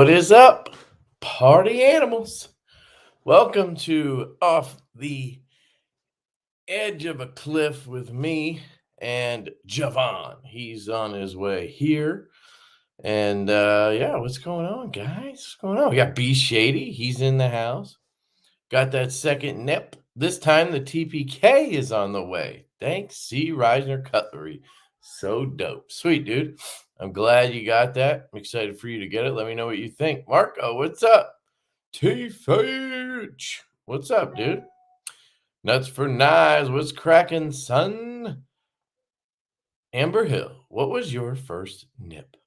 What is up, party animals? Welcome to Off the Edge of a Cliff with me and JuhVon. He's on his way here. And yeah, what's going on, guys? What's going on? We got B Shady. He's in the house. Got that second nip. This time the TPK is on the way. Thanks, C. Reisner Cutlery. So dope. Sweet, dude. I'm glad you got that. I'm excited for you to get it. Let me know what you think. Marco, what's up? TFH. What's up, dude? Nuts for Knives. What's cracking, son? Amber Hill, what was your first nip?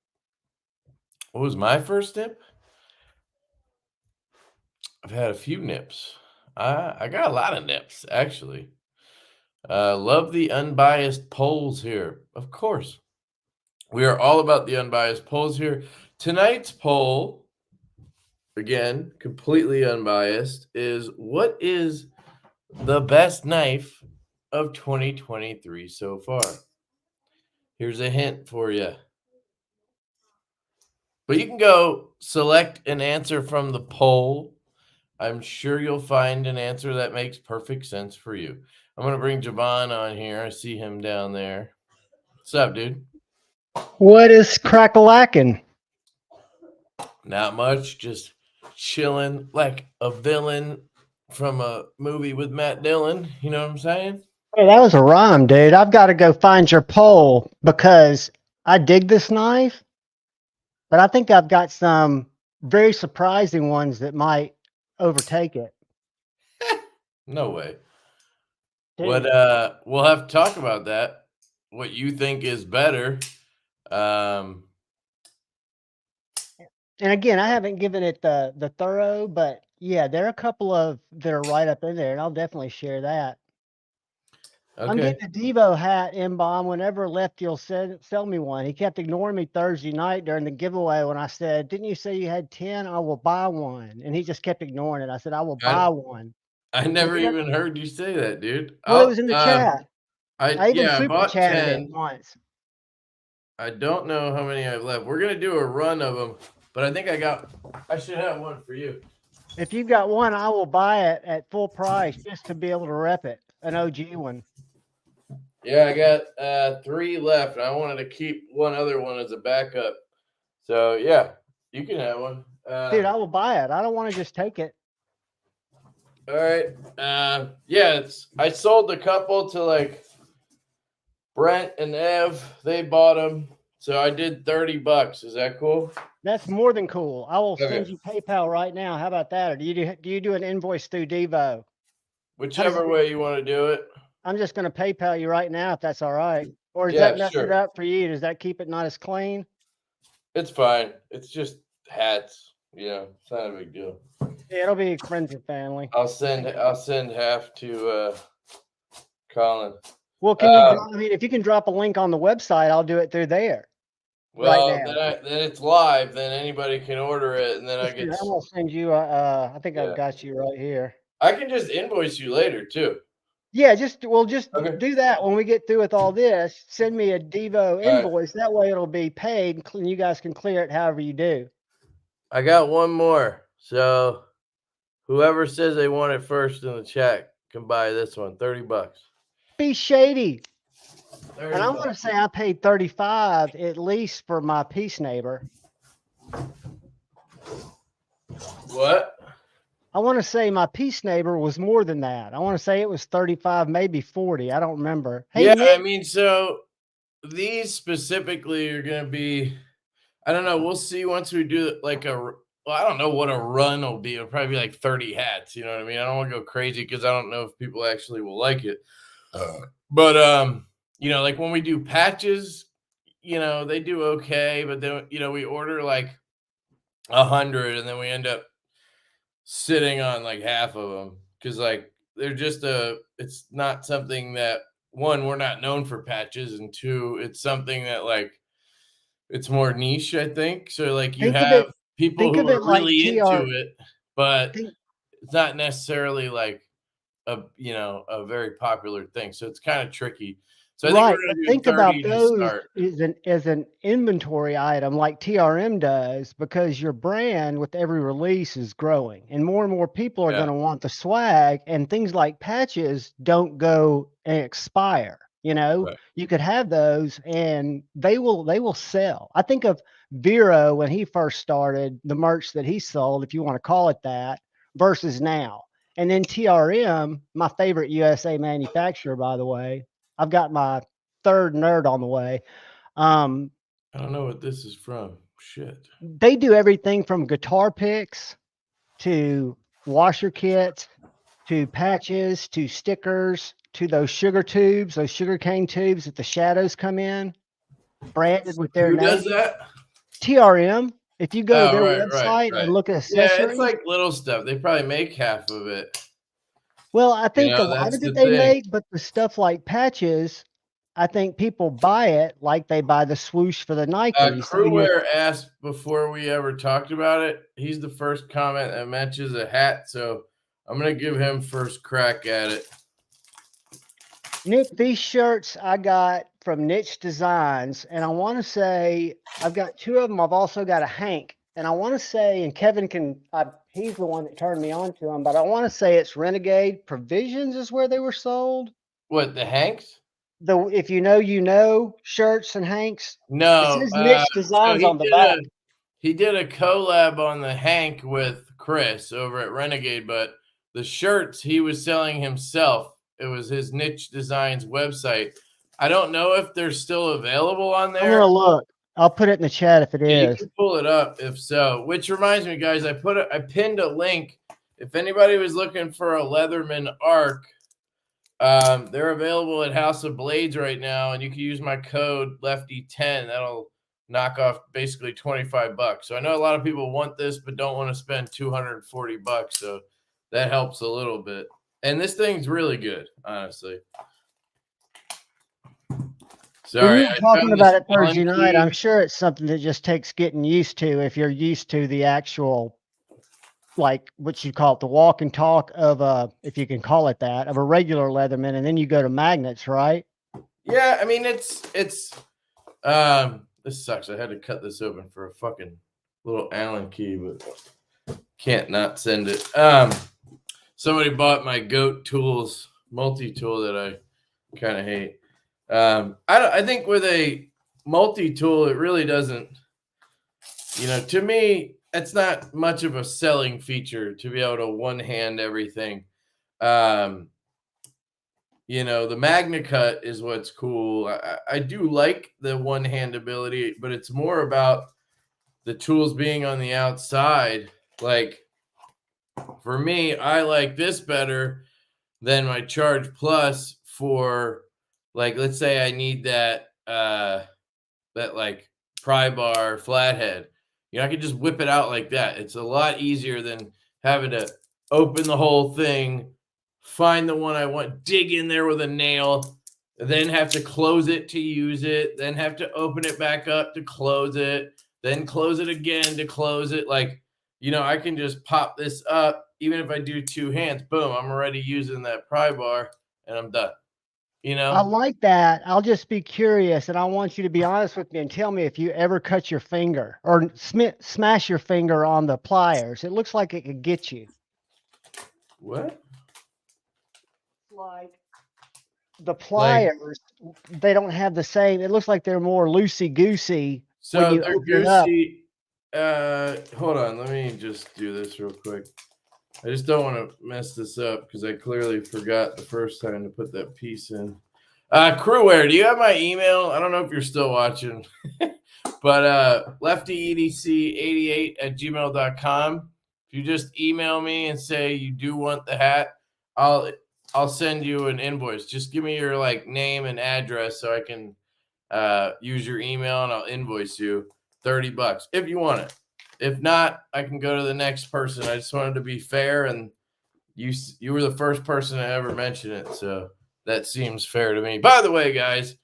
What was my first nip? I've had a few nips. I got a lot of nips, actually. Love the unbiased polls here. Of course. We are all about the unbiased polls here. Tonight's poll, again, completely unbiased, is what is the best knife of 2023 so far? Here's a hint for you. But you can go select an answer from the poll. I'm sure you'll find an answer that makes perfect sense for you. I'm going to bring JuhVon on here. I see him down there. What's up, dude? What is crack-a-lackin'? Not much, just chilling like a villain from a movie with Matt Dillon. You know what I'm saying? Hey, that was a rhyme, dude. I've got to go find your poll because I dig this knife, but I think I've got some very surprising ones that might overtake it. No way. Dude. What we'll have to talk about that. What you think is better. And again, I haven't given it the thorough, but yeah, there are a couple of that are right up in there, and I'll definitely share that. I'm Okay. getting a Devo hat in bomb whenever Lefty will sell me one. He kept ignoring me Thursday night during the giveaway when I said, "Didn't you say you had 10? I will buy one." And he just kept ignoring it. I said, "I will buy one." I And never he got, even heard you say that, dude. well, it was in the chat. I even I super bought chatted it 10. once. I don't know how many I've left. We're gonna do a run of them, but I think I should have one for you. If you've got one, I will buy it at full price just to be able to rep it. An OG one. Yeah, I got 3 left. I wanted to keep one other one as a backup. So yeah, you can have one. Dude, I will buy it. I don't want to just take it. All right. Yeah, I sold a couple to like Brent and Ev. They bought them. So I did $30. Is that cool? That's more than cool. I will send you PayPal right now. How about that? Or do you do an invoice through Devo? Whichever way you want to do it. I'm just going to PayPal you right now if that's all right. Or does Yeah, that mess sure. it up for you? Does that keep it not as clean? It's fine. It's just hats. It's not a big deal. Yeah, it'll be friends and family. I'll send half to Colin. Well, can you drop, I mean, if you can drop a link on the website, I'll do it through there. Well, right now. then it's live. Then anybody can order it, and then I get. I'm gonna send you. I think I've got you right here. I can just invoice you later too. Yeah, just Okay. do that when we get through with all this. Send me a Devo invoice. That way it'll be paid, and you guys can clear it however you do. I got one more. So whoever says they want it first in the chat can buy this one. $30. Be shady. 30 And I want to say I paid 35 at least for my peace neighbor. What? I want to say my peace neighbor was more than that. I want to say it was 35, maybe 40. I don't remember. Hey, yeah, Nick. I mean, so these specifically are going to be, I don't know. We'll see once we do like I don't know what a run will be. It'll probably be like 30 hats. You know what I mean? I don't want to go crazy because I don't know if people actually will like it. But, like when we do patches, they do okay. But then, we order like 100 and then we end up sitting on like half of them because like they're just it's not something that, one, we're not known for patches, and two, it's something that like it's more niche, I think. So like you have people who are really into it, but it's not necessarily like a very popular thing. So it's kind of tricky. So I think Right, we're but gonna do think about 30 to those start. as an inventory item like TRM does, because your brand with every release is growing, and more people are Yeah, gonna want the swag, and things like patches don't go and expire, you know? right. You could have those and they will sell. I think of Vero when he first started, the merch that he sold, if you wanna call it that, versus now. And then TRM, my favorite USA manufacturer, by the way. I've got my third nerd on the way. Um, I don't know what this is from. Shit. they do everything from guitar picks to washer kits to patches to stickers to those sugar tubes, those sugar cane tubes that the shadows come in, branded with their Who does name. that? TRM, if you go to Oh, their right, website right. and look at Yeah, it's accessories, like little stuff. They probably make half of it. well, I think a lot That's of it the they thing. make, but the stuff like patches, I think people buy it like they buy the swoosh for the Nike. So you Crewwear asked before we ever talked about it. He's the first comment that mentions a hat, so I'm gonna give him first crack at it. Nick, these shirts I got from Niche Designs, and I want to say I've got two of them. I've also got a Hank, and I want to say, and Kevin he's the one that turned me on to them, but I want to say it's Renegade Provisions is where they were sold. What, the Hanks? The if you know, you know shirts and Hanks. It No. says Niche So Designs on the back. he did a collab on the Hank with Chris over at Renegade, but the shirts he was selling himself. It was his Niche Designs website. I don't know if they're still available on I'm there. gonna look. I'll put it in the chat if it Yeah, you is. can pull it up if so. Which reminds me, guys, I pinned a link. If anybody was looking for a Leatherman Arc, they're available at House of Blades right now, and you can use my code Lefty10. That'll knock off basically $25. So I know a lot of people want this, but don't want to spend $240. So that helps a little bit. And this thing's really good, honestly. When Sorry, you I were talking found the about it spelling Thursday night, I'm key. sure it's something that just takes getting used to if you're used to the actual, like what you call it, the walk and talk of if you can call it that, of a regular Leatherman, and then you go to magnets, right? Yeah, I mean it's this sucks. I had to cut this open for a fucking little Allen key, but can't not send it. Somebody bought my Goat Tools multi-tool that I kind of hate. I think with a multi-tool, it really doesn't, to me, it's not much of a selling feature to be able to one-hand everything. Um, the Magna Cut is what's cool. I do like the one-hand ability, but it's more about the tools being on the outside. Like for me, I like this better than my Charge Plus for, like, let's say I need that like pry bar flathead. I can just whip it out like that. It's a lot easier than having to open the whole thing, find the one I want, dig in there with a nail, then have to close it to use it, then have to open it back up to close it, then close it again to close it. Like, I can just pop this up, even if I do two hands, boom, I'm already using that pry bar and I'm done. I like that. I'll just be curious, and I want you to be honest with me and tell me if you ever cut your finger or smash your finger on the pliers. It looks like it could get you. What? Like the Like, pliers, they don't have the same. It looks like they're more loosey goosey when so you they're open it up. goosey. Hold on, let me just do this real quick. I just don't want to mess this up because I clearly forgot the first time to put that piece in. Crewwear, do you have my email? I don't know if you're still watching, but leftyedc88@gmail.com. If you just email me and say you do want the hat, I'll send you an invoice. Just give me your name and address so I can use your email and I'll invoice you $30 if you want it. If not, I can go to the next person. I just wanted to be fair, and you were the first person to ever mention it, so that seems fair to me. By the way, guys,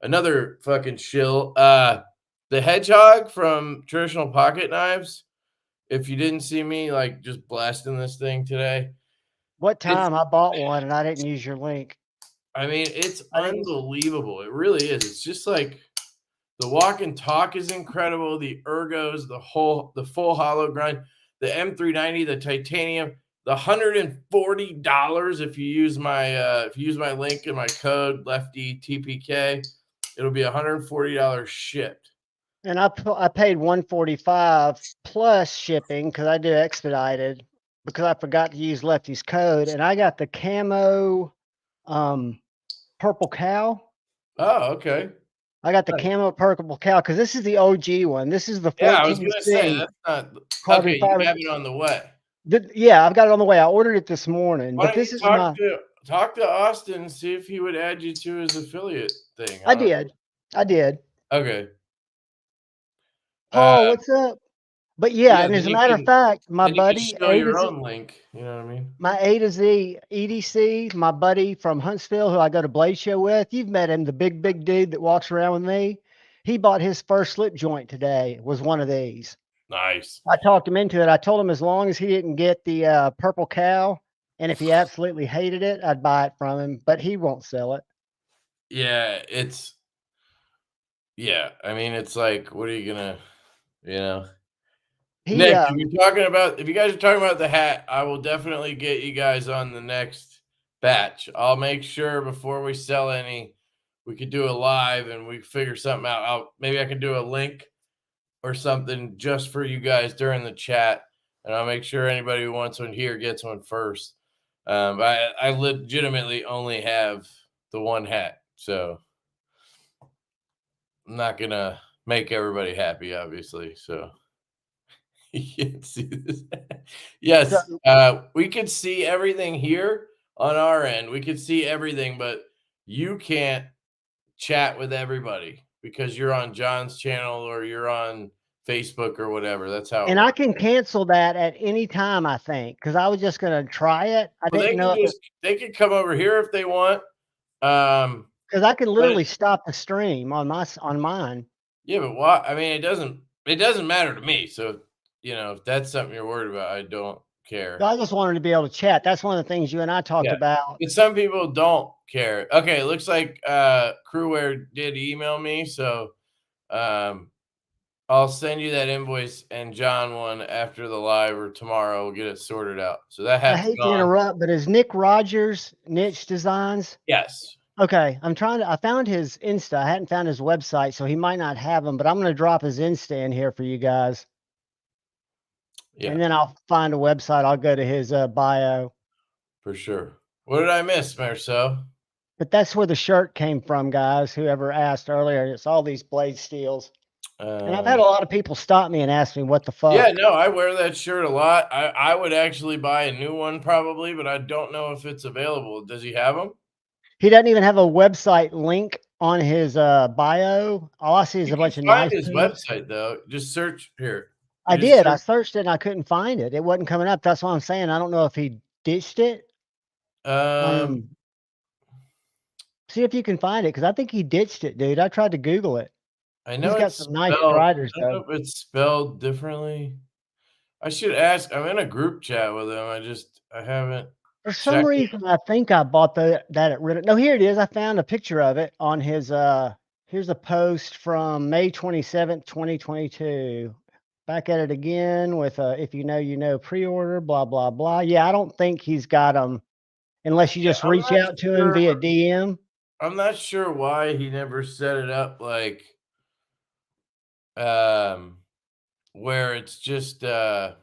another fucking shill. The hedgehog from Traditional Pocket Knives. If you didn't see me just blasting this thing today, What it's time I bought one and I didn't use your link. I mean, it's I think it's unbelievable. It really is. It's just like the walk and talk is incredible. The ergos, the full hollow grind, the M390, the titanium, the $140 if you use my link and my code lefty TPK, it'll be $140 shipped. and I paid 145 plus shipping because I do expedited because I forgot to use Lefty's code, and I got the camo purple cow. Oh, okay. I got the Nice. camo purple cow because this is the OG one. This is the Yeah, I was gonna say 14C that's not carbon okay. You fiber. have it on the way. Yeah, I've got it on the way. I ordered it this morning, Why but don't you this is my. talk to Austin and see if he would add you to his affiliate thing. I did. I did. Okay. Uh, Paul, what's up? But yeah, yeah, and as a matter of fact, my then you can buddy show A to your Z, own link. You know what I mean? my A to Z EDC, my buddy from Huntsville, who I go to Blade Show with. You've met him, the big dude that walks around with me. He bought his first slip joint today. Was one of these. Nice. I talked him into it. I told him as long as he didn't get the purple cow, and if he absolutely hated it, I'd buy it from him. But he won't sell it. Yeah, I mean, it's like, what are you gonna, you know? He Nick, if you guys are talking about the hat, I will definitely get you guys on the next batch. I'll make sure before we sell any, we could do a live and we figure something out. Maybe I can do a link or something just for you guys during the chat, and I'll make sure anybody who wants one here gets one first. I legitimately only have the one hat, so I'm not gonna make everybody happy, obviously. So you can't see this. Yes, so, we could see everything here on our end. We could see everything, but you can't chat with everybody because you're on John's channel or you're on Facebook or whatever. That's how it and works. I can cancel that at any time, I think, because I was just going to try it. I Well, didn't know if it, they could come over here if they want. because I could But literally stop the stream on mine. yeah, but why? I mean, it doesn't matter to me. So, if that's something you're worried about, I don't So care. I just wanted to be able to chat. That's one of the things you and I talked Yeah. about. But some people don't care. Okay, it looks like Crewware did email me, so I'll send you that invoice and John one after the live or tomorrow. We'll get it sorted out. So that I hat's hate to gone. interrupt, but is Nick Rogers Niche Designs? Yes. Okay, I found his Insta. I hadn't found his website, so he might not have them, but I'm going to drop his Insta in here for you guys. Yeah, And then I'll find a website. I'll go to his bio. for sure. What did I miss, Marcel? But that's where the shirt came from, guys. Whoever asked earlier, it's all these blade steels. And I've had a lot of people stop me and ask me what the Yeah, fuck. no, I wear that shirt a lot. I would actually buy a new one probably, but I don't know if it's available. Does he have them? He doesn't even have a website link on his bio. All I see is You a can bunch of find knife his pins. website though. Just search here. I You just did. I search. searched it and I couldn't find it. It wasn't coming up. That's what I'm saying. I don't know if he ditched it. Um, Um, See if you can find it because I think he ditched it, dude. I tried to Google it. I He's know got it's some nice spelled. striders I don't though. know if it's spelled differently. I should ask. I'm in a group chat with him. I haven't For some checked it. reason, I think I bought that at Reddit. No, here it is. I found a picture of it on his. Here's a post from May 27th, 2022. Back at it again with if you know, you know, pre-order, blah blah blah. Yeah, I don't think he's got them unless you Yeah, just reach out to him via DM. I'm not sure why he never set it up like um where it's just you know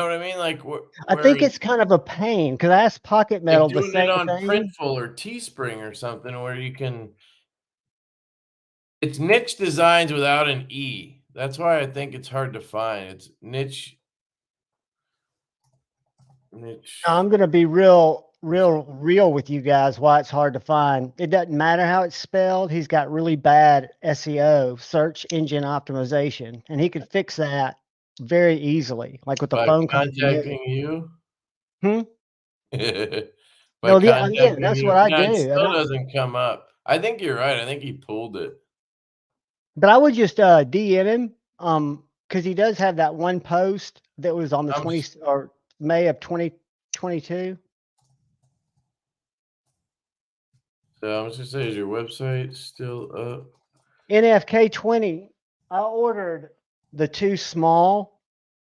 what I mean? Like I where think he's it's kind of a pain because I asked Pocket like Metal the doing it same on thing. Printful or Teespring or something where you can it's niche designs without an E. That's why I think it's hard to find. It's niche. I'm gonna be real with you guys. Why it's hard to find. It doesn't matter how it's spelled. He's got really bad SEO, search engine optimization, and he could fix that very easily, like with the By phone call you did. contacting you. Hmm? By No, again, contacting that's you. what I No, it do, and still doesn't come up. I think you're right. I think he pulled it. but I would just DM him, because he does have that one post that was on the I'm 20 or May of 2022. I was gonna say, is your website still up? NFK 20. I ordered the two small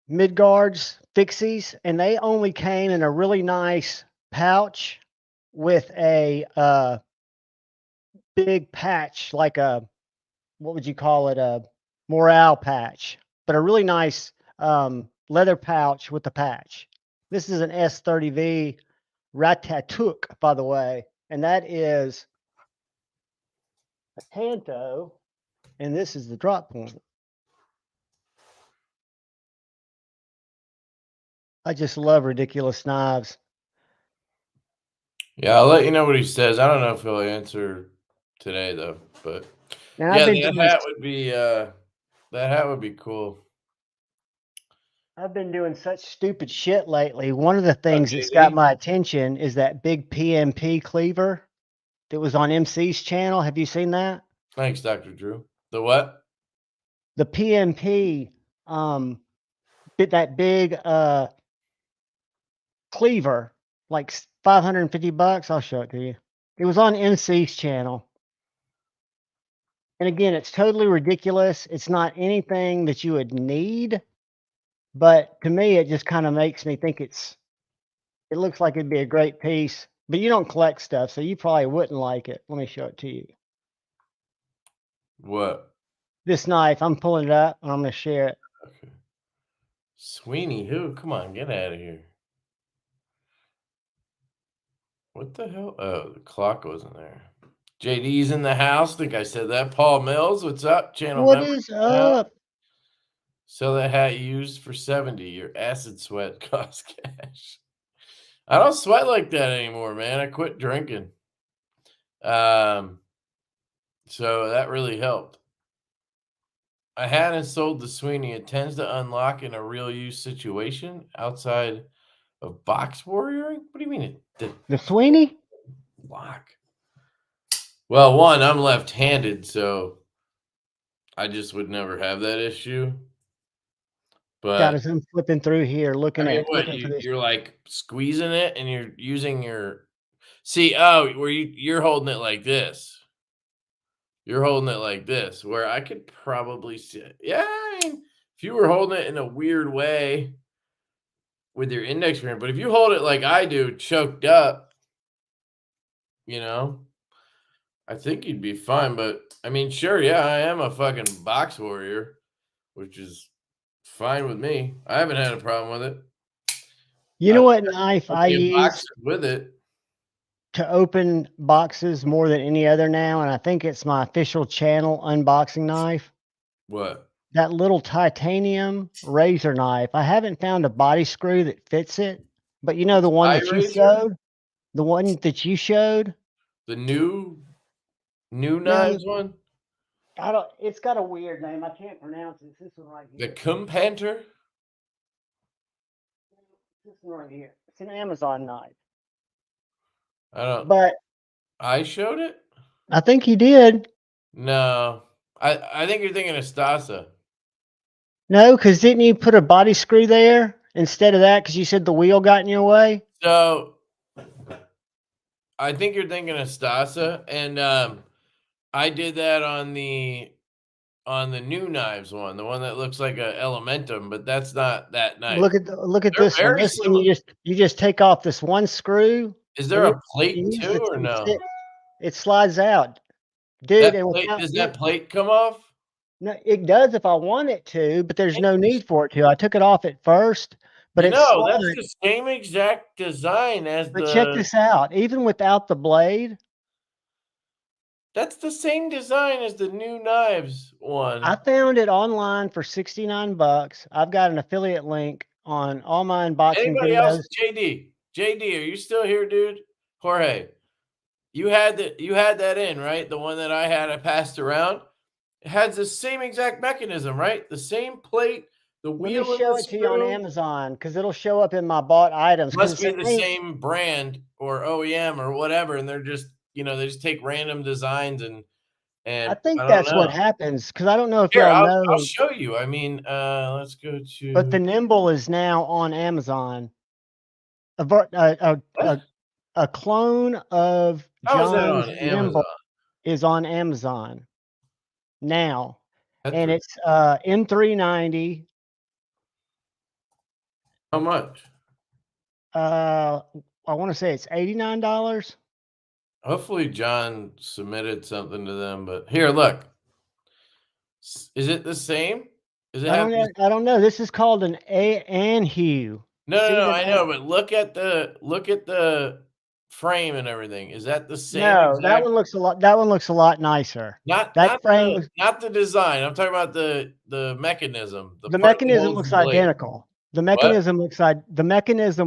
mid guards fixies, and they only came in a really nice pouch with a big patch, like a, what would you call it, a morale patch, but a really nice leather pouch with the patch. This is an S30V Ratatouille, by the way, and that is a Tanto, and this is the drop point. I just love ridiculous knives. Yeah, I'll let you know what he says. I don't know if he'll answer today though, but And yeah, that hat would be cool. I've been doing such stupid shit lately. One of the Oh, things that's got JD? my attention is that big PMP cleaver that was on MC's channel. Have you seen that? Thanks, Dr. Drew. The what? The PMP, that big cleaver, like $550. I'll show it to you. It was on MC's channel. And again, it's totally ridiculous. It's not anything that you would need, but to me, it just kind of makes me think it looks like it'd be a great piece. But you don't collect stuff, so you probably wouldn't like it. Let me show it to you. What? This knife, I'm pulling it up and I'm going to share it. Okay. Sweeney, who? Come on, get out of here. What the hell? Oh, the clock wasn't there. JD's in the house. Think I said that. Paul Mills, what's up? Channel What member is in the house. up? Sell that hat you used for 70. Your acid sweat costs cash. I don't sweat like that anymore, man. I quit drinking. So that really helped. I hadn't sold the Sweeney. It tends to unlock in a real use situation outside of box warrioring. What do you mean it did The Sweeney? lock? Well, one, I'm left-handed, so I just would never have that issue. Got But us. I'm flipping through here, I looking mean, at what looking for this. you're like squeezing it and you're using your see, oh, where you're holding it like this. You're holding it like this, where I could probably see it. Yeah, I mean, if you were holding it in a weird way with your index finger, but if you hold it like I do, choked up, you know, I think you'd be fine. But I mean, sure, yeah, I am a fucking box warrior, which is fine with me. I haven't had a problem with it. You I've know what had knife I plenty of use boxes with it. to open boxes more than any other now, and I think it's my official channel unboxing knife? What? That little titanium razor knife. I haven't found a body screw that fits it, but you know the one Eye that you razor? showed? The one that you showed? The new No, knives one? I don't, it's got a weird name. I can't pronounce it. It's this one right The here. Kumpanter? This one right here. It's an Amazon knife. I don't But I showed it? I think he did. No. I think you're thinking of Stasa. No, because didn't you put a body screw there instead of that? Because you said the wheel got in your way. So I think you're thinking of Stasa, and I did that on the new knives one, the one that looks like a Elementum, but that's not that knife. Look at They're this one. very This one similar. you just take off this one screw, Is and there a plate use too, or no? it slides out, dude. That And plate without does that plate come off? no, it does if I want it to, but there's no need for it to. I took it off at first, but You it know, that's slides. the same exact design as But check the this out. Even without the blade, that's the same design as the new knives one. I found it online for $69. I've got an affiliate link on all my unboxing Anybody else? videos. JD, are you still here, dude? Jorge, you had that in, right? The one that I passed around. It has the same exact mechanism, right? The same plate, the Let me wheel and show the it to you on screw. Amazon because it'll show up in my bought items because Must it's be the the same. same brand or OEM or whatever, and they're just, they just take random designs I and think I don't that's what know. happens because I don't know if Here, y'all I'll know, show you. I mean, let's go but to the Nimble is now on Amazon. A, ver- a what? a clone of How is that John's on Nimble Amazon? is on Amazon now, That's and for it's M390. how much? I want to say it's $89. Hopefully John submitted something to them, but here, look. Is it the same? Does it I have don't know. this? I don't know. This is called an Anhue. No, no, See no, the I name? know, but look at the frame and everything. Is that the same No, that exact? one looks a lot. That one looks a lot nicer. Not That not frame the looks. not the design. I'm talking about the mechanism, the The part that mechanism holds looks the blade. identical. What? The mechanism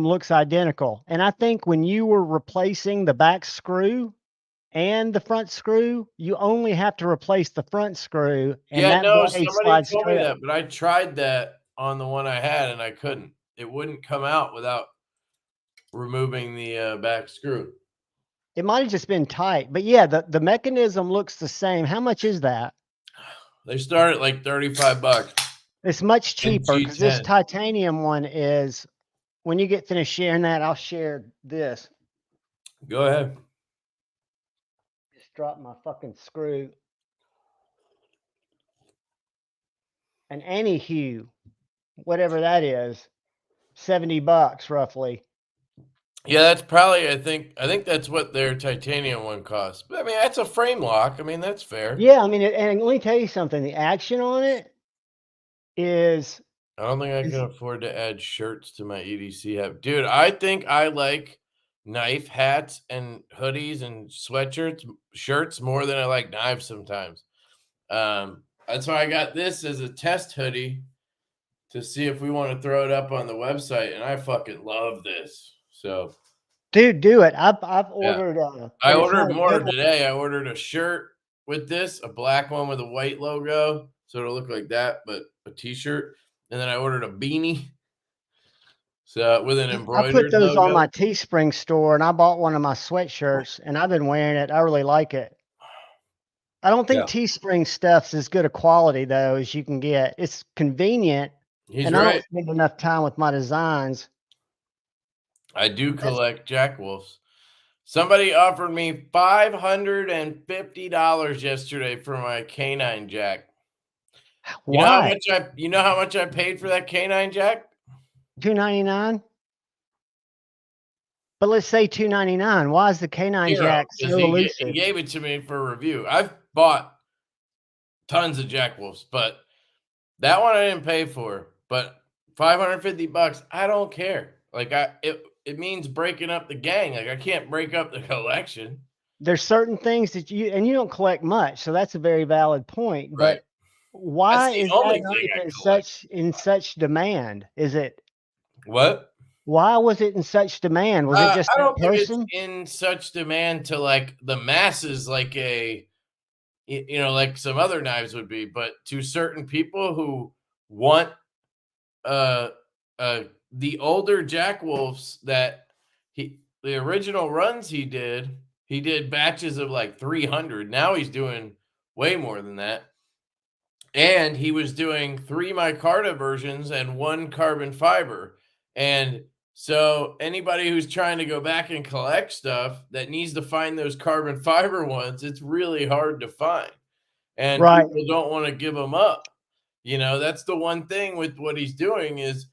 looks identical. And I think when you were replacing the back screw and the front screw, you only have to replace the front screw, and Yeah, that no, blade somebody slides told me straight up. that, but I tried that on the one I had and I couldn't. It wouldn't come out without removing the back screw. It might have just been tight, but yeah, the mechanism looks the same. How much is that? They start at like 35 bucks It's much in cheaper because this G10. titanium one is. When you get finished sharing that, I'll share this. Go ahead. Just drop my fucking screw. An Anihue, whatever that is, $70 roughly. Yeah, that's probably I think that's what their titanium one costs. But I mean, that's a frame lock. I mean, that's fair. Yeah, I mean, and let me tell you something. The action on it is I don't think I can is afford to add shirts to my EDC hat. Dude, I think I like knife hats and hoodies and sweatshirts, shirts more than I like knives sometimes. That's why I got this as a test hoodie to see if we want to throw it up on the website. And I fucking love this. So dude, do it. I've yeah. ordered I and it's not ordered a more good one. today. I ordered a shirt with this, a black one with a white logo, so it'll look like that, but a t-shirt. And then I ordered a beanie, so with an I put embroidered those on logo. my Teespring store and I bought one of my sweatshirts and I've been wearing it. I really like it. I don't think Yeah, Teespring stuff's as good a quality though as you can get. It's convenient he's and I don't right. spend enough time with my designs. I do That's collect Jack Wolves. Somebody offered me $550 yesterday for my canine Jack. why. You know how much I paid for that canine Jack? $2.99. But let's say $2.99. Why is the Canine 0, Jack because so he elusive? gave it to me for review. I've bought tons of Jack Wolves, but that one I didn't pay for. But 550 bucks, I don't care. Like it means breaking up the gang. Like I can't break up the collection. There's certain things that you don't collect much, so that's a very valid point. Right. But That's why the is that only thing knife I in collect. such demand? Is it What? why was it in such demand? Was it just I that don't think it's person? in such demand to like the masses, like like some other knives would be, but to certain people who want uh the older Jack Wolves that the original runs he did batches of like 300. Now he's doing way more than that. And he was doing 3 micarta versions and 1 carbon fiber. And so anybody who's trying to go back and collect stuff that needs to find those carbon fiber ones, it's really hard to find. And Right. people don't want to give them up. That's the one thing with what he's doing is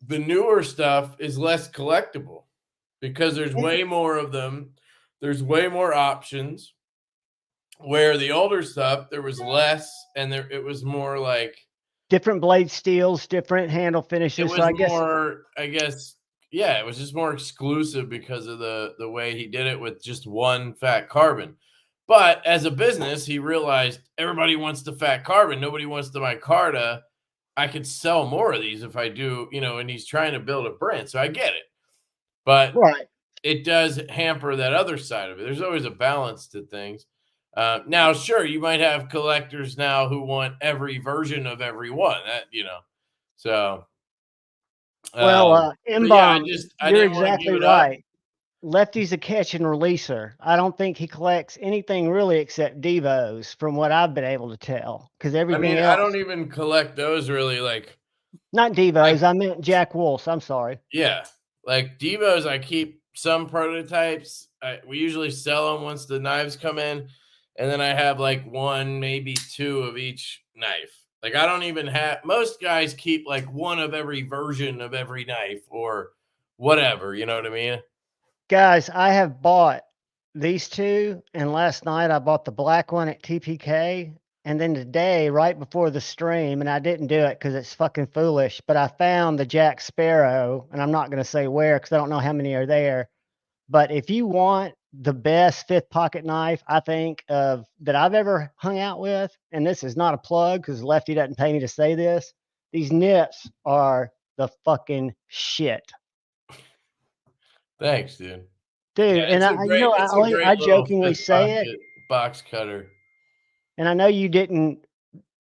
the newer stuff is less collectible because there's way more of them. There's way more options. Where the older stuff, there was less, and it was more like Different blade steels, different handle it finishes. So was I guess more, I guess, yeah, it was just more exclusive because of the way he did it with just one fat carbon. But as a business, he realized everybody wants the fat carbon, nobody wants the micarta. I could sell more of these if I do, and he's trying to build a brand. So I get it. But right. it does hamper that other side of it. There's always a balance to things. Now, sure, you might have collectors now who want every version of every one. So Well, but yeah, M-Bomb, I you're didn't want to give exactly it up. right. Lefty's a catch and releaser. I don't think he collects anything really except Devos, from what I've been able to tell. Because I everything mean, I else, don't even collect those really. not I Devos, I meant Jack Wolf's. I'm sorry. yeah, like Devos, I keep some prototypes. We usually sell them once the knives come in, and then I have like one, maybe two of each knife. Like I don't even have. Most guys keep like one of every version of every knife or whatever. You know what I mean? Guys, I have bought these two, and last night I bought the black one at TPK. And then today, right before the stream, and I didn't do it because it's fucking foolish, but I found the Jack Sparrow, and I'm not going to say where because I don't know how many are there. But if you want the best fifth pocket knife, I think of that I've ever hung out with, and this is not a plug because Lefty doesn't pay me to say this. These nips are the fucking shit. Thanks, dude. Yeah, Dude, and it's a great I little jokingly fifth say it, pocket box cutter. and I know you didn't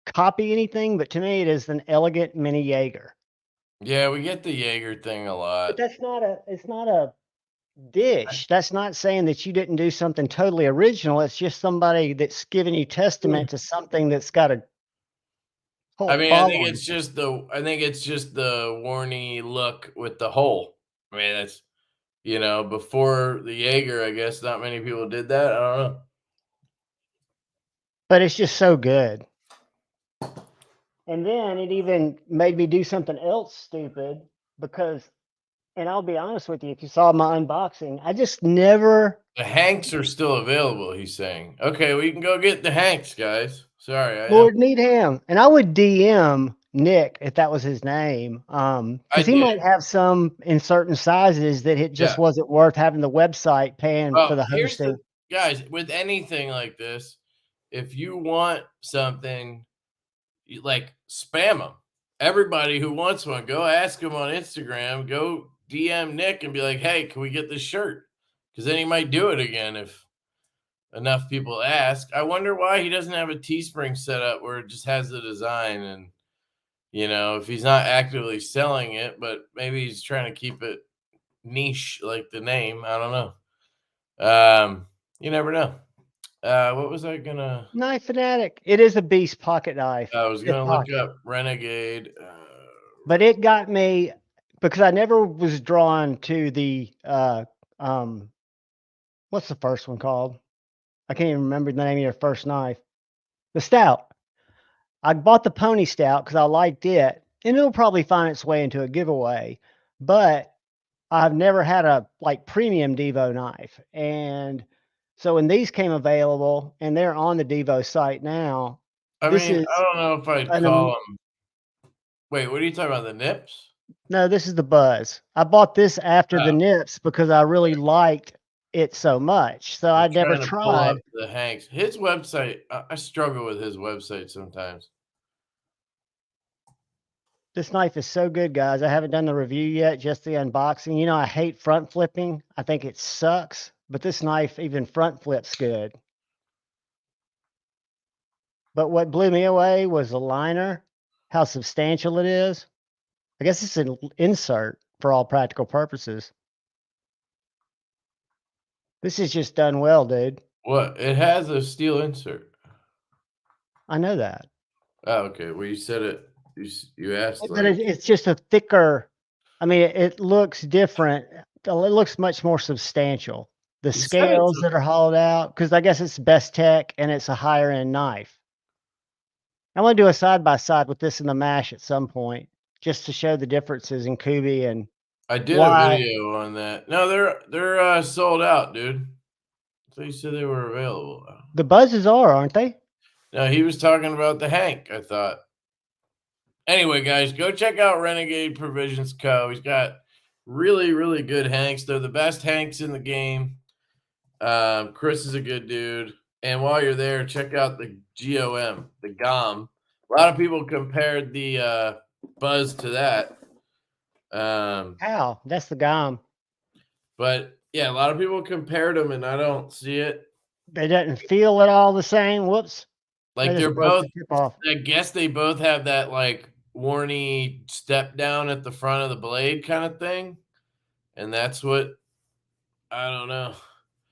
copy anything, but to me, it is an elegant mini Jaeger. Yeah, we get the Jaeger thing a But lot. it's not a dish. That's not saying that you didn't do something totally original. It's just somebody that's giving you testament to something that's got a I cult mean, following. I think it's just the Warney look with the hole. I mean, that's before the Jaeger, I guess not many people did that. I don't know. But it's just so good. And then it even made me do something else stupid because, and I'll be honest with you, if you saw my unboxing, I just never The Hanks are still available, he's saying. Okay, we can go get the Hanks, guys. Sorry, I am. Lord need him. And I would DM Nick if that was his name. I Because he did. might have some in certain sizes that it just Yeah. wasn't worth having the website paying for Well, the here's the hosting. guys, with anything like this, if you want something, you like spam them. Everybody who wants one, go ask him on Instagram, go DM Nick and be like, "Hey, can we get this shirt?" Because then he might do it again if enough people ask. I wonder why he doesn't have a Teespring set up where it just has the design and if he's not actively selling it, but maybe he's trying to keep it niche like the name. I don't know. You never know. What was I gonna? Knife Fanatic. It is a beast pocket knife. I was Fifth gonna look pocket. up Renegade. But it got me because I never was drawn to the um what's the first one called? I can't even remember the name of your first knife. The stout. I bought the pony stout because I liked it, and it'll probably find its way into a giveaway. But I've never had a like premium Devo knife, and so when these came available, and they're on the Devo site now, I this mean, is I don't know if I'd an call them. Wait, what are you talking about? The nips? no, this is the Buzz. I bought this after the Oh, Nips because I really liked it so much. So I'm I never trying to pull up tried. the Hanks. His website. I struggle with his website sometimes. This knife is so good, guys. I haven't done the review yet, just the unboxing. You know, I hate front flipping. I think it sucks, but this knife even front flips good. But what blew me away was the liner, how substantial it is. I guess it's an insert for all practical purposes. This is just done well, dude. What? It has a steel insert. I know that. Oh, okay. Well, you said it. You asked But like it's just a thicker. I mean, it looks different. It looks much more substantial. The you said it's. scales that are hollowed out, because I guess it's best tech and it's a higher end knife. I want to do a side by side with this and the mash at some point, just to show the differences in Kubi and I did a why video on that. No, they're sold out, dude. So you said they were available. the buzzes are, aren't they? No, he was talking about the Hank. I thought. Anyway, guys, go check out Renegade Provisions Co. He's got really, really good Hanks. They're the best Hanks in the game. Chris is a good dude. And while you're there, check out the GOM, the GOM. A lot of people compared the Buzz to that. How? That's the GOM. But yeah, a lot of people compared them, and I don't see it. They doesn't feel at all the same. Whoops. I Like just they're broke both. the tip off. I guess they both have that like Warney step down at the front of the blade kind of thing, and that's what I don't know.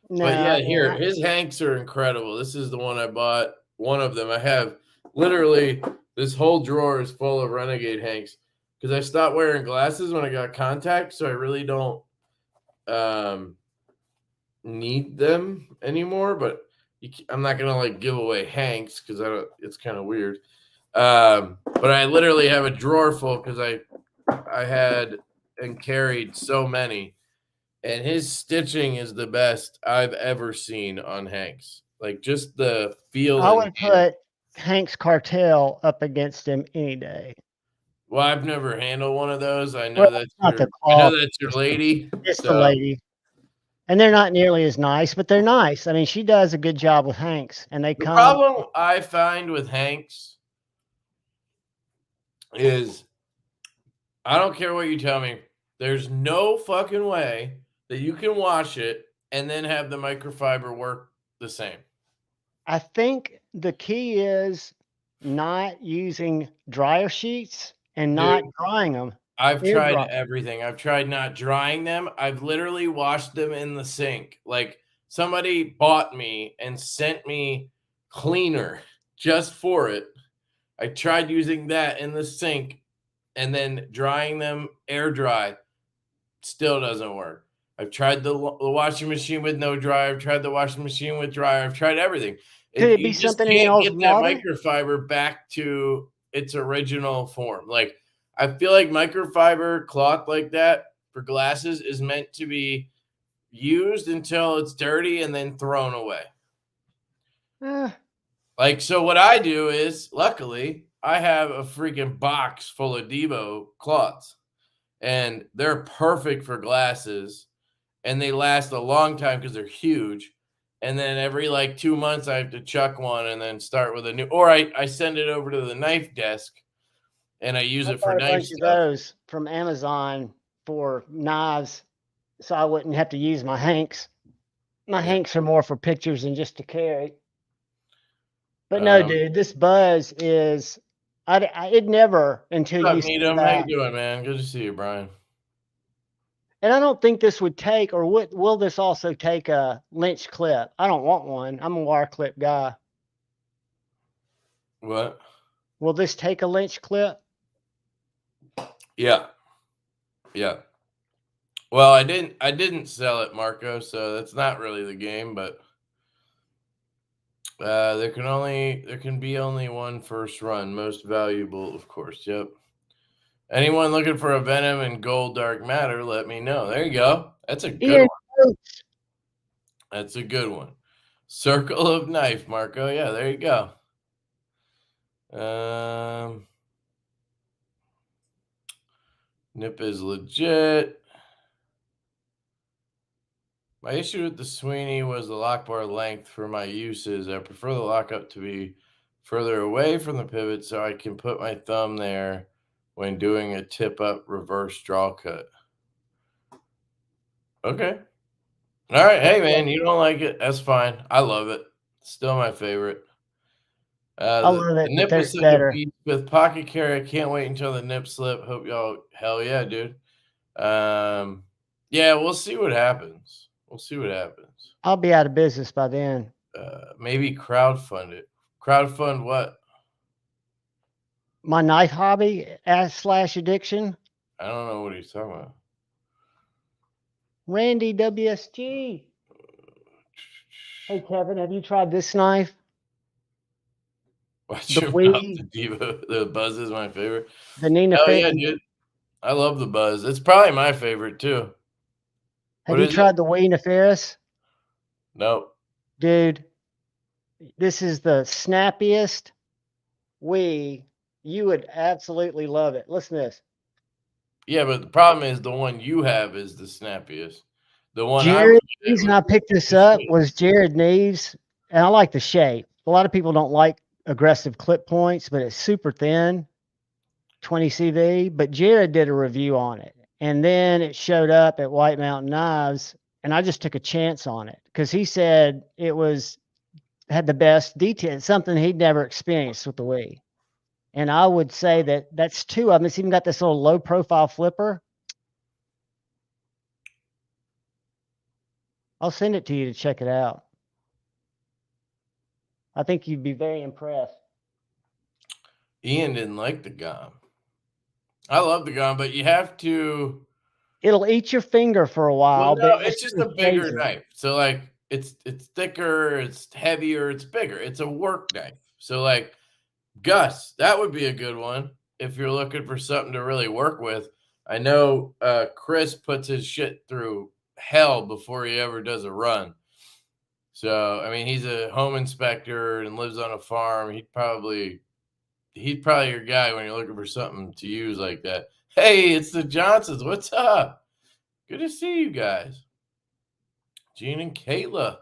But No, yeah, here his Hanks are incredible. This is the one I bought. One of them. I have literally this whole drawer is full of Renegade Hanks because I stopped wearing glasses when I got contacts, so I really don't need them anymore, but I'm not gonna like give away Hanks because I don't. It's kind of weird. But I literally have a drawer full because I had and carried so many, and his stitching is the best I've ever seen on Hanks. Like just the feel I and would put Hank's Cartel up against him any day. well, I've never handled one of those. I Well, know that's not the I know cloth, that's your lady. it's the So lady. And they're not nearly as nice, but they're nice. I mean, she does a good job with Hanks, and they the come. problem I find with Hanks is I don't care what you tell me. There's no fucking way that you can wash it and then have the microfiber work the same. I think the key is not using dryer sheets and not Dude, drying them. I've Air tried dry. everything. I've tried not drying them. I've literally washed them in the sink. Like somebody bought me and sent me cleaner just for it. I tried using that in the sink and then drying them air dry. Still doesn't work. I've tried the washing machine with no dryer. I've tried the washing machine with dryer. I've tried everything. Could it be You just something in can't y'all's get that water? microfiber back to its original form. Like I feel like microfiber cloth like that for glasses is meant to be used until it's dirty and then thrown away. Eh, Like so, what I do is, luckily, I have a freaking box full of Devo cloths, and they're perfect for glasses and they last a long time because they're huge. And then every like 2 months, I have to chuck one and then start with a new, or I send it over to the knife desk and I use I it for bought a knife bunch of stuff. those from Amazon for knives, so I wouldn't have to use my Hanks. My Yeah. Hanks are more for pictures and just to carry. But no, Um, dude, this buzz is. It never until what's you up, said Needham? How you that. doing, man? Good to see you, Brian. And I don't think this would take, or will this also take a Lynch clip? I don't want one. I'm a wire clip guy. What? Will this take a Lynch clip? Yeah, yeah. Well, I didn't sell it, Marco. So that's not really the game, but there can be only one first run, most valuable, of course. Yep. Anyone looking for a Venom and Gold Dark Matter, let me know. There you go. That's a good Ian, one. That's a good one. Circle of Knife, Marco. Yeah, there you go. Nip is legit. My issue with the Sweeney was the lock bar length for my uses. I prefer the lockup to be further away from the pivot so I can put my thumb there when doing a tip up reverse draw cut. Okay. All right. Hey, man, you don't like it. That's fine. I love it. Still my favorite. I The love it, but nip there's is such a better. beast with pocket carry. I can't wait until the nip slip. Hope y'all, hell yeah, dude. Yeah, we'll see what happens. We'll see what happens. I'll be out of business by then. Maybe crowdfund it. Crowdfund what? My knife hobby / addiction. I don't know what he's talking about. Randy WSG. Hey Kevin, have you tried this knife? Watch The your mouth. Wii, The diva. The buzz is my favorite. the Nina. Hell yeah, dude. I love the buzz. It's probably my favorite too. Have What you is it? tried the Wii Nefarious? Nope. Dude, this is the snappiest Wii. You would absolutely love it. Listen to this. Yeah, but the problem is the one you have is the snappiest. The one I Jared, would the get reason would I be picked this the up Sweeney. was Jared Neves, and I like the shape. A lot of people don't like aggressive clip points, but it's super thin, 20 CV. But Jared did a review on it, and then it showed up at White Mountain Knives, and I just took a chance on it because he said it had the best detail, something he'd never experienced with the Wii. And I would say that that's two of them. It's even got this little low profile flipper. I'll send it to you to check it out. I think you'd be very impressed. Ian didn't like the GOM. I love the GOM, but you have to. It'll eat your finger for a Well, while, but no, it it's just just is a bigger amazing. knife. So, like, it's thicker, it's heavier, it's bigger. It's a work knife. So, like, Gus, that would be a good one if you're looking for something to really work with. I know Chris puts his shit through hell before he ever does a run. So, I mean, he's a home inspector and lives on a farm. He's probably your guy when you're looking for something to use like that. Hey, it's the Johnsons. What's up? Good to see you guys. Gene and Kayla.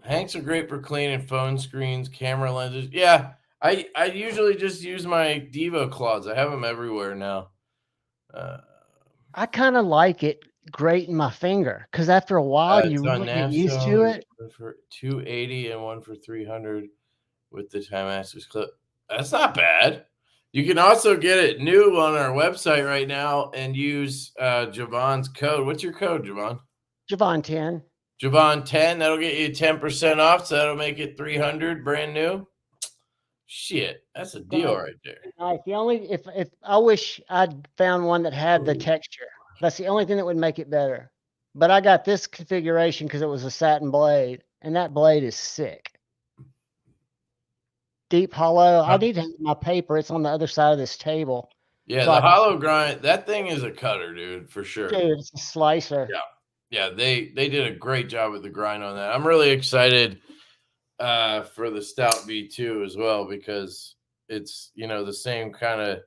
Hanks are great for cleaning phone screens, camera lenses. Yeah, I usually just use my Devo claws. I have them everywhere now. Uh, I kind of like it grating my finger because after a while it's you on really get used to Navso. it. One for 280 and one for 300 with the Time Masters clip. That's not bad. You can also get it new on our website right now and use JuhVon's code. What's your code, JuhVon? JuhVon 10. JuhVon 10. That'll get you 10% off. So that'll make it 300 brand new. Shit, that's a deal But right there. nice. The only if I wish I'd found one that had the texture. That's the only thing that would make it better. But I got this configuration because it was a satin blade, and that blade is sick. Deep hollow. I need to have my paper. It's on the other side of this table. Yeah, So the I can, hollow grind, that thing is a cutter, dude, for sure. dude, it's a slicer. Yeah. Yeah, they did a great job with the grind on that. I'm really excited for the Stout V2 as well because it's, the same kind of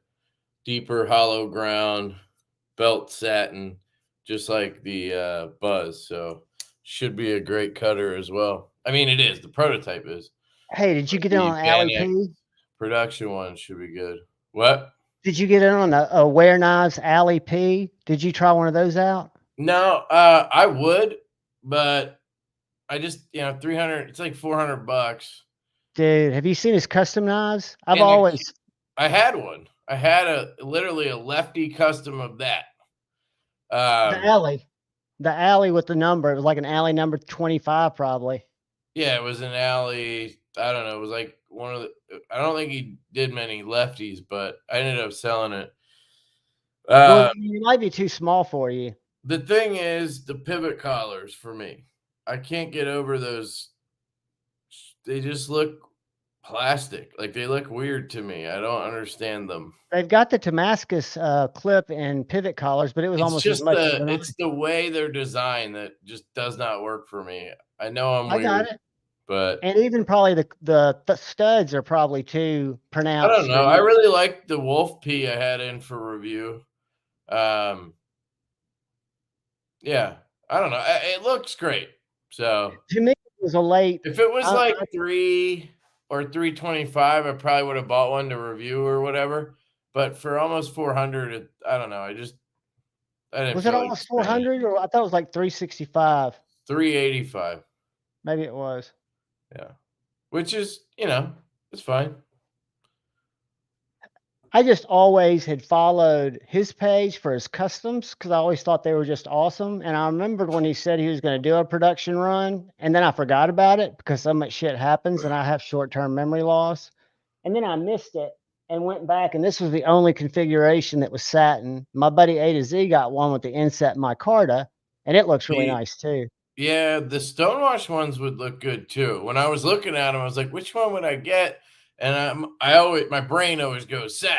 deeper hollow ground belt satin, just like the Buzz. So should be a great cutter as well. I mean, it is. The prototype is. Hey, did you But get in the on Van Alley X P? production one should be good. What? Did you get in on a Wear Knives Alley P? Did you try one of those out? No, I would, but I just, 300, it's like $400. Dude, have you seen his custom knives? I've And always I had one. I had literally a lefty custom of that. the Um, alley. The alley with the number. It was like an alley number 25, probably. yeah, it was an alley. I don't know. It was like one of the, I don't think he did many lefties, but I ended up selling it. Well, it might be too small for you. The thing is the pivot collars for me. I can't get over those. They just look plastic. Like they look weird to me. I don't understand them. They've got the Damascus clip and pivot collars, but it was It's almost as just much as the knife. it's the way they're designed that just does not work for me. I know I'm I got weird, it. but And even probably the studs are probably too I don't pronounced for know. I you. really like the Wolf P I had in for review. Um, yeah, I don't know. It looks great. So To me, it was a late. if it was I, like I, 3 or 325, I probably would have bought one to review or whatever. But for almost 400, I don't know. I didn't was it feel like almost spending it. 400 or I thought it was like 365? 385. Maybe it was. Yeah. Which is, it's fine. I just always had followed his page for his customs because I always thought they were just awesome. And I remembered when he said he was going to do a production run, and then I forgot about it because so much shit happens and I have short-term memory loss. And then I missed it and went back, and this was the only configuration that was satin. My buddy A to Z got one with the inset micarta, and it looks really The nice too. Yeah, the stonewash ones would look good too. When I was looking at them, I was like, which one would I get? And my brain always goes satin.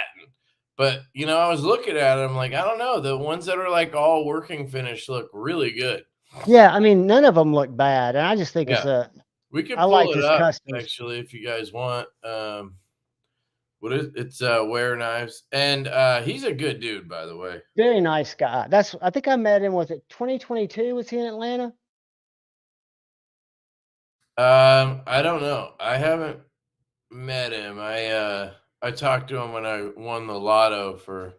But, I was looking at them like, I don't know. The ones that are like all working finish look really good. Yeah, I mean, none of them look bad, and I just think Yeah. We could I pull liked it his up customs. actually if you guys want. It's Wear Knives. And he's a good dude, by the way. Very nice guy. I think I met him, was it 2022? Was he in Atlanta? I don't know. I haven't met him. I talked to him when I won the lotto for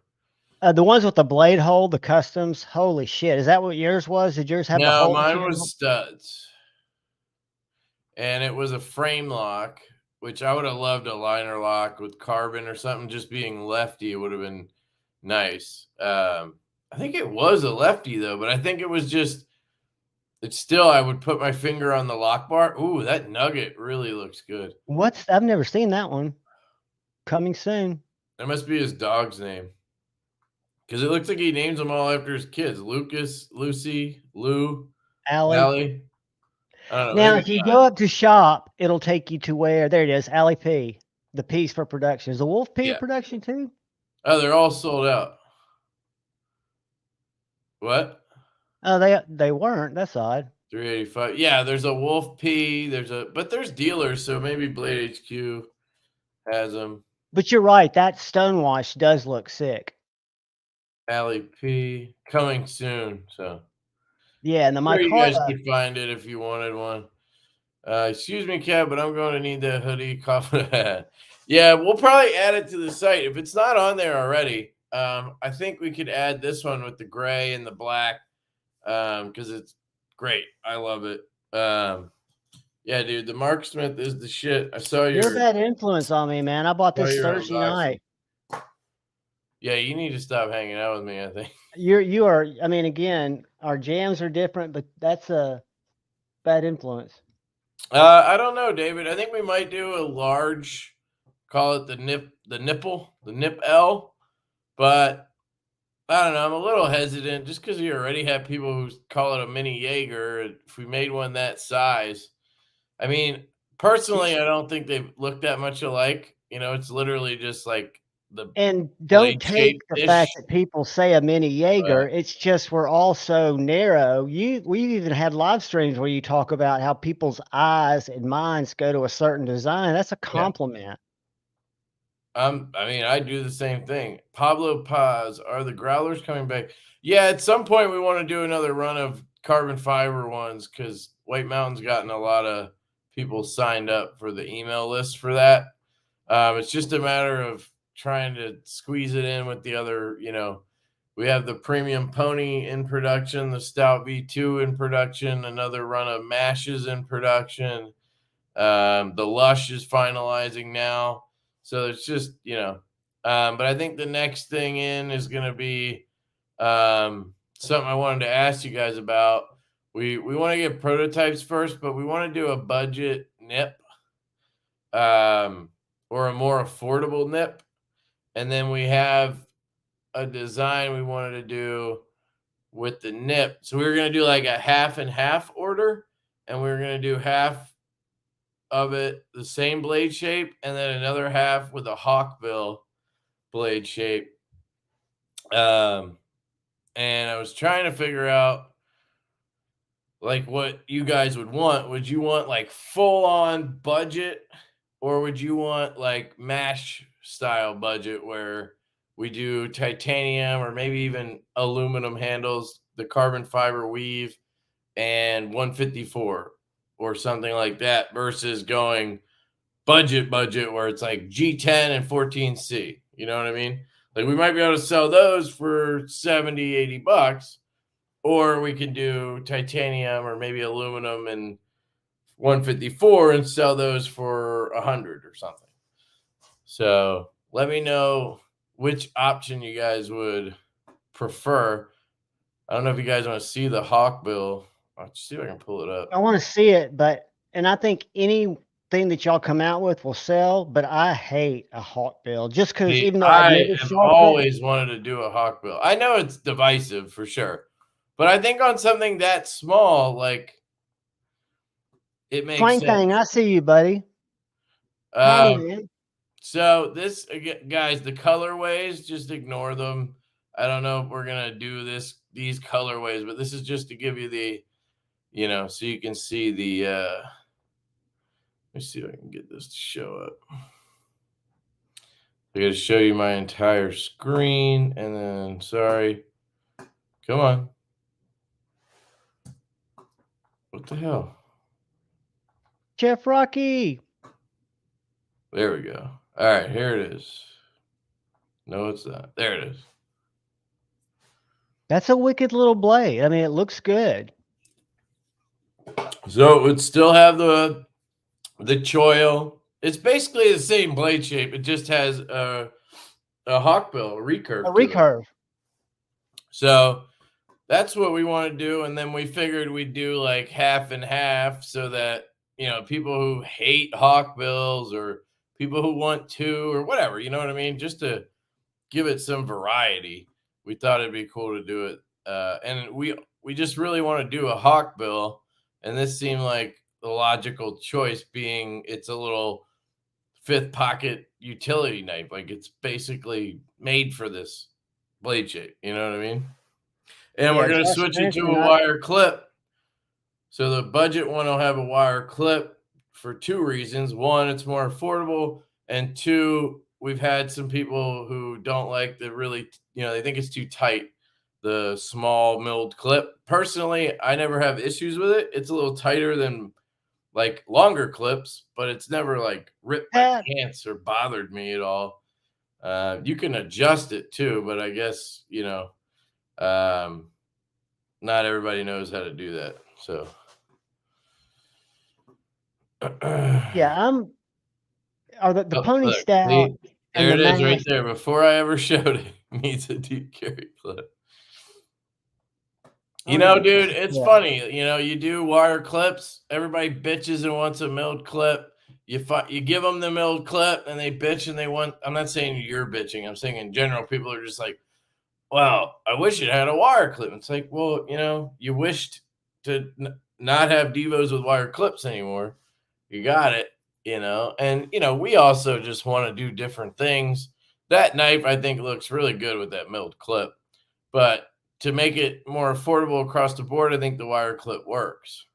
The ones with the blade hole, the customs. Holy shit! Is that what yours was? Did yours have the No, hole that you mine didn't? was studs. And it was a frame lock, which I would have loved a liner lock with carbon or something. Just being lefty would have been nice. I think it was a lefty though, but I think it was just it's still I would put my finger on the lock bar. Ooh, that nugget really looks good. I've never seen that one. Coming soon. That must be his dog's name. because it looks like he names them all after his kids: Lucas, Lucy, Lou, Allie. Allie. I don't know. Now, Maybe if you not. go up to shop, it'll take you to where there it is, Allie P. The P's for production. Is the Wolf P a Yeah. production too? Oh, they're all sold out. What? Oh, they weren't. That's odd. 385. Yeah, there's a Wolf P. But there's dealers, so maybe Blade HQ has them. But you're right. That Stonewash does look sick. Allie P. coming soon. So Yeah, and the sure you guys Micarta. could find it if you wanted one. Excuse me, Kev, but I'm going to need that hoodie coffin hat. Yeah, we'll probably add it to the site if it's not on there already. I think we could add this one with the gray and the black because it's great. I love it. Yeah, dude, the Mark Smith is the shit. I saw You're a your bad influence on me, man. I bought this Thursday unboxing. night. Yeah, you need to stop hanging out with me, I think. You are. I mean, again, our jams are different, but that's a bad influence. I don't know, David. I think we might do a large, call it the nip L, but I don't know. I'm a little hesitant just because you already have people who call it a mini Jaeger. If we made one that size, I mean, personally, It's I don't think they look that much alike. It's literally just like the And don't blade take shape the fact ish. that people say a mini Jaeger. It's just we're all so narrow. We've even had live streams where you talk about how people's eyes and minds go to a certain design. That's a Yeah. compliment. I mean, I do the same thing. Pablo Paz, are the growlers coming back? Yeah, at some point we want to do another run of carbon fiber ones because White Mountain's gotten a lot of people signed up for the email list for that. It's just a matter of trying to squeeze it in with the other, we have the premium pony in production, the stout V2 in production, another run of mashes in production. The Lush is finalizing now. So it's just, but I think the next thing in is going to be something I wanted to ask you guys about. We want to get prototypes first, but we want to do a budget nip or a more affordable nip. And then we have a design we wanted to do with the nip. So we were going to do like a half and half order, and we were going to do half of it the same blade shape, and then another half with a hawkbill blade shape. And I was trying to figure out like what you guys would want. Would you want like full on budget, or would you want like mash style budget where we do titanium or maybe even aluminum handles, the carbon fiber weave, and 154 or something like that versus going budget where it's like G10 and 14C. You know what I mean? Like we might be able to sell those for 70, $80, or we can do titanium or maybe aluminum and 154 and sell those for 100 or something. So let me know which option you guys would prefer. I don't know if you guys want to see the Hawkbill. I'll see if I can pull it up. I want to see it, and I think anything that y'all come out with will sell, but I hate a hawkbill just because See, even though I've I never have sharpened it, always wanted to do a Hawkbill. I know it's divisive for sure, but I think on something that small, like it makes Twang Thang, sense. I see you, buddy. Howdy, Um, man. so this again, guys, the colorways, just ignore them. I don't know if we're gonna do these colorways, but this is just to give you the, so you can see the. Let me see if I can get this to show up. I got to show you my entire screen, and then sorry, come on. What the hell? Chef Rocky. There we go. All right, here it is. No, it's not. There it is. That's a wicked little blade. I mean, it looks good. So it would still have the choil. It's basically the same blade shape. It just has a hawkbill, a recurve A to it. recurve. So that's what we want to do. And then we figured we'd do like half and half so that, people who hate hawkbills or people who want two or whatever, you know what I mean? Just to give it some variety. we thought it'd be cool to do it. And we just really want to do a hawk bill, and this seemed like the logical choice, being it's a little fifth pocket utility knife. Like it's basically made for this blade shape. You know what I mean? And Yeah, we're gonna trust switch it to mentioned. a wire clip. So the budget one will have a wire clip for two reasons. One, it's more affordable, and two, we've had some people who don't like the really, they think it's too tight, the small milled clip. Personally, I never have issues with it. It's a little tighter than like longer clips, but it's never like ripped my That pants or bothered me at all. You can adjust it too, but I guess, um, not everybody knows how to do that. So, yeah, are the oh, pony look, stout see, and there the it is right mass. there. Before I ever showed it, needs a deep carry clip. I don't even. Dude, it's Yeah, funny. You do wire clips. Everybody bitches and wants a milled clip. You give them the milled clip, and they bitch and they want. I'm not saying you're bitching. I'm saying in general, people are just like, "Well, I wish it had a wire clip." It's like, well, you wished to not have Devos with wire clips anymore. You got it, and we also just want to do different things. That knife, I think, looks really good with that milled clip, but to make it more affordable across the board, I think the wire clip works.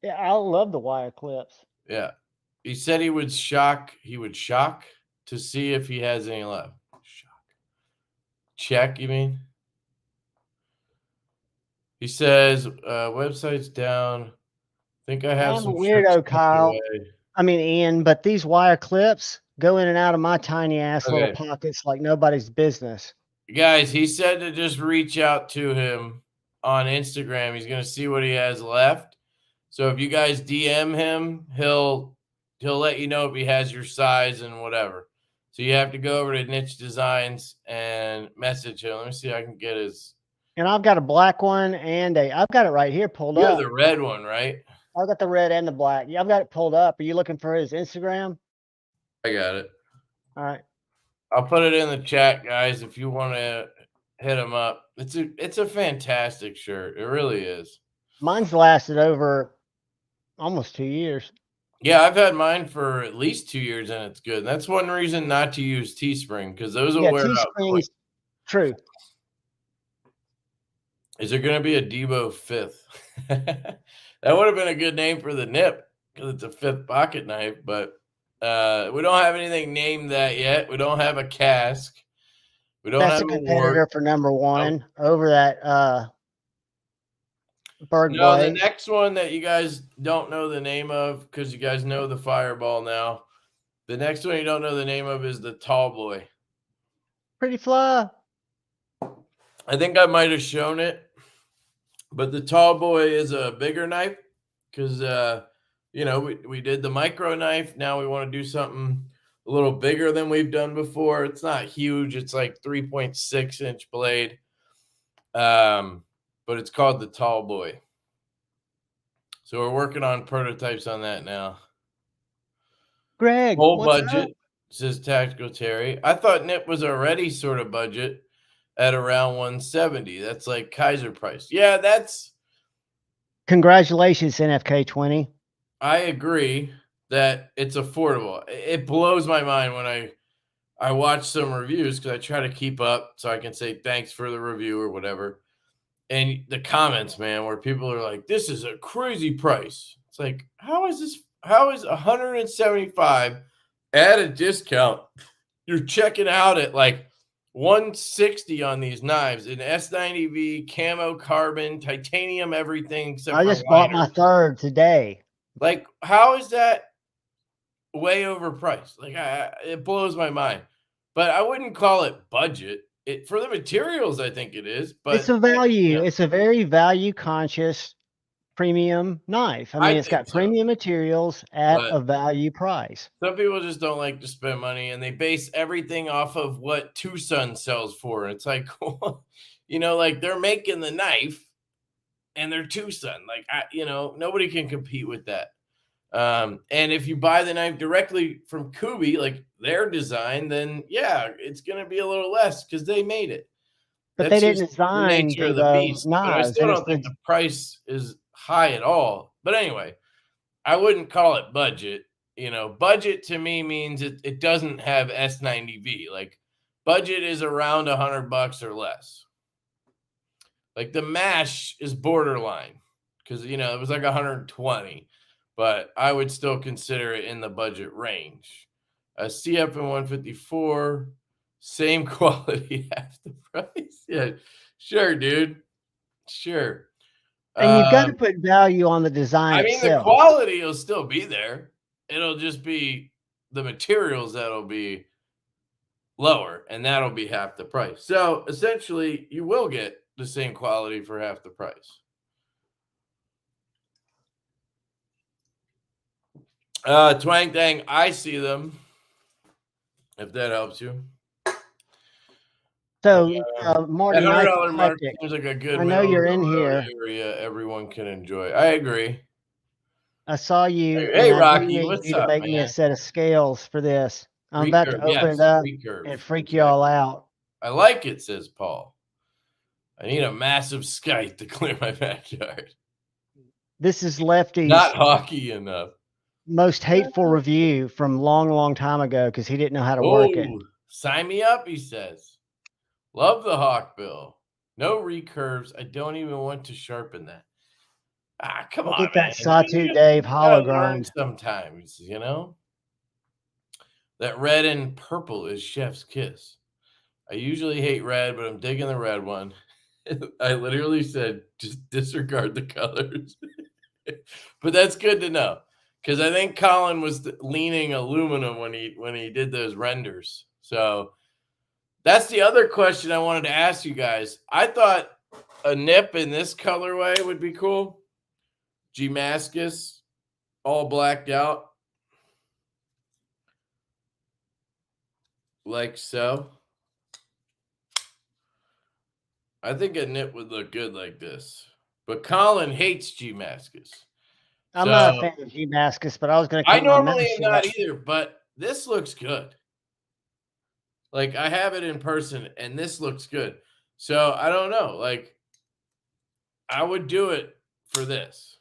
yeah, I love the wire clips. Yeah. He said he would shock to see if he has any left. Shock. Check, you mean? He says, website's down. Think I have I'm a some tricks weirdo, tucked Kyle. away. I mean, Ian, but these wire clips go in and out of my tiny ass little Okay. pockets like nobody's business. Guys, he said to just reach out to him on Instagram. He's gonna see what he has left. So if you guys DM him, he'll let you know if he has your size and whatever. So you have to go over to Niche Designs and message him. Let me see if I can get his. And I've got a black one I've got it right here pulled You have up. the red one, right? I've got the red and the black. Yeah, I've got it pulled up. Are you looking for his Instagram? I got it. All right. I'll put it in the chat, guys, if you want to hit him up. It's a fantastic shirt. It really is. Mine's lasted over almost 2 years. Yeah, I've had mine for at least 2 years, and it's good. And that's one reason not to use Teespring, because those will Yeah, wear out quick. Teespring's true. Is there going to be a Debo fifth? That would have been a good name for the nip, because it's a fifth pocket knife. But we don't have anything named that yet. We don't have a cask. We don't That's have a a wart. competitor for number Nope. one over that Berg No, the Blaze. next one that you guys don't know the name of, because you guys know the Fireball now. The next one you don't know the name of is the Tall Boy. Pretty fly. I think I might have shown it, but the Tall Boy is a bigger knife because, we did the micro knife. Now we want to do something a little bigger than we've done before. It's not huge. It's like 3.6-inch blade, but it's called the Tall Boy. So we're working on prototypes on that now. Greg, Full what's budget, up? says Tactical Terry. I thought Nip was already sort of budget at around 170. That's like Kaiser price. Yeah, Congratulations, NFK20. I agree that it's affordable. It blows my mind when I watch some reviews, because I try to keep up so I can say thanks for the review or whatever. And the comments, man, where people are like, "This is a crazy price." It's like, how is 175 at a discount? You're checking out at like 160 on these knives, an S90V, camo, carbon, titanium, everything except I for just bought my wires. third today. Like, how is that way overpriced? Like, it blows my mind. But I wouldn't call it budget. It for the materials, I think it is. It's But a value. It's a very value conscious premium knife. I I mean, it's think got so. premium materials at But a value price. some people just don't like to spend money, and they base everything off of what Tucson sells for. And it's like, like they're making the knife and they're Tucson. Like, nobody can compete with that. And if you buy the knife directly from Kubi, like their design, then yeah, it's going to be a little less because they made it. But That's they just didn't the design nature of the the beast. But I knives. still They don't just think did. the price is high at all. But anyway, I wouldn't call it budget. Budget to me means it doesn't have S90V. Like budget is around $100 or less. Like the mash is borderline because it was like 120, but I would still consider it in the budget range. A CF in 154, same quality, half the price. Yeah, sure, dude. Sure. And you've got to Um, put value on the design I mean, the itself. quality will still be there. It'll just be the materials that'll be lower, and that'll be half the price. So essentially, you will get the same quality for half the price. Twang Dang, I see them. If that helps you. So, That Marty, Knife $100 mark Eclectic, seems like a good I know middle of you're the in road here. area everyone can enjoy. I agree. I saw you, and Hey, I do Rocky, need what's you to up, make me a man? set of scales for this. I'm about Recurve, to open it yes, up recurve. and freak you Exactly. all out. I like it, says Paul. I need a massive skite to clear my backyard. This is Lefty's Not hockey enough. most hateful review from long, long time ago because he didn't know how to work it. Oh, sign me up, he says. Love the Hawkbill. No recurves. I don't even want to sharpen that. Come Look on, at that man. Sawtooth Dave You hollow gotta learn grind. sometimes, That red and purple is chef's kiss. I usually hate red, but I'm digging the red one. I literally said just disregard the colors. But that's good to know because I think Colin was leaning aluminum when he did those renders. So that's the other question I wanted to ask you guys. I thought a nip in this colorway would be cool. Damascus, all blacked out, like so. I think a nip would look good like this. But Colin hates Damascus. I'm not a So fan of Damascus, but I was going to I keep my normally mouth am shut. not either, but this looks good. Like I have it in person and this looks good. So I don't know. Like I would do it for this.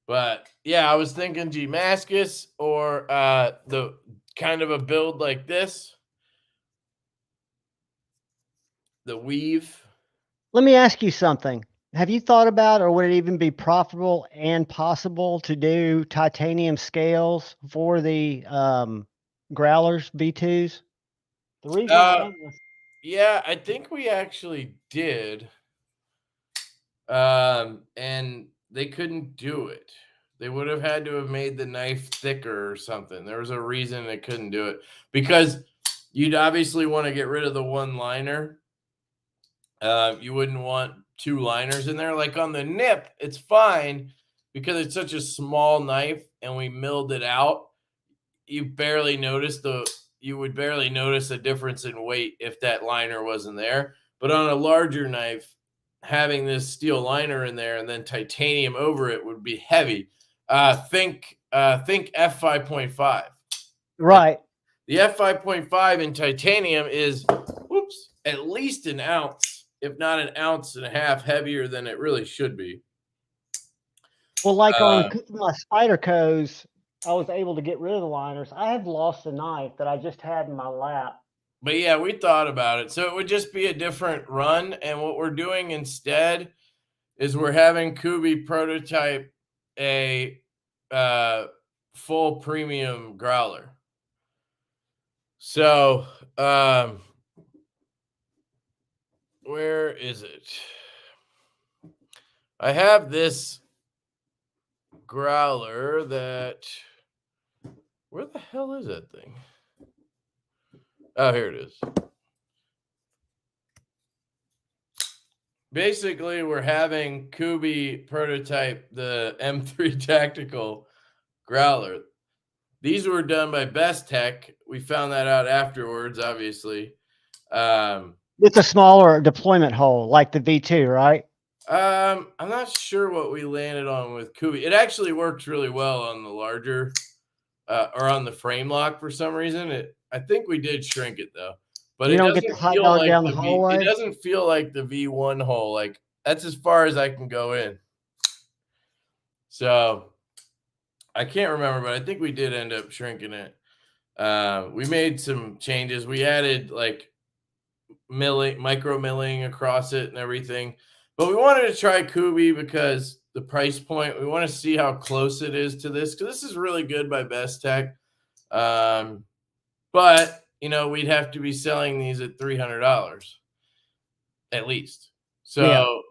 But yeah, I was thinking Damascus or the kind of a build like this. The weave. Let me ask you something. Have you thought about, or would it even be profitable and possible to do titanium scales for the growlers B2s? The reason I ask, Yeah, I think we actually did. And they couldn't do it. They would have had to have made the knife thicker or something. There was a reason they couldn't do it because you'd obviously want to get rid of the one liner. You wouldn't want two liners in there. Like on the nip, it's fine because it's such a small knife and we milled it out. You would barely notice a difference in weight if that liner wasn't there. But on a larger knife, having this steel liner in there and then titanium over it would be heavy. Think F5.5. Like right? the F5.5 in titanium is, at least an ounce, if not an ounce and a half heavier than it really should be. Well, like on my Spyderco's, I was able to get rid of the liners. I have lost a knife that I just had in my lap. But yeah, we thought about it. So it would just be a different run. And what we're doing instead is we're having Kubi prototype a full premium growler. So where is it? I have this growler that, where the hell is that thing? Oh, here it is. Basically, we're having Kubi prototype the M3 Tactical growler. These were done by Best Tech. We found that out afterwards, obviously. It's a smaller deployment hole, like the V2, right? I'm not sure what we landed on with Kubi. It actually works really well on the larger or on the frame lock for some reason. I think we did shrink it though. but You it don't get the doesn't hot feel dog like down the the V. It hallway? doesn't feel like the V1 hole. Like that's as far as I can go in. So I can't remember, but I think we did end up shrinking it. We made some changes. We added like milling, micro milling across it and everything. But we wanted to try Kubi because the price point, we want to see how close it is to this because this is really good by Best Tech. But you know, we'd have to be selling these at $300 at least. Yeah. So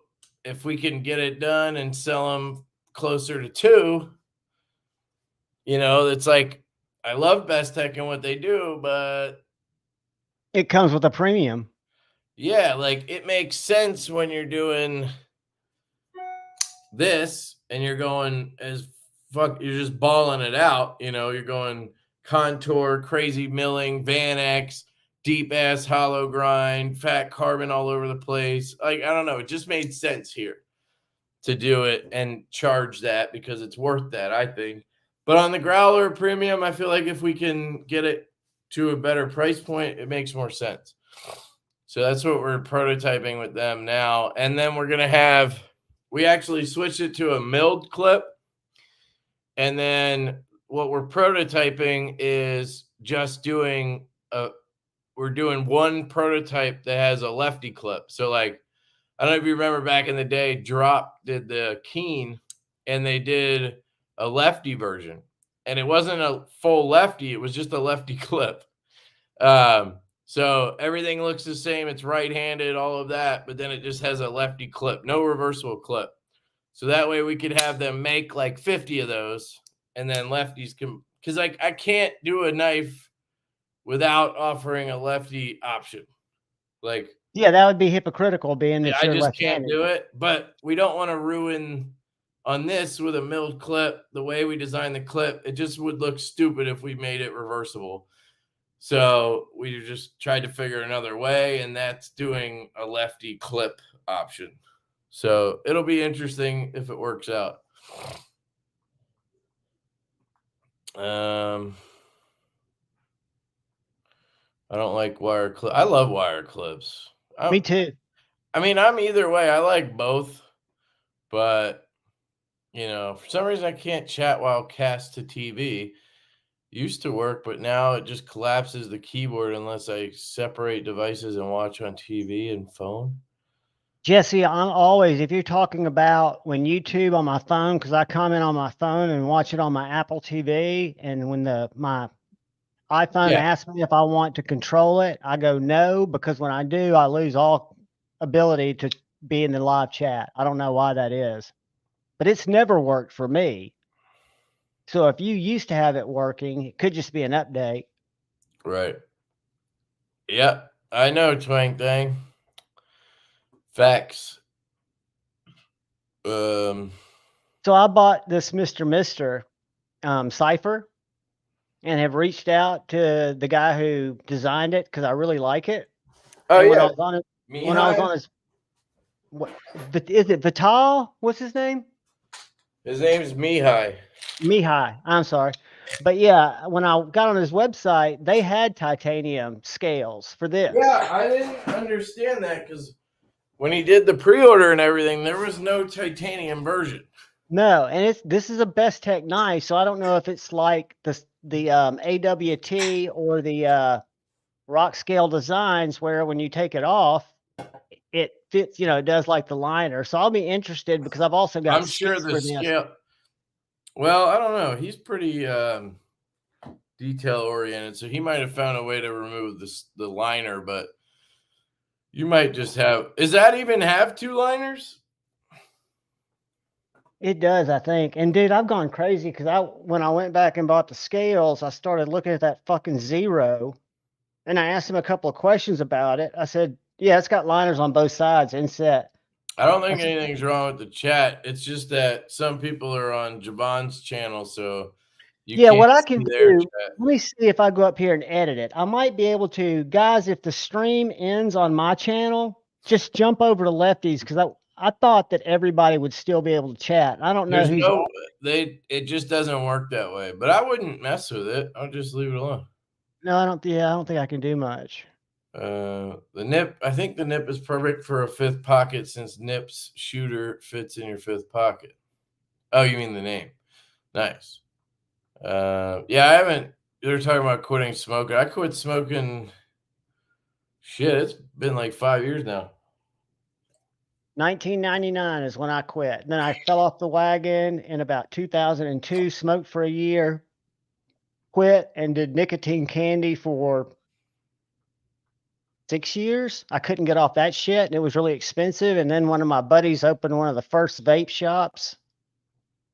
if we can get it done and sell them closer to two, you know, it's like I love Best Tech and what they do, but It comes with a premium. yeah, like it makes sense when you're doing this and you're going as fuck, you're just balling it out. You know, you're going contour, crazy milling, Van X, deep ass hollow grind, fat carbon all over the place. Like, I don't know. It just made sense here to do it and charge that because it's worth that, I think. But on the Growler Premium, I feel like if we can get it to a better price point, it makes more sense. So that's what we're prototyping with them now. And then we're going to have, we actually switched it to a milled clip. And then what we're prototyping is just doing we're doing one prototype that has a lefty clip. So like, I don't know if you remember back in the day, Drop did the Keen and they did a lefty version. And it wasn't a full lefty, it was just a lefty clip. So everything looks the same. It's right-handed, all of that, but then it just has a lefty clip, no reversible clip. So that way we could have them make like 50 of those, and then lefties can, because like I can't do a knife without offering a lefty option. Like Yeah, that would be hypocritical being that I you're just can't left-handed. do it, but we don't want to ruin on this with a milled clip. The way we designed the clip, it just would look stupid if we made it reversible. So we just tried to figure another way, and that's doing a lefty clip option. So it'll be interesting if it works out. I don't like wire clip. I love wire clips. Me too. I mean, I'm either way. I like both, but you know, for some reason I can't chat while cast to TV. Used to work, but now it just collapses the keyboard unless I separate devices and watch on TV and phone. Jesse, I'm always, if you're talking about when YouTube on my phone, because I comment on my phone and watch it on my Apple TV, and when my iPhone Yeah, asks me if I want to control it, I go no, because when I do, I lose all ability to be in the live chat. I don't know why that is, but it's never worked for me. So if you used to have it working, it could just be an update. right. Yep, I know, Twang Thing. Facts. Um, So I bought this Mr. Cipher and have reached out to the guy who designed it because I really like it. oh And yeah, when I was Mihai. on his, is it Vital? What's his name? His name is Mihai. Mihai. I'm sorry. But yeah, when I got on his website, they had titanium scales for this. Yeah, I didn't understand that because when he did the pre-order and everything, there was no titanium version. No, and this is a Best Tech knife, so I don't know if it's like the AWT or the Rock Scale Designs, where when you take it off, it fits. It does like the liner. So I'll be interested because I've also got I'm sure skits the for this. scale. Well, I don't know. He's pretty detail oriented, so he might have found a way to remove the liner, but you might just have. Does that even have two liners? It does, I think. And dude, I've gone crazy because when I went back and bought the scales, I started looking at that fucking zero, and I asked him a couple of questions about it. I said, "Yeah, it's got liners on both sides inset." I don't I think said, anything's wrong with the chat. It's just that some people are on JuhVon's channel, so you "Yeah, can't what I can see their do, chat. let me see if I go up here and edit it. I might be able to, guys. If the stream ends on my channel, just jump over to Lefties because I thought that everybody would still be able to chat. I don't know There's who's no on. it just doesn't work that way. But I wouldn't mess with it. I'll just leave it alone. No, I don't. Yeah, I don't think I can do much. The nip, I think the nip is perfect for a fifth pocket since nip's shooter fits in your fifth pocket. Oh, you mean the name? Nice. Yeah, I haven't. They're talking about quitting smoking. I quit smoking. Shit, it's been like 5 years now. 1999 is when I quit. Then I fell off the wagon in about 2002, smoked for a year, quit, and did nicotine candy for 6 years. I couldn't get off that shit, and it was really expensive. And then one of my buddies opened one of the first vape shops,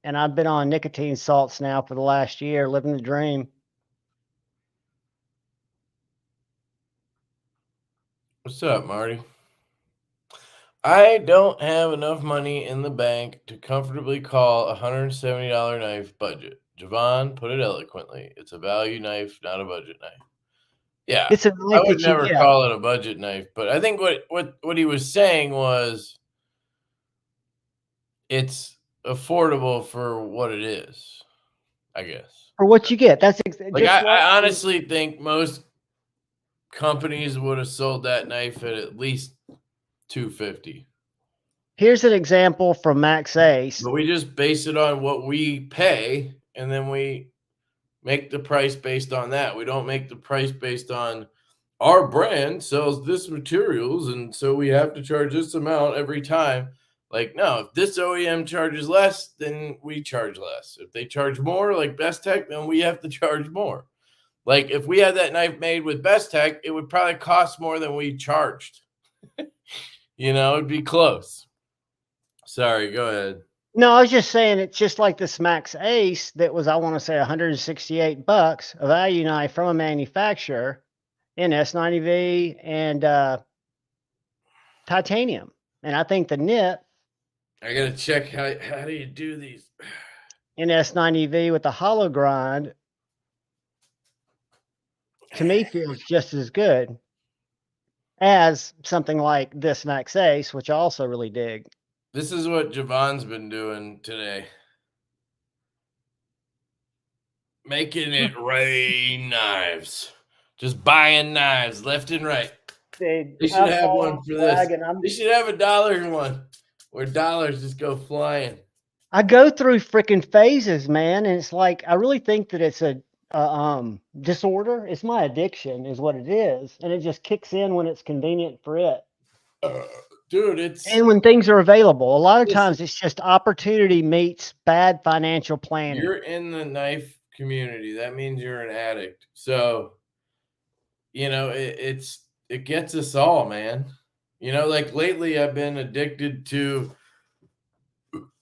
and I've been on nicotine salts now for the last year, living the dream. What's up, Marty? I don't have enough money in the bank to comfortably call a $170 knife budget. JuhVon put it eloquently. It's a value knife, not a budget knife. Yeah, It's a I knife would that you never get. call it a budget knife, but I think what he was saying was it's affordable for what it is, I guess. For what you get. That's Like I honestly think most companies would have sold that knife at least $250. Here's an example from Max Ace. But we just base it on what we pay, and then we make the price based on that. We don't make the price based on our brand sells this materials, and so we have to charge this amount every time. Like, no, if this OEM charges less, then we charge less. If they charge more, like Best Tech, then we have to charge more. Like, if we had that knife made with Best Tech, it would probably cost more than we charged. It'd be close. Sorry, go ahead. No, I was just saying it's just like this Max Ace that was, I want to say, $168, a value knife from a manufacturer in S90V and titanium. And I think the nip I gotta check how do you do these in S90V with the hollow grind to me feels just as good as something like this Max Ace, which I also really dig. This is what JuhVon's been doing today. Making it rain knives. Just buying knives left and right. Dude, They should have one for this. They should have $1 one where dollars just go flying. I go through freaking phases, man, and it's like I really think that it's a disorder. It's my addiction, is what it is, and it just kicks in when it's convenient for it. Dude, and when things are available. A lot of times, it's just opportunity meets bad financial planning. You're in the knife community. That means you're an addict. So, it gets us all, man. Like lately, I've been addicted to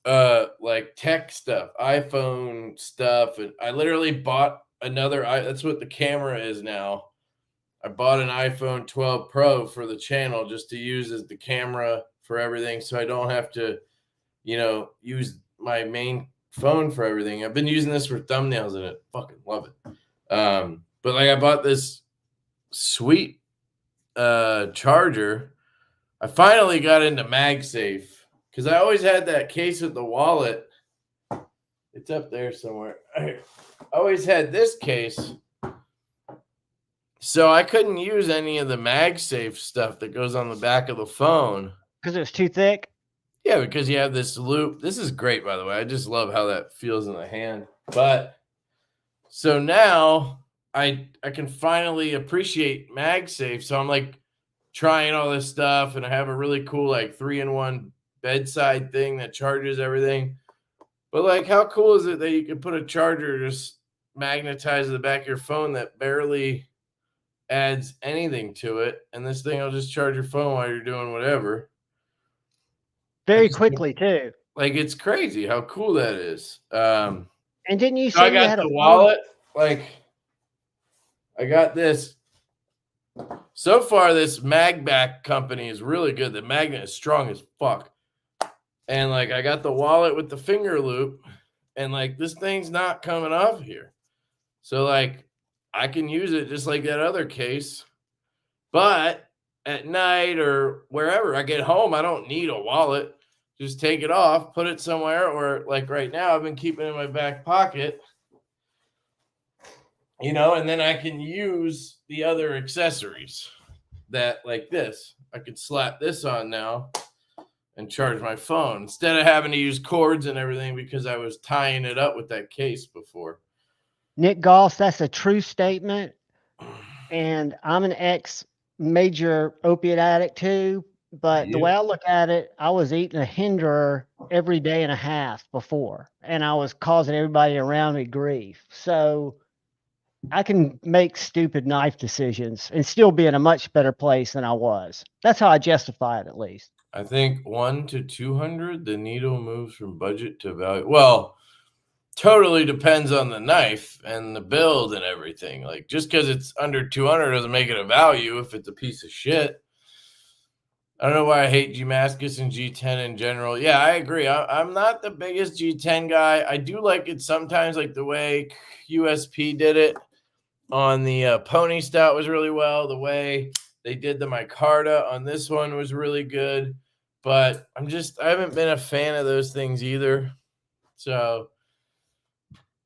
like tech stuff, iPhone stuff, and I literally bought another. That's what the camera is now. I bought an iPhone 12 Pro for the channel just to use as the camera for everything, so I don't have to, use my main phone for everything. I've been using this for thumbnails, and I fucking love it. But like, I bought this sweet charger. I finally got into MagSafe because I always had that case with the wallet. It's up there somewhere. I always had this case, so I couldn't use any of the MagSafe stuff that goes on the back of the phone because it was too thick. Yeah, because you have this loop. This is great, by the way. I just love how that feels in the hand. But so now I can finally appreciate MagSafe. So I'm like trying all this stuff, and I have a really cool like 3-in-1 bedside thing that charges everything. But like, how cool is it that you can put a charger just magnetize the back of your phone that barely adds anything to it, and this thing will just charge your phone while you're doing whatever. Very quickly too. Like, it's crazy how cool that is. And didn't you so say I got you had the a wallet? Like, I got this. So far, this MagBack company is really good. The magnet is strong as fuck. And like, I got the wallet with the finger loop, and like, this thing's not coming off here. So like, I can use it just like that other case. But at night or wherever I get home, I don't need a wallet. Just take it off, put it somewhere, or like right now, I've been keeping it in my back pocket, and then I can use the other accessories. that like this. I could slap this on now and charge my phone instead of having to use cords and everything because I was tying it up with that case before. Nick Goss, that's a true statement. And I'm an ex major opiate addict too. But the way I look at it, I was eating a hinderer every day and a half before, and I was causing everybody around me grief. So I can make stupid knife decisions and still be in a much better place than I was. That's how I justify it, at least. I think 1 to 200, the needle moves from budget to value. Well, totally depends on the knife and the build and everything. Like just because it's under 200 doesn't make it a value if it's a piece of shit. I don't know why I hate Damascus and G10 in general. Yeah, I agree. I'm not the biggest G10 guy. I do like it sometimes, like the way USP did it on the Pony Stout was really well. The way they did the micarta on this one was really good. But I haven't been a fan of those things either. So,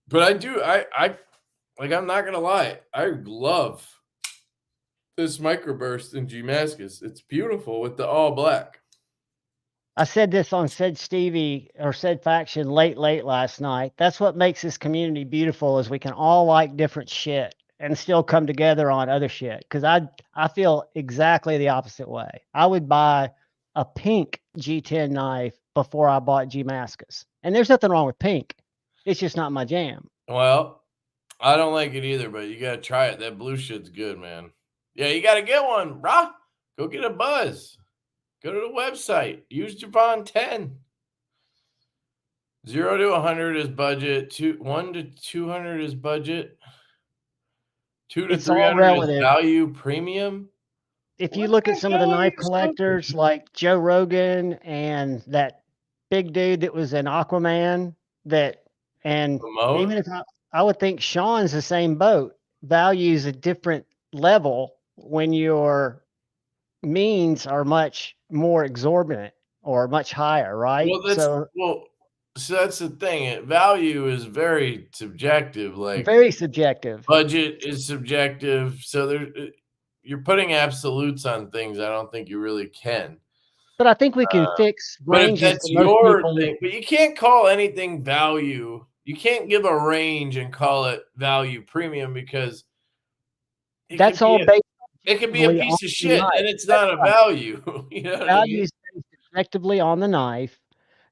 but I do, I like, I'm not going to lie. I love this microburst in Damascus. It's beautiful with the all black. I said this on Said Stevie or Said Faction late last night. That's what makes this community beautiful is we can all like different shit and still come together on other shit. Because I feel exactly the opposite way. I would buy a pink G10 knife before I bought Damascus. And there's nothing wrong with pink. It's just not my jam. Well, I don't like it either, but you got to try it. That blue shit's good, man. Yeah, you got to get one, brah. Go get a buzz. Go to the website. Use JuhVon 10. 0 to 100 is budget. 1 to 200 is budget. 2 to It's all 300 is relative. value premium. If you What look the at some of hell the are knife you talking collectors about? like Joe Rogan and that big dude that was an Aquaman, and Ramon? even if I would think Sean's the same boat, values a different level when your means are much more exorbitant or much higher, right? So that's the thing. Value is very subjective. Like Very subjective. budget is subjective. So you're putting absolutes on things I don't think you really can. But I think we can fix But if ranges that's that most your people. thing, but you can't call anything value. You can't give a range and call it value premium because it could That's all be based it could be a on piece of the shit and knife. it's That's not a right. value. You know what I Value mean? is based objectively on the knife.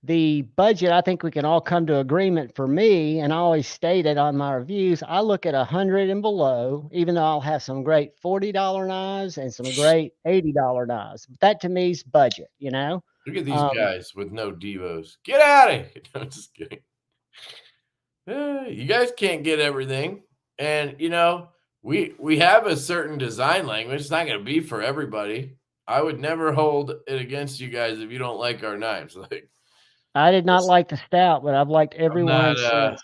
The budget, I think we can all come to agreement for me, and I always state it on my reviews. I look at 100 and below, even though I'll have some great $40 knives and some great $80 knives. But that to me is budget, you know? Look at these guys with no devos. Get out of here. No, I'm just kidding. You guys can't get everything. And you know, we have a certain design language. It's not going to be for everybody. I would never hold it against you guys if you don't like our knives. Like I did not like the stout, but I've liked every one since.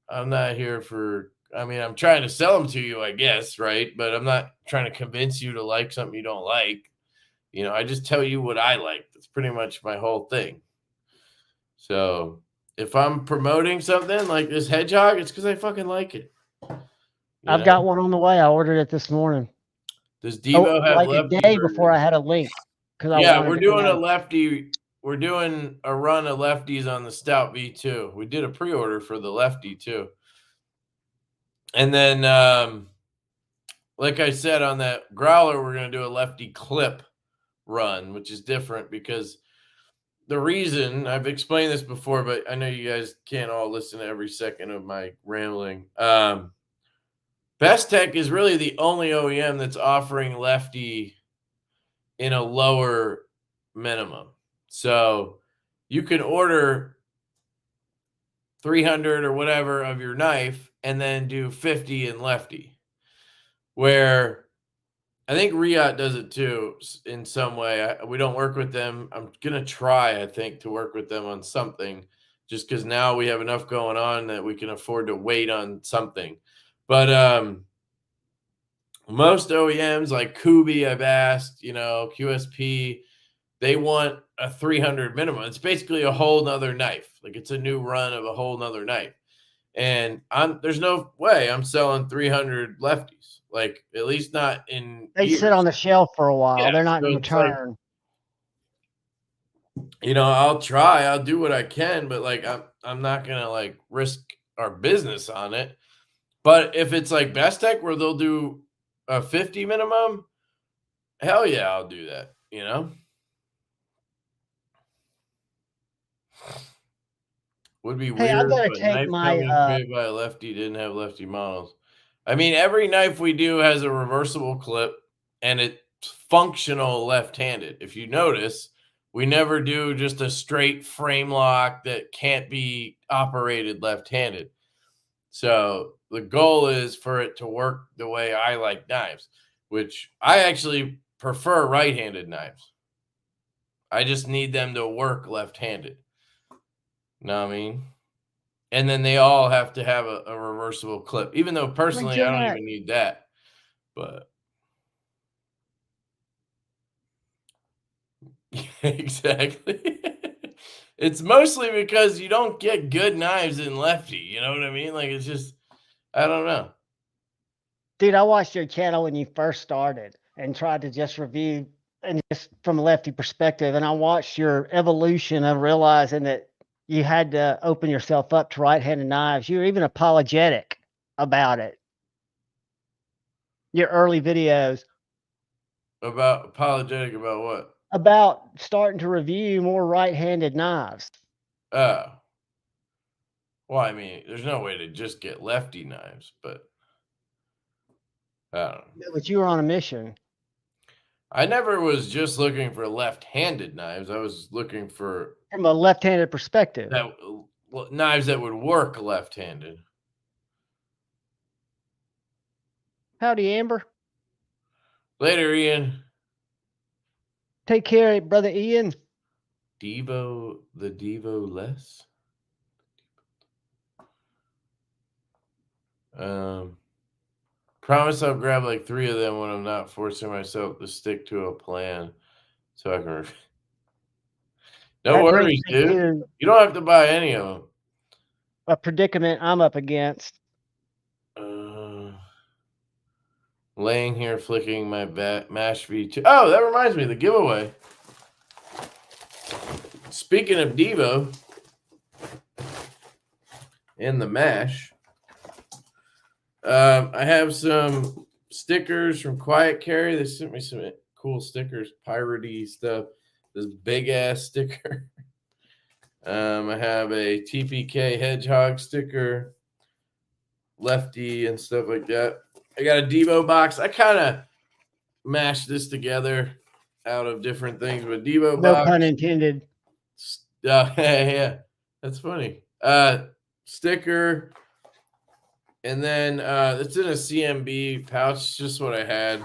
I'm not here for, I mean, I'm trying to sell them to you, I guess, right? But I'm not trying to convince you to like something you don't like. You know, I just tell you what I like. That's pretty much my whole thing. So if I'm promoting something like this hedgehog, it's because I fucking like it. I've got one on the way. I ordered it this morning. Does Devo have like lefty a day before versions? I had a link because I Yeah, wanted we're to come doing a out. lefty. We're doing a run of lefties on the Stout V2. We did a pre-order for the lefty too. And then, like I said, on that growler, we're going to do a lefty clip run, which is different because the reason I've explained this before, but I know you guys can't all listen to every second of my rambling. Best Tech is really the only OEM that's offering lefty in a lower minimum. So you can order 300 or whatever of your knife and then do 50 in lefty. Where I think Riot does it too in some way. We don't work with them. I'm going to try, I think, to work with them on something just because now we have enough going on that we can afford to wait on something. But most OEMs like Kubi, I've asked, you know, QSP, they want a 300 minimum. It's basically a whole nother knife. Like it's a new run of a whole nother knife. And there's no way I'm selling 300 lefties, like at least not in They sit years. on the shelf for a while. Yeah, They're not in so it's like, return. I'll try, I'll do what I can, but like I'm not gonna like risk our business on it. But if it's like Best Tech where they'll do a 50 minimum, hell yeah, I'll do that, Would be Hey, I weird if gotta a take knife my company created by a lefty didn't have lefty models. I mean, every knife we do has a reversible clip and it's functional left-handed. If you notice, we never do just a straight frame lock that can't be operated left-handed. So the goal is for it to work the way I like knives, which I actually prefer right-handed knives. I just need them to work left-handed. Know what I mean? And then they all have to have a reversible clip, even though Hey, personally I don't Jack. even need that. But exactly. It's mostly because you don't get good knives in lefty. You know what I mean? Like it's just, I don't know. Dude, I watched your channel when you first started and tried to just review and just from a lefty perspective. And I watched your evolution of realizing that you had to open yourself up to right-handed knives. You were even apologetic about it. Your early videos About apologetic about what? about starting to review more right-handed knives. Oh, well, I mean, there's no way to just get lefty knives, but I don't know. But you were on a mission I never was just looking for left-handed knives. I was looking for from a left-handed perspective. that knives that would work left-handed. Howdy, Amber. Later, Ian. Take care, brother Ian. Devo less. Promise I'll grab like 3 of them when I'm not forcing myself to stick to a plan, so I can. No That brings worries, me dude. to You don't have to buy any of them. a predicament I'm up against. Laying here flicking my Mash V2. Oh, that reminds me, the giveaway. Speaking of Devo and the Mash, I have some stickers from Quiet Carry. They sent me some cool stickers, piratey stuff. This big ass sticker. I have a TPK Hedgehog sticker, lefty and stuff like that. I got a Devo box. I kind of mashed this together out of different things, but Devo No box. pun intended. Yeah, that's funny. Sticker, and then it's in a CMB pouch, just what I had.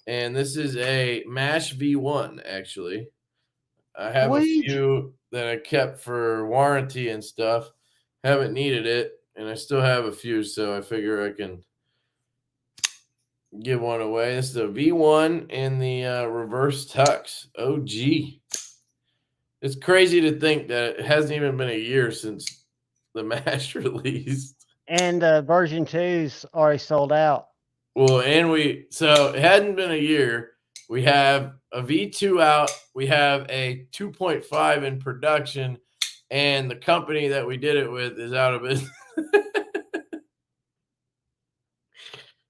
And this is a Mash V1, actually. I have a Sweet. few that I kept for warranty and stuff. Haven't needed it, and I still have a few, so I figure I can give one away. This is a V1 in the reverse tux. OG. It's crazy to think that it hasn't even been a year since the Mash released. And version 2's already sold out. Well, so it hadn't been a year. We have a V2 out. We have a 2.5 in production, and the company that we did it with is out of business.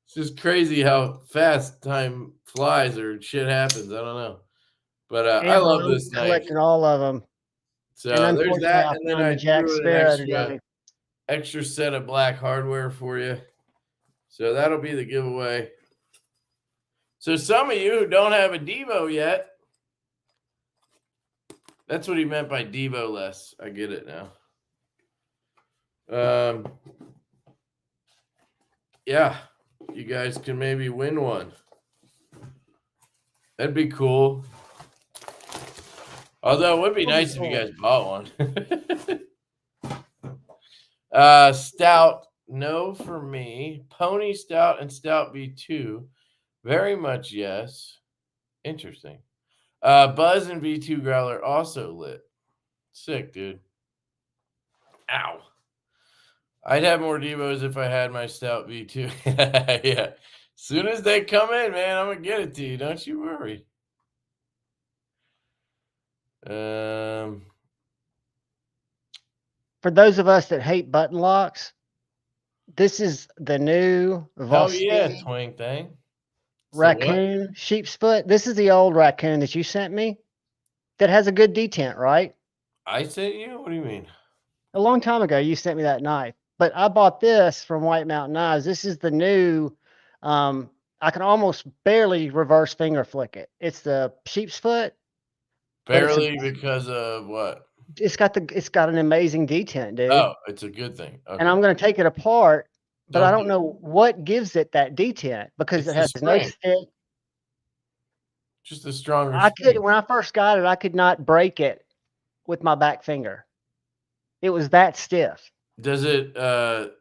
It's just crazy how fast time flies or shit happens. I don't know. But I Amber, love I'm this knife. collecting all of them. And So there's unfortunately, that. I And then found the I Jack threw in an Sparrow today. extra set of black hardware for you. So that'll be the giveaway. So some of you who don't have a Devo yet, that's what he meant by Devo less. I get it now. Yeah, you guys can maybe win one. That'd be cool. Although it would be nice if you guys bought one. Stout, no for me. Pony Stout and Stout V2, very much yes. Interesting. Buzz and V2 Growler also lit. Sick, dude. Ow. I'd have more Devos if I had my stout V2. Yeah. Soon as they come in, man, I'm gonna get it to you. Don't you worry. Um, For those of us that hate button locks, this is the new hell yeah, Vosti twang thing. So what? raccoon sheep's foot. This is the old raccoon that you sent me that has a good detent, right? I sent you? What do you mean? A long time ago, you sent me that knife, but I bought this from White Mountain Knives. This is the new. Um, I can almost barely reverse finger flick it. It's the sheep's foot, but Barely because of what? it's got an amazing detent, dude. Oh, it's a good thing. And Okay. I'm going to take it apart, but I Don't don't know what gives it that detent because It's it the has no spring. stick. Just a stronger I could spring. when I first got it, I could not break it with my back finger. It was that stiff. Does it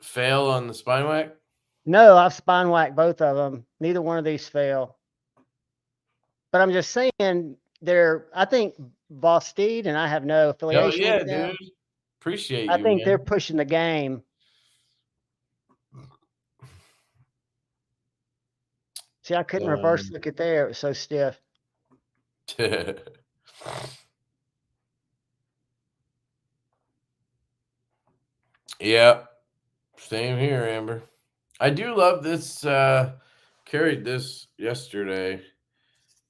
fail on the spine whack? No, I've spine whacked both of them. Neither one of these fail. But I'm just saying I think Vosteed, and I have no Hell affiliation with yeah, them. dude. Appreciate I you, think they're man. pushing the game. See, I couldn't reverse look it there. It was so stiff. Yeah. Same here, Amber. I do love this. Carried this yesterday.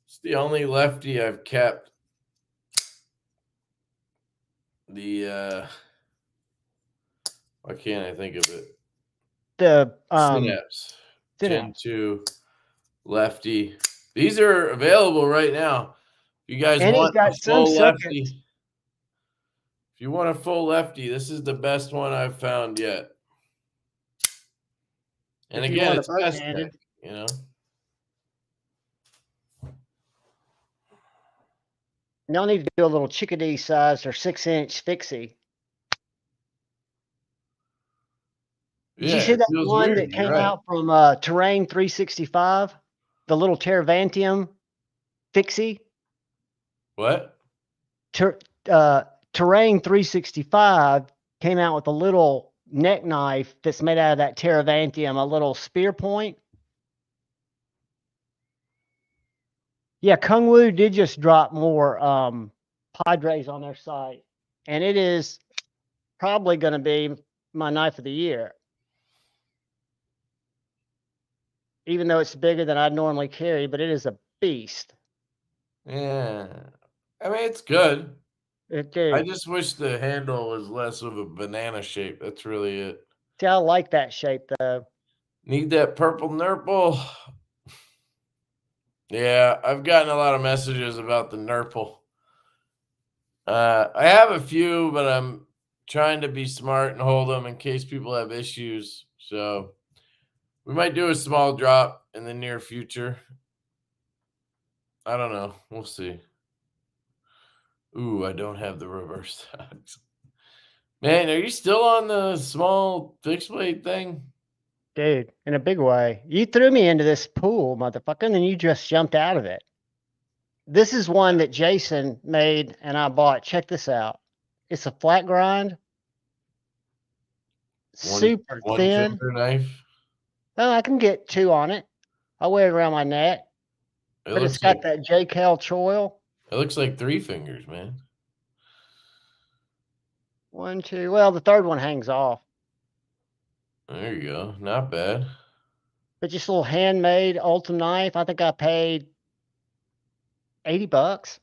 It's the only lefty I've kept. The why can't I think of it? The Synapse Gen synapse. 2 lefty. These are available right now. If you guys And he's want a got some full seconds. lefty, if you want a full lefty, this is the best one I've found yet. And If you again, want a it's both best tech, handed. you know. Y'all need to do a little chickadee size or 6-inch fixie. Did you Yeah, see it that feels one weird. that You're came right. out from Terrain 365? The little Terravantium fixie? What? Ter, uh, Terrain 365 came out with a little neck knife that's made out of that Terravantium, a little spear point. Yeah, Kung Wu did just drop more Padres on their site, and it is probably going to be my knife of the year. Even though it's bigger than I'd normally carry, but it is a beast. Yeah. I mean, it's good. I Dude, just wish the handle was less of a banana shape. That's really it. see, I like that shape though. Need that purple nurple. Yeah, I've gotten a lot of messages about the nurple. I have a few, but I'm trying to be smart and hold them in case people have issues. So we might do a small drop in the near future. I don't know. We'll see. Ooh, I don't have the reverse stocks. Man, are you still on the small fixed blade thing? Dude, in a big way. You threw me into this pool, motherfucker, and then you just jumped out of it. This is one that Jason made and I bought. Check this out. It's a flat grind, One super one thin. finger knife. Oh, I can get two on it. I wear it around my neck, It but it's looks got like that J. Cal choil. it looks like three fingers, man. One, two. Well, the third one hangs off. There you go. Not bad. But just a little handmade Ultim knife. I think I paid $80.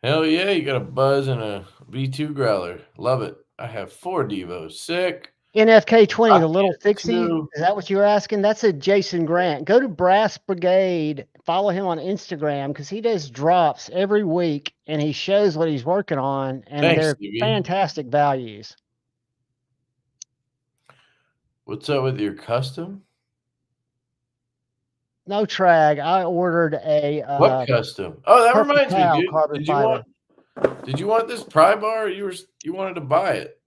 Hell yeah, you got a buzz and a V2 growler. Love it. I have 4 Devos. Sick. NFK 20, I'm the little getting fixie. 2. Is that what you were asking? That's a Jason Grant. Go to Brass Brigade, follow him on Instagram because he does drops every week and he shows what he's working on, and Thanks, they're Stevie. fantastic values. What's up with your custom? No trag. I ordered a What custom? Oh, that Purple reminds me, Cow dude. carbon fiber. Did you want this pry bar? You wanted to buy it.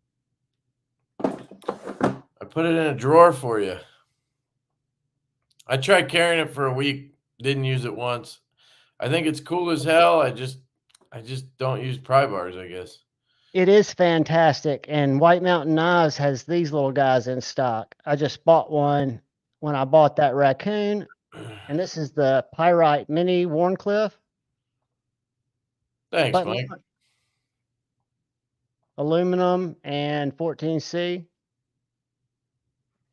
I put it in a drawer for you. I tried carrying it for a week, didn't use it once. I think it's cool as hell. I just don't use pry bars, I guess. It is fantastic. And White Mountain Knives has these little guys in stock. I just bought one when I bought that raccoon. And this is the Pyrite Mini Warncliffe. Thanks, Button Mike. lock, aluminum and 14C.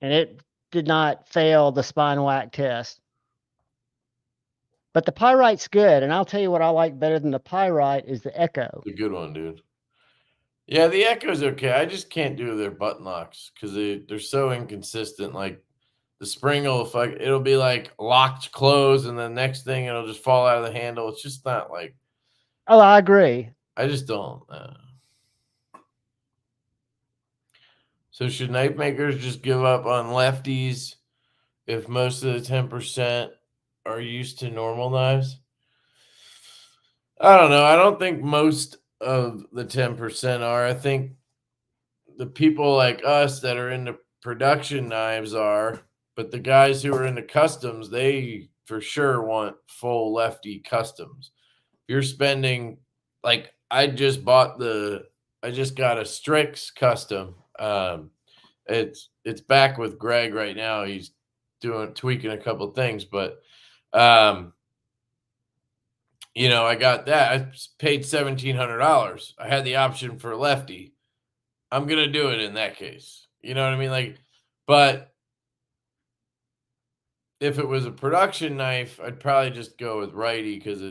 And it did not fail the spine whack test. But the Pyrite's good. And I'll tell you what I like better than the Pyrite is the Echo. It's a good one, dude. Yeah, the Echo's okay. I just can't do their button locks because they're so inconsistent. Like the spring will it'll be like locked closed, and the next thing it'll just fall out of the handle. It's just not like Oh, I agree. I just don't. So should knife makers just give up on lefties if most of the 10% are used to normal knives? I don't know. I don't think most of the 10% are. I think the people like us that are into production knives are, but the guys who are into customs, they for sure want full lefty customs. If you're spending like I just got a Strix custom. It's back with Greg right now. He's tweaking a couple things, but I got that. I paid $1,700. I had the option for lefty. I'm gonna do it in that case. You know what I mean? Like, but if it was a production knife, I'd probably just go with righty because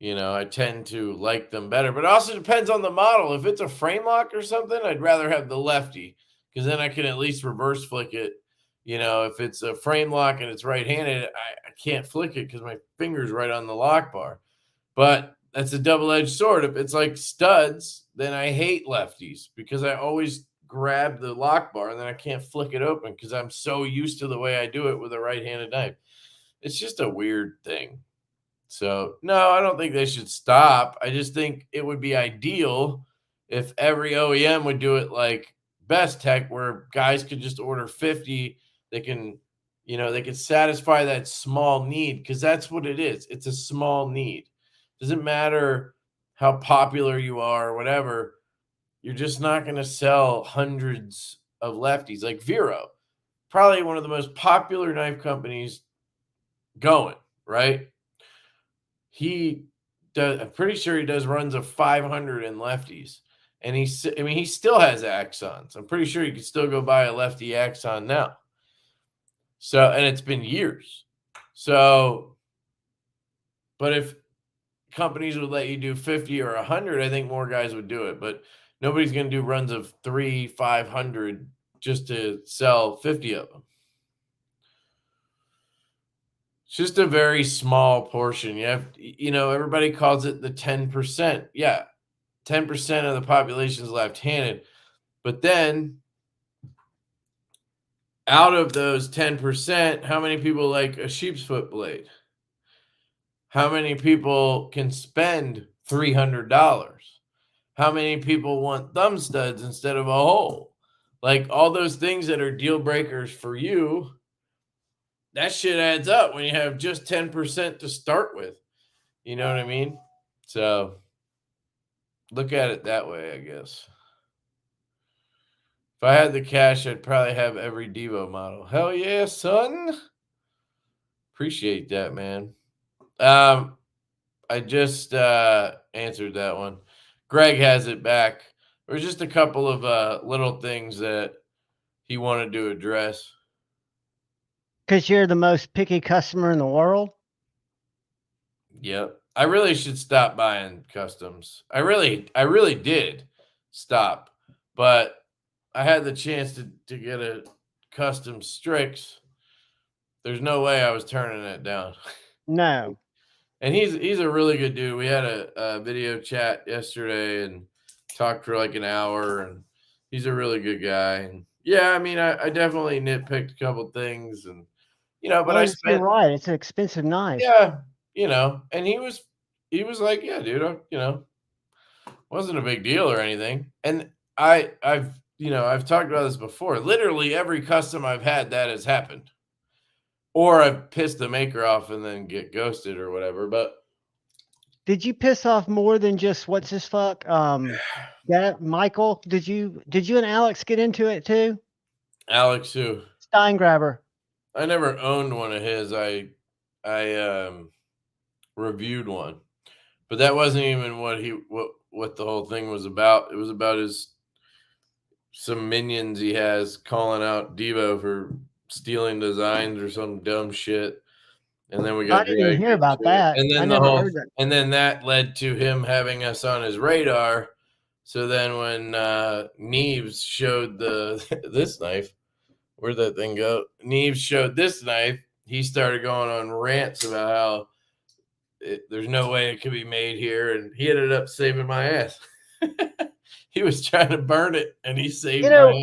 I tend to like them better. But it also depends on the model. If it's a frame lock or something, I'd rather have the lefty because then I can at least reverse flick it. If it's a frame lock and it's right-handed, I can't flick it because my finger's right on the lock bar. But that's a double-edged sword. If it's like studs, then I hate lefties because I always grab the lock bar and then I can't flick it open because I'm so used to the way I do it with a right-handed knife. It's just a weird thing. So, no, I don't think they should stop. I just think it would be ideal if every OEM would do it like Best Tech, where guys could just order 50. They can satisfy that small need because that's what it is. It's a small need. Doesn't matter how popular you are or whatever. You're just not going to sell hundreds of lefties. Like Vero, probably one of the most popular knife companies going, right? I'm pretty sure he does runs of 500 in lefties. And he still has Axons. I'm pretty sure you could still go buy a lefty Axon now. So, and it's been years. So, but if companies would let you do 50 or 100, I think more guys would do it. But nobody's going to do runs of 500 just to sell 50 of them. It's just a very small portion. Everybody calls it the 10%. Yeah, 10% of the population is left-handed. But then out of those 10%, how many people like a sheep's foot blade? How many people can spend $300? How many people want thumb studs instead of a hole? Like all those things that are deal breakers for you, that shit adds up when you have just 10% to start with. You know what I mean? So look at it that way, I guess. If I had the cash, I'd probably have every Devo model. Hell yeah, son. Appreciate that, man. I just answered that one. Greg has it back. There's just a couple of little things that he wanted to address. Because you're the most picky customer in the world? Yep. I really should stop buying customs. I really did stop. But I had the chance to get a custom Strix. There's no way I was turning it down. No. And he's a really good dude. We had a video chat yesterday and talked for like an hour, and he's a really good guy. And yeah, I definitely nitpicked a couple things, and but Well, I you're spent right. It's an expensive knife. and he was like, yeah, dude, wasn't a big deal or anything. And I've talked about this before. Literally every custom I've had that has happened. Or I've pissed the maker off and then get ghosted or whatever. But Did you piss off more than just what's his fuck? That Michael. Did you and Alex get into it too? Alex, who Steingraber. I never owned one of his. I reviewed one, but that wasn't even what the whole thing was about. It was about some minions he has calling out Devo for stealing designs or some dumb shit. And then we I got didn't even dragged hear about into it. that. I never heard that. And then that led to him having us on his radar. So then when Neves showed this knife, where'd that thing go? Neves showed this knife. He started going on rants about how there's no way it could be made here, and he ended up saving my ass. He was trying to burn it, and he saved my ass.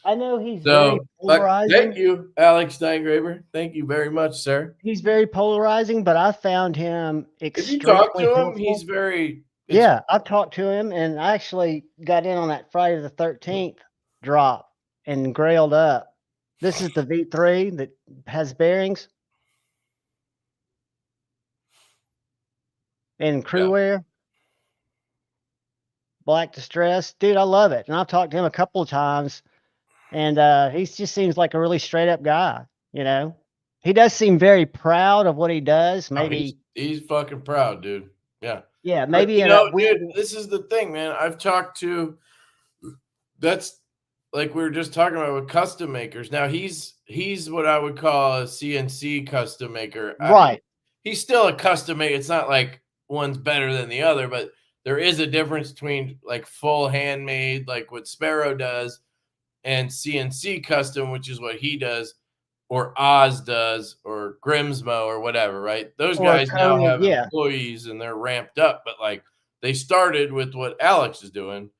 I know he's very So, thank polarizing. you, Alex Steingraber. Thank you very much, sir. He's very polarizing, but I found him If you talk extremely to him, helpful. he's very. Yeah, I've talked to him, and I actually got in on that Friday the 13th drop and grailed up. This is the V3 that has bearings and crew wear. Black Distress. Dude, I love it. And I've talked to him a couple of times, and he just seems like a really straight up guy, you know? He does seem very proud of what he does. Maybe he's fucking proud, dude. Yeah. Yeah, But, maybe in a weird. dude, this is the thing, man. I've talked to. That's like we were just talking about with custom makers. Now he's what I would call a CNC custom maker. Right. He's still a custom maker. It's not like one's better than the other, but there is a difference between like full handmade, like what Sparrow does, and CNC custom, which is what he does, or Oz does, or Grimsmo, or whatever, right? Those guys now have employees and they're ramped up, but like they started with what Alex is doing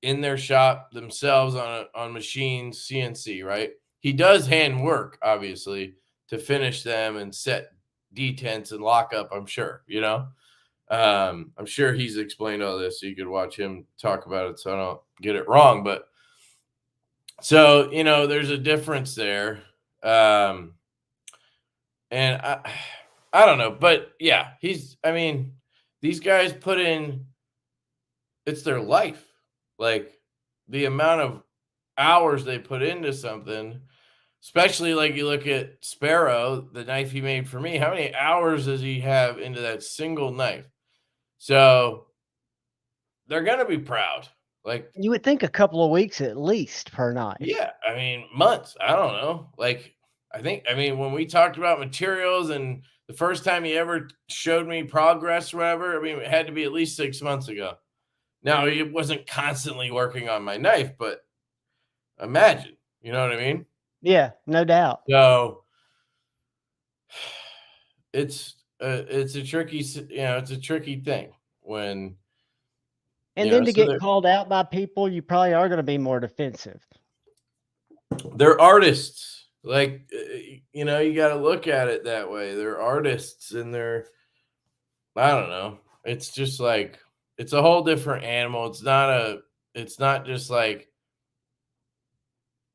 in their shop themselves on machines, CNC, right? He does hand work, obviously, to finish them and set detents and lockup, I'm sure, you know? I'm sure he's explained all this, so you could watch him talk about it so I don't get it wrong. But so, you know, there's a difference there. And I don't know, but yeah, I mean, these guys put in, it's their life. Like the amount of hours they put into something, especially like you look at Sparrow, the knife he made for me, how many hours does he have into that single knife? So they're going to be proud. Like You would think a couple of weeks at least per knife. Yeah, I mean, months. I don't know. Like, I mean, when we talked about materials and the first time he ever showed me progress or whatever, I mean, it had to be at least 6 months ago. Now, he wasn't constantly working on my knife, but imagine, you know what I mean? Yeah, no doubt. So it's a tricky, it's a tricky thing when. And then to get called out by people, you probably are going to be more defensive. They're artists. Like, you got to look at it that way. They're artists and I don't know. It's just like, it's a whole different animal. It's not just like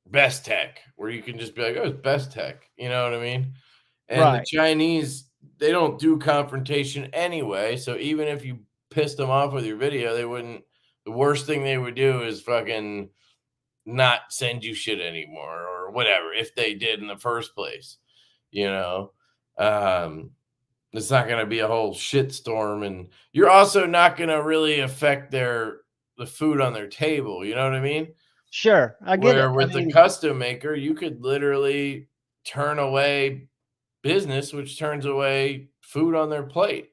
best tech where you can just be like, oh, it's best tech. You know what I mean? And the Chinese, they don't do confrontation anyway. So even if you pissed them off with your video, the worst thing they would do is fucking not send you shit anymore or whatever, if they did in the first place, it's not going to be a whole shit storm, and you're also not going to really affect the food on their table. You know what I mean? Sure. I get it. With a custom maker, you could literally turn away business, which turns away food on their plate.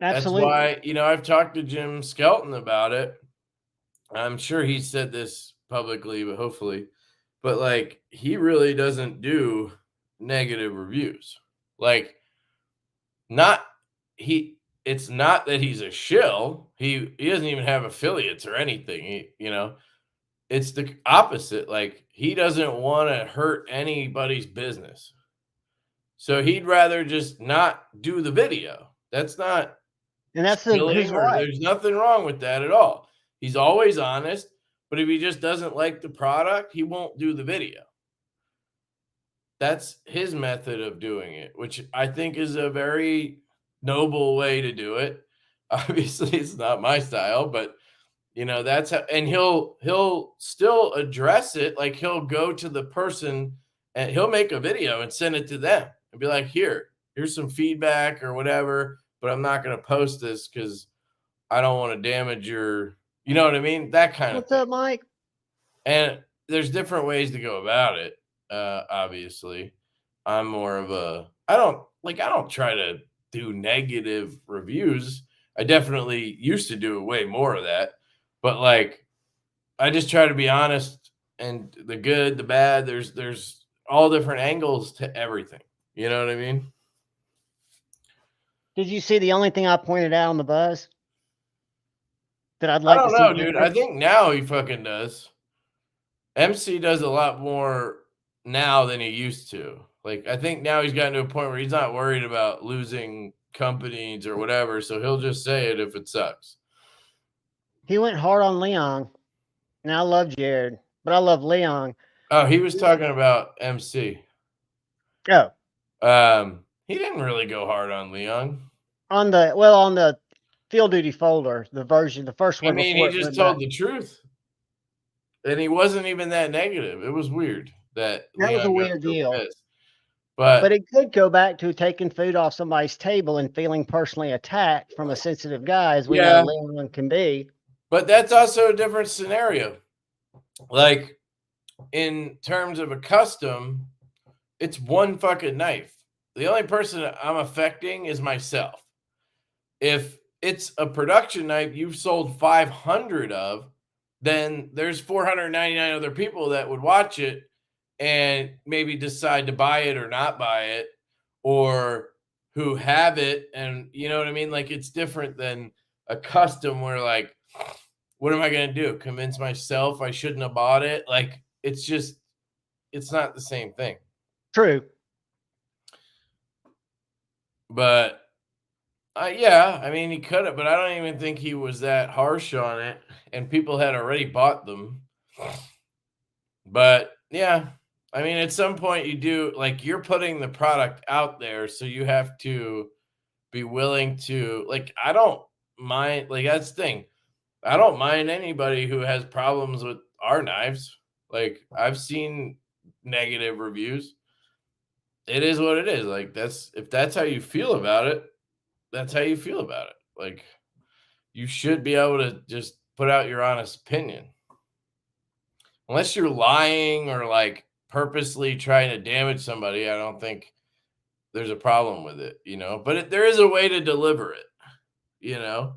Absolutely. That's why, I've talked to Jim Skelton about it. I'm sure he said this publicly, but hopefully, but like, he really doesn't do negative reviews. Like, it's not that he's a shill. He doesn't even have affiliates or anything. It's the opposite. Like, he doesn't want to hurt anybody's business. So he'd rather just not do the video. That's not, and that's his right. There's nothing wrong with that at all. He's always honest, but if he just doesn't like the product, he won't do the video. That's his method of doing it, which I think is a very noble way to do it. Obviously, it's not my style, but that's how, and he'll still address it. Like he'll go to the person and he'll make a video and send it to them and be like, here's some feedback or whatever, but I'm not going to post this because I don't want to damage your, you know what I mean? That kind of What's thing. up, Mike? And there's different ways to go about it. Obviously, I'm more of I don't try to do negative reviews. I definitely used to do way more of that, but like I just try to be honest and the good, the bad. There's all different angles to everything. You know what I mean? Did you see the only thing I pointed out on the buzz that I'd I like to don't see know, dude. I different? think now he fucking does. MC does a lot more now than he used to. Like, I think now he's gotten to a point where he's not worried about losing companies or whatever, so he'll just say it if it sucks. He went hard on Leon, and I love Jared, but I love Leon. Oh, he was talking about MC. Oh, He didn't really go hard on Leon. on the field duty folder, the first I one mean, before he it just went back. told the truth. And he wasn't even that negative. It was weird that That was a Leon got weird so deal. pissed. But But it could go back to taking food off somebody's table and feeling personally attacked from a sensitive guy, as we know yeah, Leon can be. but that's also a different scenario. Like in terms of a custom, it's one fucking knife. The only person I'm affecting is myself. If it's a production knife you've sold 500 of, then there's 499 other people that would watch it and maybe decide to buy it or not buy it, or who have it. And you know what I mean? Like it's different than a custom where like, what am I going to do? Convince myself I shouldn't have bought it? Like it's not the same thing. True. But yeah, I mean, he could have, but I don't even think he was that harsh on it. And people had already bought them. But yeah, I mean, at some point you do, like, you're putting the product out there. So you have to be willing to, like, I don't mind, like, that's the thing. I don't mind anybody who has problems with our knives. Like, I've seen negative reviews. It is what it is. Like, if that's how you feel about it, that's how you feel about it. Like, you should be able to just put out your honest opinion. Unless you're lying or like purposely trying to damage somebody, I don't think there's a problem with it, But there is a way to deliver it, you know.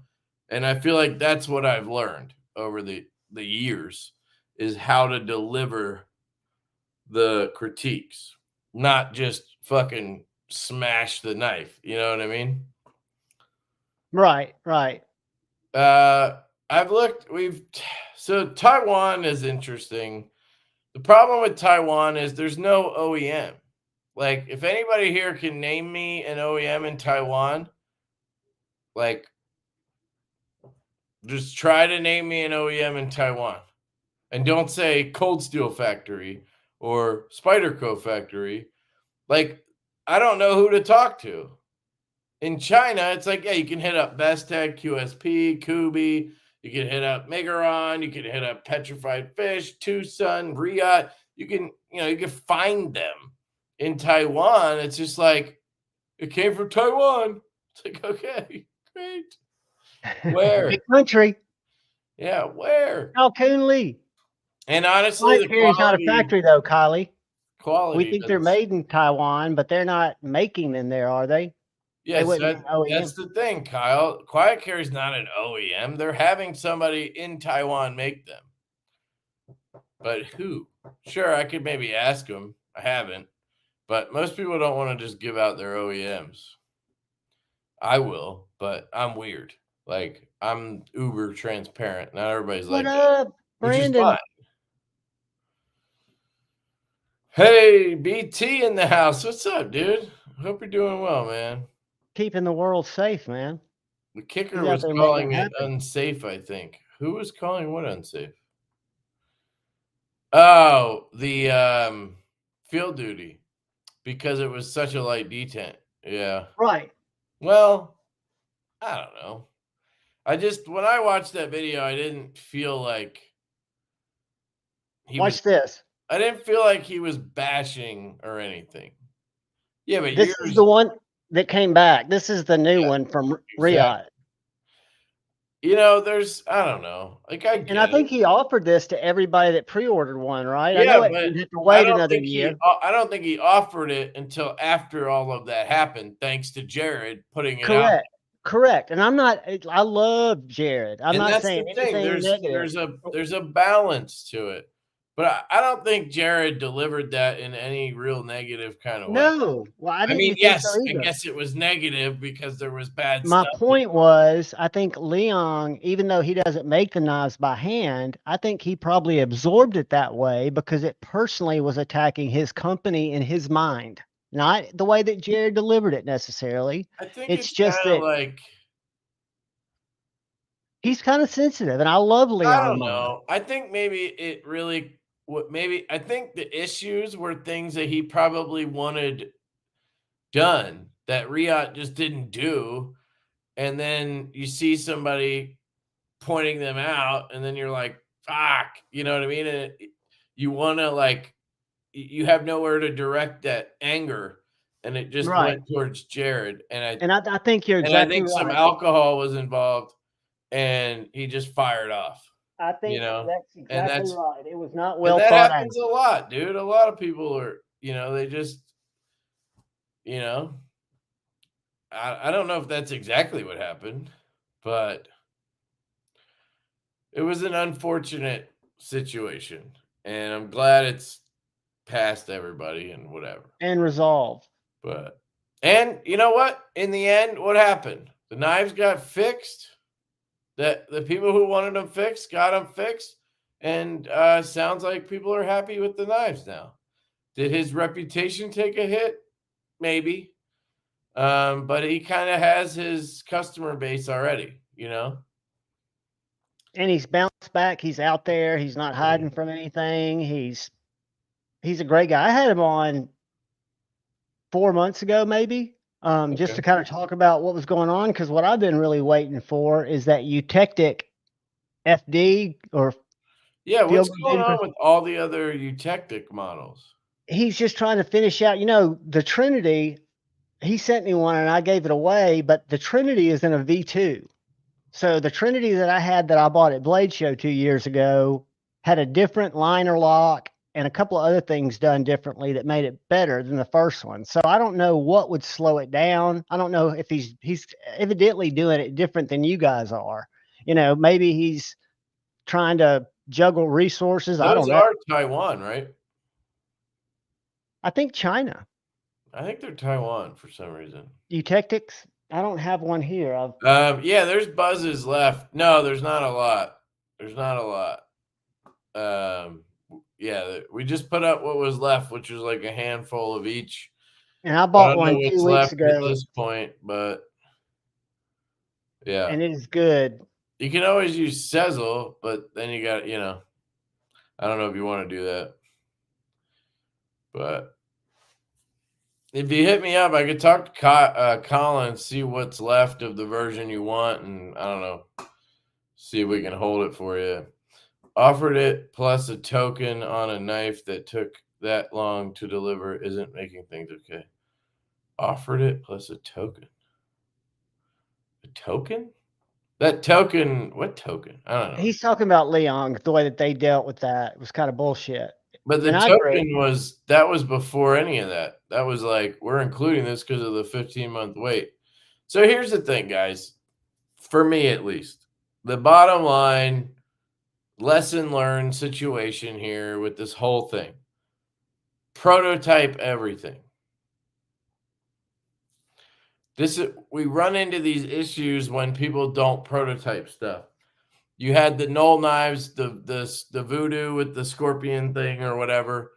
And I feel like that's what I've learned over the years is how to deliver the critiques, not just fucking smash the knife. You know what I mean? Right, right. I've looked. So Taiwan is interesting. The problem with Taiwan is there's no OEM. Like, if anybody here can name me an OEM in Taiwan, like, just try to name me an OEM in Taiwan, and don't say Cold Steel Factory or Spyderco Factory. Like, I don't know who to talk to. In China, it's like, yeah, you can hit up Bestech, QSP, Kubi. You can hit up Megaron. You can hit up Petrified Fish, Tucson, Riot. You can find them. In Taiwan, it's just like, it came from Taiwan. It's like, okay, great. Where? Big country. Yeah, where? Calhoun Lee. And honestly, Mike the Perry's not a factory though, Kylie. We quality think they're doesn't. made in Taiwan, but they're not making them there, are they? They Yes, wouldn't be an that's OEM. the thing, Kyle. Quiet Care is not an OEM. They're having somebody in Taiwan make them. But who? Sure, I could maybe ask them. I haven't. But most people don't want to just give out their OEMs. I will, but I'm weird. Like, I'm uber transparent. Not everybody's What like that, up, which is Brandon? fine. Hey, BT in the house. What's up, dude? Hope you're doing well, man. Keeping the world safe, man. The kicker He's out was there making it calling it happen. unsafe, I think. Who was calling what unsafe? Oh, the field duty, because it was such a light detent. Yeah. Right. Well, I don't know. when I watched that video, I didn't feel like he was Watch this. I didn't feel like he was bashing or anything. Yeah, but This is the yours one that came back. This is the new yeah, one from exactly. Riyadh. There's I don't know. Like, I And I get it. think he offered this to everybody that pre-ordered one, right? I know Yeah, it but you have to wait another year. I don't think he offered it until after all of that happened, thanks to Jared putting it out. Correct. Correct. And I love Jared. I'm And not that's the saying thing. anything negative. There's a balance to it. But I don't think Jared delivered that in any real negative kind of way. No. Well, I I mean, didn't think so yes, I either. guess it was negative because there was bad My stuff. point was, I think Leon, even though he doesn't make the knives by hand, I think he probably absorbed it that way because it personally was attacking his company in his mind, not the way that Jared delivered it necessarily. I think It's it's just kind of that like he's kind of sensitive, and I love I Leon don't Mine. know. I think maybe it really what maybe I think the issues were things that he probably wanted done that Riot just didn't do. And then you see somebody pointing them out, and then you're like, fuck, you know what I mean? And you want to like, you have nowhere to direct that anger, and it just Right. went towards Jared. And I think you're And I exactly think some right. alcohol was involved, and he just fired off, I you think know? that's And exactly right. It was not and well that thought out. happens a lot, dude. A lot of people are, they just, you know, I don't know if that's exactly what happened, but it was an unfortunate situation, and I'm glad it's past everybody and whatever. And resolve. But and you know what? In the end, what happened? The knives got fixed. That the people who wanted them fixed got them fixed, and sounds like people are happy with the knives now. Did his reputation take a hit? Maybe, but he kind of has his customer base already. And he's bounced back. He's out there. He's not Yeah. hiding from anything. He's a great guy. I had him on 4 months ago, maybe, just to Okay. kind of talk about what was going on. Because what I've been really waiting for is that eutectic FD or Yeah. field What's goal going on data. with all the other Eutectic models? He's just trying to finish out. The Trinity. He sent me one and I gave it away, but the Trinity is in a V2. So the Trinity that I had that I bought at Blade Show 2 years ago had a different liner lock and a couple of other things done differently that made it better than the first one. So I don't know what would slow it down. I don't know if he's evidently doing it different than you guys are. Maybe he's trying to juggle resources. I Those don't know. are Taiwan, right? I think China. I think they're Taiwan for some reason. Eutectics. I don't have one here. Yeah, there's buzzes left. No, there's not a lot. There's not a lot. Yeah, we just put up what was left, which was like a handful of each. And I I bought don't know one what's 2 weeks left at ago, this point, but yeah, and it is good. you can always use Sezzle, but then you got, I don't know if you want to do that, but if you hit me up, I could talk to Colin, see what's left of the version you want, and I don't know, see if we can hold it for you. Offered it plus a token on a knife that took that long to deliver isn't making things okay. Offered it plus a token. A token? That token, what token? I don't know. He's talking about Leon, the way that they dealt with that was kind of bullshit. But the And I agree. token was before any of that. That was like, we're including this because of the 15-month wait. So here's the thing, guys. For me at least, the bottom line lesson learned situation here with this whole thing. Prototype everything. We run into these issues when people don't prototype stuff. You had the Knoll knives, the voodoo with the scorpion thing or whatever,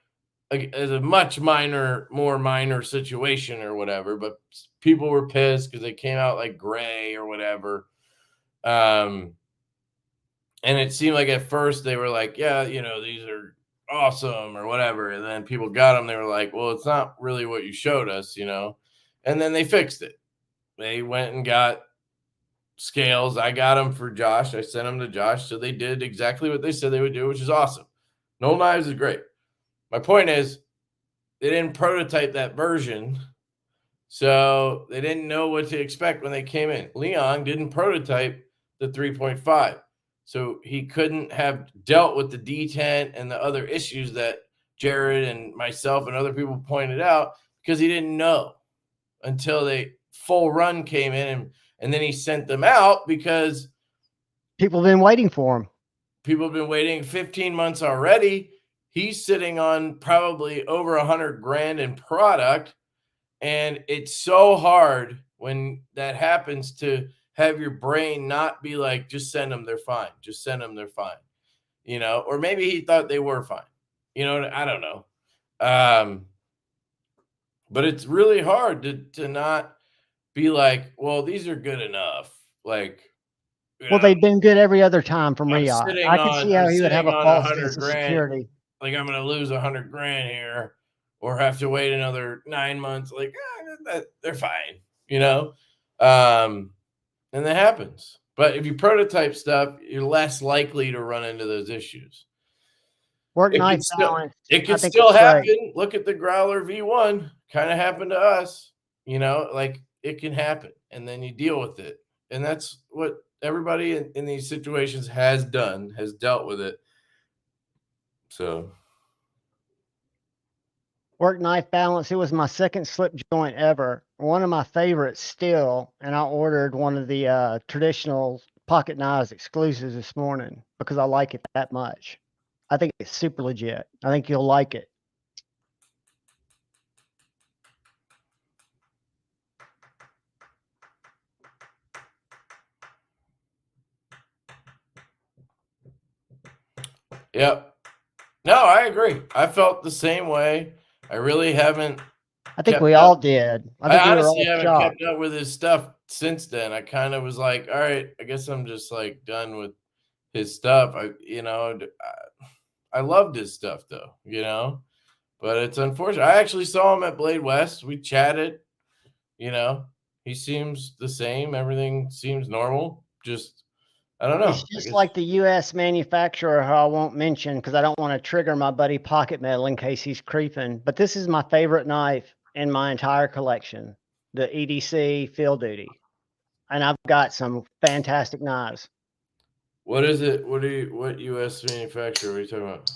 as a much more minor situation or whatever, but people were pissed because they came out like gray or whatever. And it seemed like at first they were like, yeah, these are awesome or whatever. And then people got them. They were like, well, it's not really what you showed us, And then they fixed it. They went and got scales. I got them for Josh. I sent them to Josh. So they did exactly what they said they would do, which is awesome. Knoll knives is great. My point is, they didn't prototype that version. So they didn't know what to expect when they came in. Leon didn't prototype the 3.5. So he couldn't have dealt with the detent and the other issues that Jared and myself and other people pointed out because he didn't know until the full run came in, and then he sent them out because people have been waiting for him. People have been waiting 15 months already. He's sitting on probably over 100 grand in product, and it's so hard when that happens to have your brain not be like, just send them, they're fine. Just send them, they're fine. Or maybe he thought they were fine. I don't know. But it's really hard to not be like, well, these are good enough. Like, Well, they've been good every other time from I'm Riyadh. sitting I can see how I'm he would have sitting a on false sense 100 of grand. security. Like, I'm going to lose 100 grand here or have to wait another 9 months. Like, they're fine, and that happens. But if you prototype stuff, you're less likely to run into those issues. Work knife balance. It I could think still it's great. happen. Look at the Growler V1. Kind of happened to us. Like, it can happen, and then you deal with it. And that's what everybody in these situations has dealt with it. So, work knife balance. It was my second slip joint ever. One of my favorites still, and I ordered one of the traditional pocket knives exclusives this morning because I like it that much. I think it's super legit. I think you'll like it. yep. No, I agree. I felt the same way. I really haven't I think kept we up. all did. I think we were honestly all haven't shocked. kept up with his stuff since then. I kind of was like, all right, I guess I'm just like done with his stuff. I loved his stuff though, but it's unfortunate. I actually saw him at Blade West. We chatted, he seems the same. Everything seems normal. Just, I don't know. It's just like the U.S. manufacturer, who I won't mention because I don't want to trigger my buddy Pocket Metal in case he's creeping. But this is my favorite knife in my entire collection, the EDC Field Duty. And I've got some fantastic knives. What is it? What U.S. manufacturer are you talking about?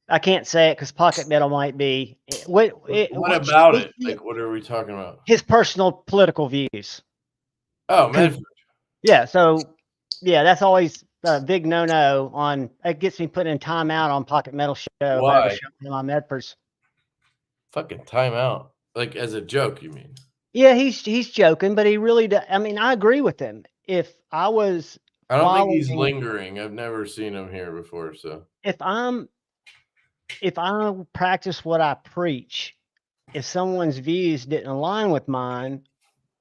I can't say it because Pocket Metal might be. What about it? Like, what are we talking about? His personal political views. Oh, Medford. Yeah. So, yeah, that's always a big no-no on. It gets me put in timeout on Pocket Metal show. Why? If I ever show him my Medfords. Fucking timeout. Like, as a joke, you mean? Yeah, he's joking, but he really does. I mean, I agree with him. If I was, I don't think he's lingering. I've never seen him here before. So if I practice what I preach, if someone's views didn't align with mine,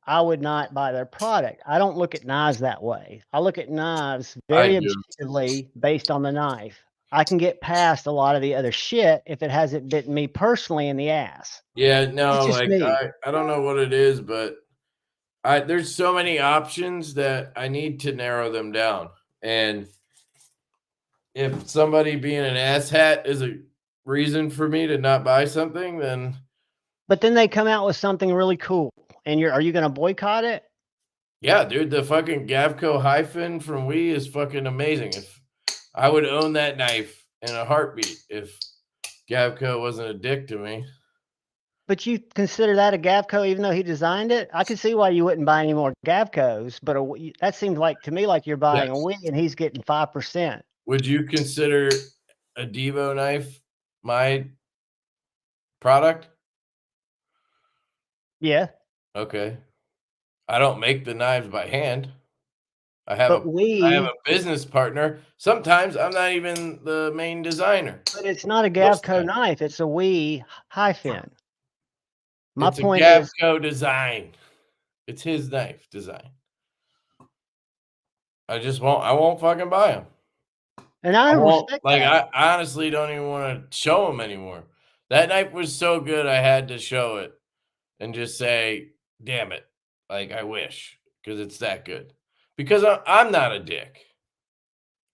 I would not buy their product. I don't look at knives that way. I look at knives very objectively based on the knife. I can get past a lot of the other shit if it hasn't bitten me personally in the ass. Yeah, no, It's just like me. I don't know what it is, but there's so many options that I need to narrow them down. And if somebody being an asshat is a reason for me to not buy something, then. But then they come out with something really cool, and are you going to boycott it? Yeah, dude, the fucking Gavco hyphen from Wii is fucking amazing. If I would own that knife in a heartbeat if Gavco wasn't a dick to me. But you consider that a Gavco, even though he designed it? I can see why you wouldn't buy any more Gavcos, but that seems like to me like you're buying a Wii and he's getting 5%. Would you consider a Devo knife my product? Yeah. Okay. I don't make the knives by hand. I have a business partner. Sometimes I'm not even the main designer. But it's not a Gavco knife. It's a Wii hyphen. My point is Gavco design. It's his knife design. I won't fucking buy them. And I respect that. I honestly don't even want to show them anymore. That knife was so good, I had to show it and just say, damn it. Like, I wish, because it's that good. because I'm not a dick.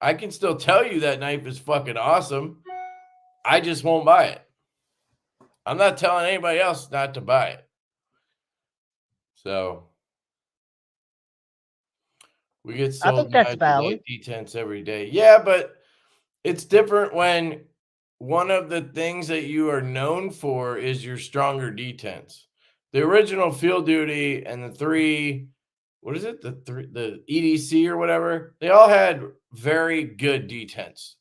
I can still tell you that knife is fucking awesome. I just won't buy it. I'm not telling anybody else not to buy it. So we get I sold think that's knives with valid. light detents every day. Yeah, but it's different when one of the things that you are known for is your stronger detents. The original Field Duty and the three, what is it? The EDC or whatever, they all had very good detents.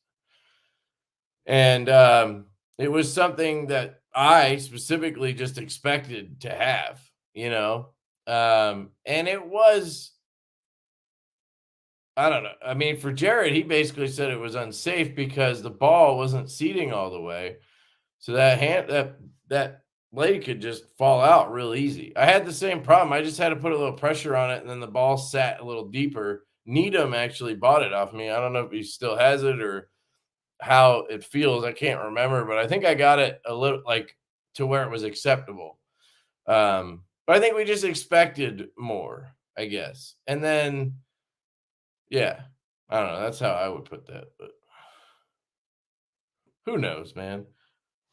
And it was something that I specifically just expected to have, you know. And it was, I don't know. I mean, for Jared, he basically said it was unsafe because the ball wasn't seating all the way. So that blade could just fall out real easy. I had the same problem. I just had to put a little pressure on it, and then the ball sat a little deeper. Needham actually bought it off me. I don't know if he still has it or how it feels. I can't remember, but I think I got it a little like to where it was acceptable. But I think we just expected more, I guess. And then, yeah, I don't know. That's how I would put that. But who knows, man?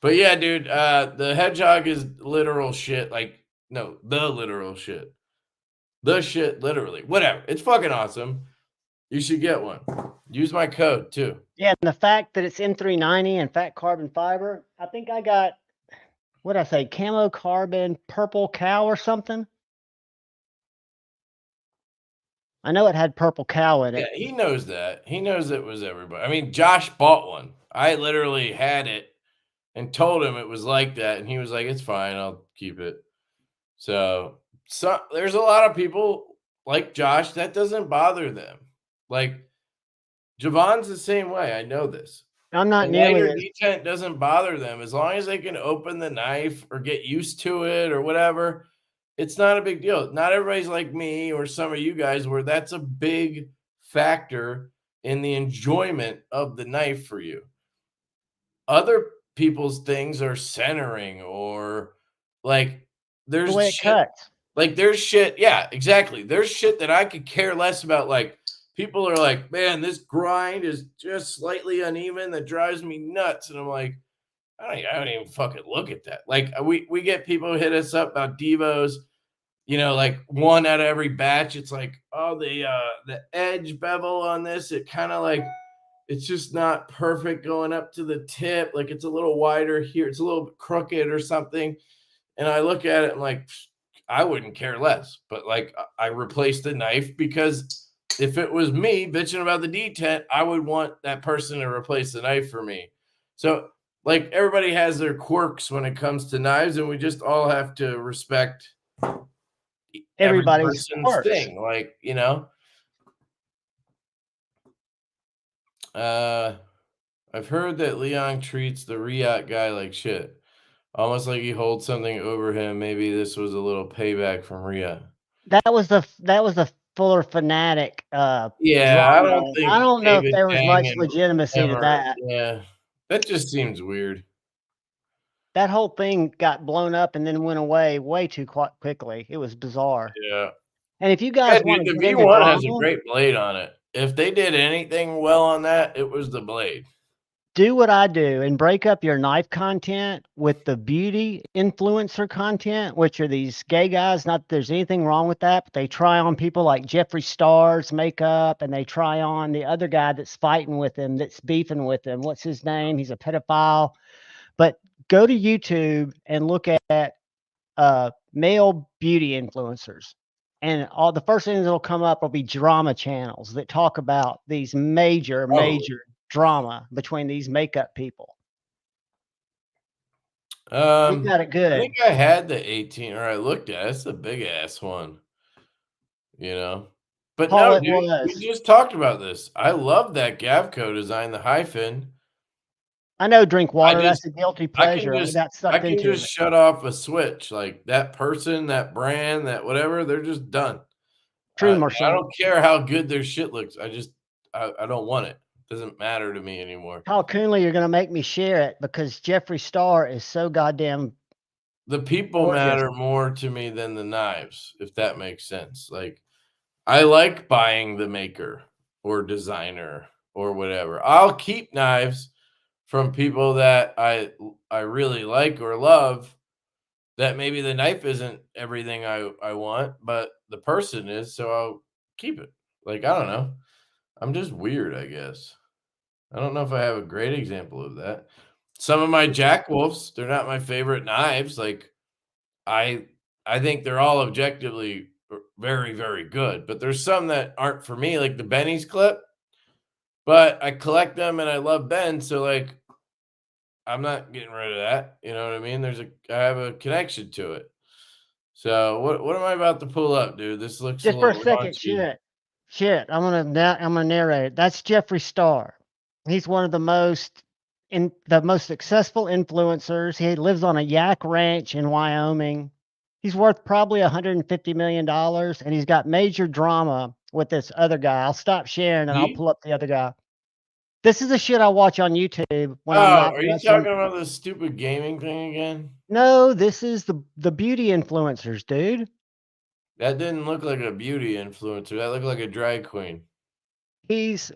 But yeah, dude, the hedgehog is literal shit. Like, no, the literal shit. The shit, literally. Whatever. It's fucking awesome. You should get one. Use my code too. Yeah, and the fact that it's M390 and fat carbon fiber, I think I got, what did I say, camo carbon purple cow or something. I know it had purple cow in Yeah, it. he knows that. He knows it was everybody. I mean, Josh bought one. I literally had it and told him it was like that, and he was like, "It's fine. I'll keep it." So there's a lot of people like Josh that doesn't bother them. Like JuhVon's the same way. I know this. I'm A not lighter nearly as, detent doesn't bother them as long as they can open the knife or get used to it or whatever. It's not a big deal. Not everybody's like me or some of you guys where that's a big factor in the enjoyment of the knife for you. Other people's things are centering or like the there's way it shit cuts. like there's shit, yeah, exactly. There's shit that I could care less about. Like people are like, man, this grind is just slightly uneven that drives me nuts. And I'm like, I don't even fucking look at that. Like we get people who hit us up about Devos, like one out of every batch. It's like, oh, the edge bevel on this, it kind of like it's just not perfect going up to the tip. Like it's a little wider here, it's a little bit crooked or something. And I look at it and like, I wouldn't care less. But like I replaced the knife because if it was me bitching about the detent, I would want that person to replace the knife for me. So like everybody has their quirks when it comes to knives, and we just all have to respect every Everybody's person's quirks. thing. Like, I've heard that Leon treats the Riot guy like shit. Almost like he holds something over him. Maybe this was a little payback from Riot. That was the Fuller fanatic Yeah, I drama. don't I think don't know if David there was Tang much and legitimacy him to are, that. yeah. That just seems weird. That whole thing got blown up and then went away way too quickly. It was bizarre. Yeah. And if you Yeah, guys want dude, to the get into V1 has a drama, great blade on it. If they did anything well on that, it was the blade. do what I do and break up your knife content with the beauty influencer content, which are these gay guys. Not that there's anything wrong with that, but they try on people like Jeffree Star's makeup and they try on the other guy that's fighting with him, that's beefing with him. What's his name? He's a pedophile. But go to YouTube and look at male beauty influencers. And all the first things that'll come up will be drama channels that talk about these major, Probably. major drama between these makeup people. They Um, got it I good. think I had the 18, or I looked at it. It's a big ass one, you know. But Paul, no, it dude, we was. just talked about this. I love that Gavco design, the hyphen. I know drink I water. That's just a guilty I can pleasure. I just got I sucked can into just it. shut off a switch. Like that person, that brand, that whatever, they're just done. True, I Marchand. don't care how good their shit looks. I don't want it. Doesn't matter to me anymore. Paul Coonley, you're going to make me share it because Jeffree Star is so goddamn The people gorgeous. matter more to me than the knives, if that makes sense. Like I like buying the maker or designer or whatever. I'll keep knives from people that I really like or love, that maybe the knife isn't everything I want, but the person is, so I'll keep it. Like, I don't know. I'm just weird, I guess. I don't know if I have a great example of that. Some of my Jack Wolfs, they're not my favorite knives. Like, I I think they're all objectively very, very good, but there's some that aren't for me, like the Benny's clip, but I collect them and I love Ben, so, like, I'm not getting rid of that, you know what I mean? I have a connection to it. So, what am I about to pull up, dude? This looks a Just for a little second, raunchy. I'm gonna narrate. That's Jeffree Star. He's one of the most successful influencers. He lives on a yak ranch in Wyoming. He's worth probably $150 million, and he's got major drama with this other guy. I'll stop sharing and I'll He? pull up the other guy. This is the shit I watch on YouTube when I'm Oh, not are you watching. talking about this stupid gaming thing again? No, this is the beauty influencers, dude. That didn't look like a beauty influencer, that looked like a drag queen. He's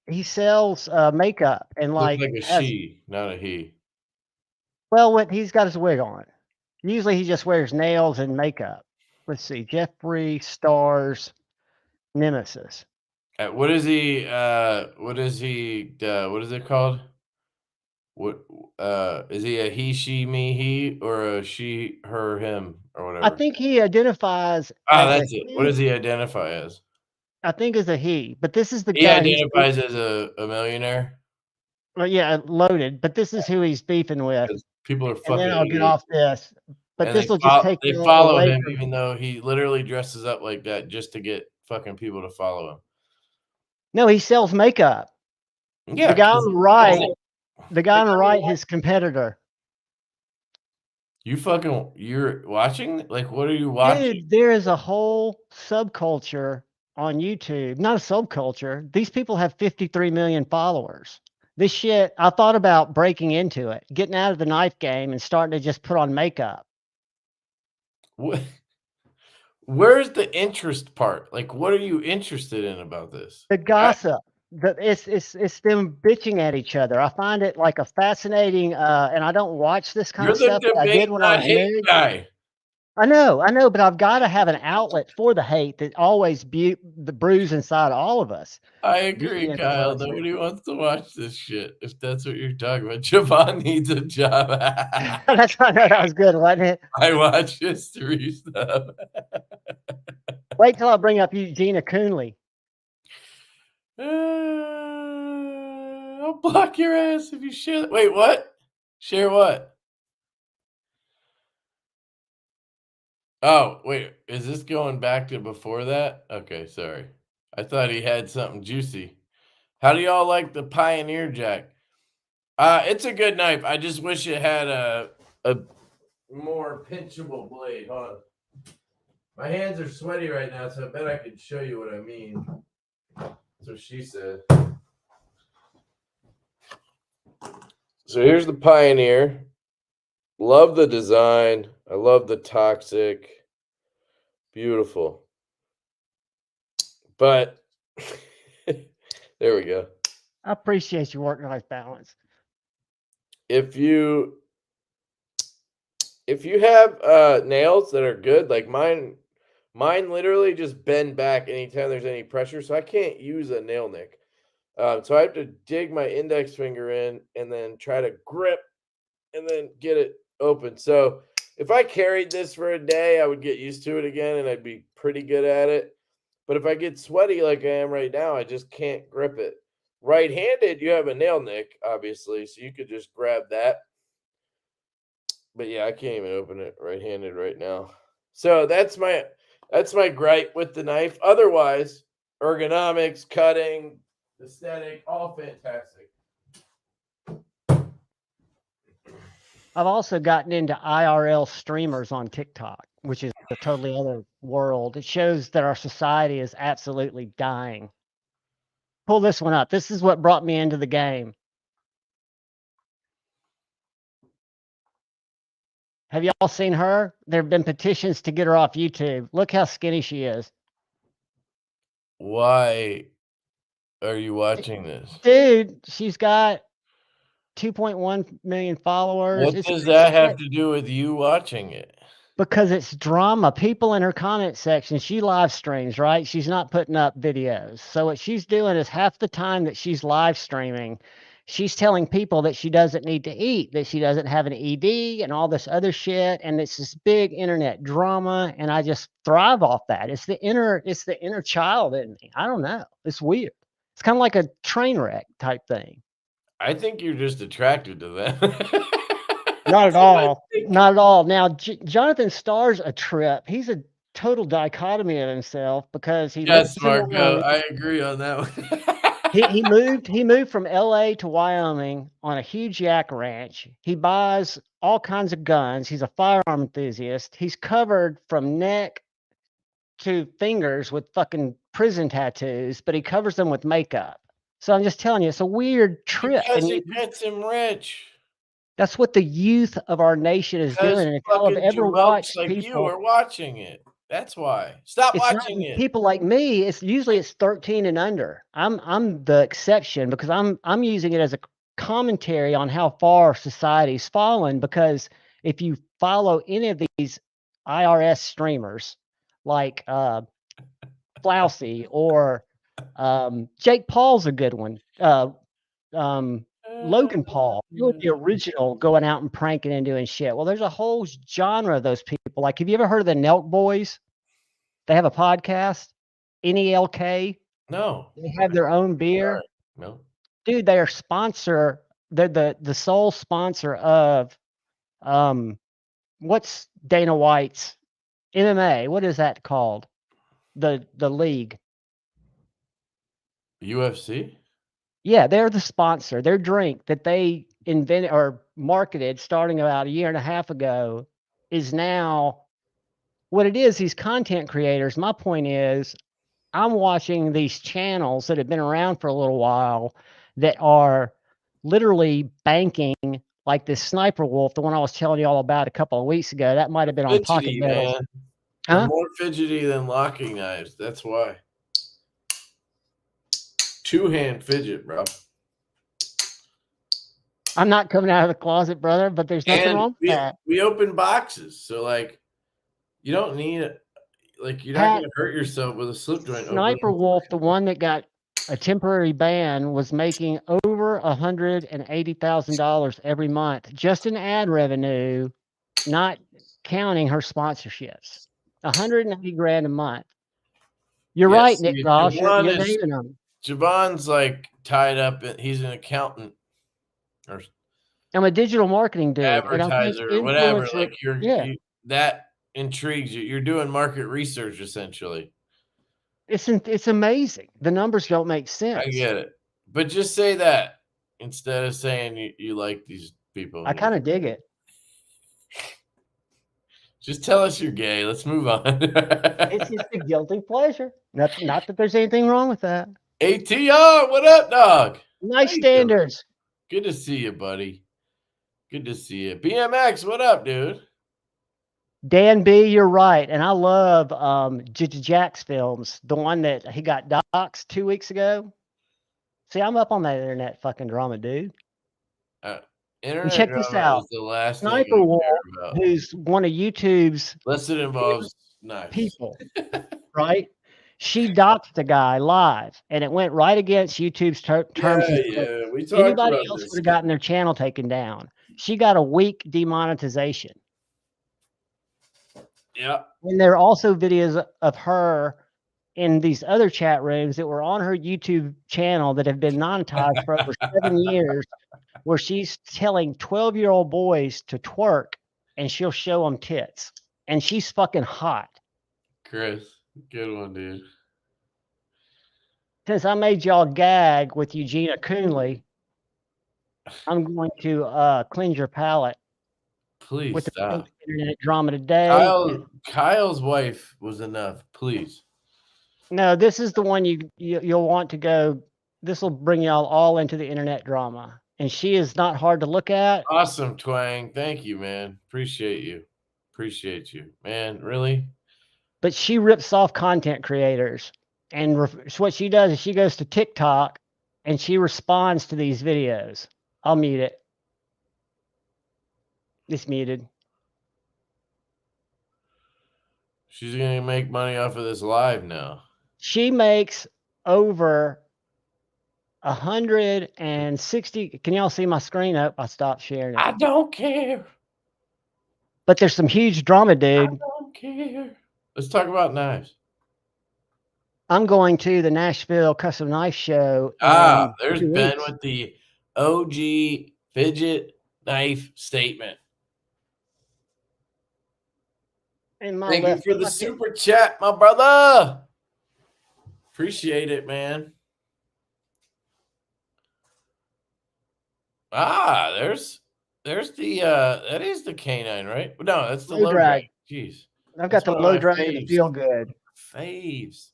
he sells makeup and Looked like like a has she, not a he. well, when he's got his wig on. Usually he just wears nails and makeup. Let's see, Jeffree Star's nemesis. What is he, what is he, what is it called? What, is he a he, she, me, he, or a she, her, him, or I whatever? think he identifies Ah, as a that's it. What he. does he identify as? I think as a he, but this is the He guy he's identifies as a millionaire? well, yeah, loaded. But this is who he's beefing with, 'Cause people are and then fucking I'll get idiots, off this. But and this will just take they you all follow away him from. even though he literally dresses up like that just to get fucking people to follow No, he sells makeup. him. The Yeah, guy on 'cause the he sells right, it. the guy on the right, his competitor. You're watching? Like, what are you watching? Dude, there is a whole subculture on YouTube. Not a subculture. These people have 53 million followers. This shit, I thought about breaking into it, getting out of the knife game and starting to just put on makeup. Wh Where's the interest part? Like, what are you interested in about this? The Like, I gossip, it's them bitching at each other. I find it like a fascinating and I don't watch this kind You're of the stuff, but I debate, did when I not was hate married. guy. I know, but I've got to have an outlet for the hate that always the brews inside all of us. I Beauty agree, Kyle. influencers. Nobody wants to watch this shit if that's what you're talking about. JuhVon needs a job. That's I know that was good, wasn't it? I watch history stuff. Wait till I bring up Eugenia Coonley. I'll block your ass if you share that. Wait, what? Share what? Oh, wait. Is this going back to before that? Okay, sorry. I thought he had something juicy. How do y'all like the Pioneer Jack? It's a good knife. I just wish it had a more pinchable blade. Hold on. My hands are sweaty right now, so I bet I could show you what I mean. That's what she said. So here's the Pioneer. Love the design. I love the toxic. Beautiful. But there we go. I appreciate your work-life balance. If you have nails that are good, like mine literally just bend back anytime there's any pressure, so I can't use a nail nick. So I have to dig my index finger in and then try to grip and then get it open. So if I carried this for a day, I would get used to it again and I'd be pretty good at it. But if I get sweaty like I am right now, I just can't grip it. Right-handed, you have a nail nick, obviously, so you could just grab that. But yeah, I can't even open it right-handed right now. So that's my gripe with the knife. Otherwise, ergonomics, cutting, aesthetic, all fantastic. I've also gotten into IRL streamers on TikTok, which is a totally other world. It shows that our society is absolutely dying. Pull this one up. This is what brought me into the game. Have y'all seen her? There have been petitions to get her off YouTube. Look how skinny she is. Why are you watching this? Dude, she's got 2.1 million followers. What It's does good that have shit. to do with you watching it? Because it's drama. People in her comment section, she live streams, right? She's not putting up videos. So what she's doing is half the time that she's live streaming, she's telling people that she doesn't need to eat, that she doesn't have an ED and all this other shit. And it's this big internet drama. And I just thrive off that. It's the inner child in me. I don't know. It's weird. It's kind of like a train wreck type thing. I think you're just attracted to that. Not That's at what I all. think. Not at all. Now, Jonathan Starr's a trip. He's a total dichotomy of himself because he lives Yes, in Marco, Wyoming. I agree on that He moved from LA to Wyoming on a huge yak ranch. He buys all kinds of guns. He's a firearm enthusiast. He's covered from neck to fingers with fucking prison tattoos, but he covers them with makeup. So I'm just telling you, it's a weird trip. because And it gets him rich. that's what the youth of our nation is doing. Because And if y'all have fucking ever jamokes watched like you people, are watching it. That's why. Stop it's not watching it. people like me. It's 13 and under. I'm the exception because I'm using it as a commentary on how far society's fallen. Because if you follow any of these IRS streamers like Flousy or Jake Paul's a good one. Logan Paul, he was the original going out and pranking and doing shit. Well, there's a whole genre of those people. Like, have you ever heard of the Nelk Boys? They have a podcast, NELK. No. They have their own Sorry. beer. No. Dude, they are sponsor. They're the sole sponsor of um what's Dana White's MMA? What is that called? The league. UFC? Yeah, they're the sponsor. Their drink that they invented or marketed starting about a year and a half ago is now what it is. These content creators. My point is, I'm watching these channels that have been around for a little while that are literally banking like this Sniper Wolf, the one I was telling you all about a couple of weeks ago. That might have been on Pocket Fidgety, Bills. man. They're Huh? more fidgety than locking knives. That's why. Two-hand fidget, bro. I'm not coming out of the closet, brother, but there's nothing And wrong with that. we open boxes, so like you don't need it. Like you're not Pat, gonna hurt yourself with a slip joint opener. Sniper Wolf, the one that got a temporary ban, was making over $180,000 every month just in ad revenue, not counting her sponsorships. 180 grand a month. You're right, Yes, Nick see, Goss. You're naming them. JuhVon's like tied up. He's an accountant or I'm a digital marketing dude, and I think advertiser or whatever. influencer. Like Yeah, that intrigues you. You're doing market research essentially. it's amazing. The numbers don't make I sense. get it, but just say that instead of saying you like these people. I kind of dig it. Just tell us you're gay. Let's move on. It's just a guilty pleasure. Not that there's anything wrong with that. ATR, what up, dog? How Nice you doing? standards. Good to see you, buddy. Good to see you. BMX, what up, dude? Dan B, you're right. And I love Jack's films. The one that he got doxxed 2 weeks ago. See, I'm up on that internet fucking drama, dude. And Internet check this drama out. is the last thing I Sniper Wolf, care about. who's one of YouTube's Unless it involves knives. people, right? She doxed a guy live, and it went right against YouTube's terms and Yeah, we talked anybody about else this. would have gotten their channel taken down. She got a weak demonetization. Yeah. And there are also videos of her in these other chat rooms that were on her YouTube channel that have been monetized for over 7 years, where she's telling 12-year-old boys to twerk and she'll show them tits. And she's fucking hot. Chris, good one, dude. Since I made y'all gag with Eugenia Coonley, I'm going to cleanse your palate Please with the stop. internet drama today. Kyle's wife was enough. Please. No, this is the one you'll want to go. This will bring y'all all into the internet drama. And she is not hard to look at. Awesome, Twang. Thank you, man. Appreciate you. Appreciate you. Man, really? But she rips off content creators. And so what she does is she goes to TikTok and she responds to these videos. I'll mute it. It's muted. She's gonna make money off of this live now. She makes over 160. Can y'all see my screen up? I stopped sharing it. I don't care. But there's some huge drama, dude. I don't care. Let's talk about knives. I'm going to the Nashville Custom Knife Show. There's Ben with the OG fidget knife statement. Thank you for the super chat, my brother. Appreciate it, man. There's the that is the canine, right? No, that's the low drag. Jeez. I've got the low drag and the feel good. Faves.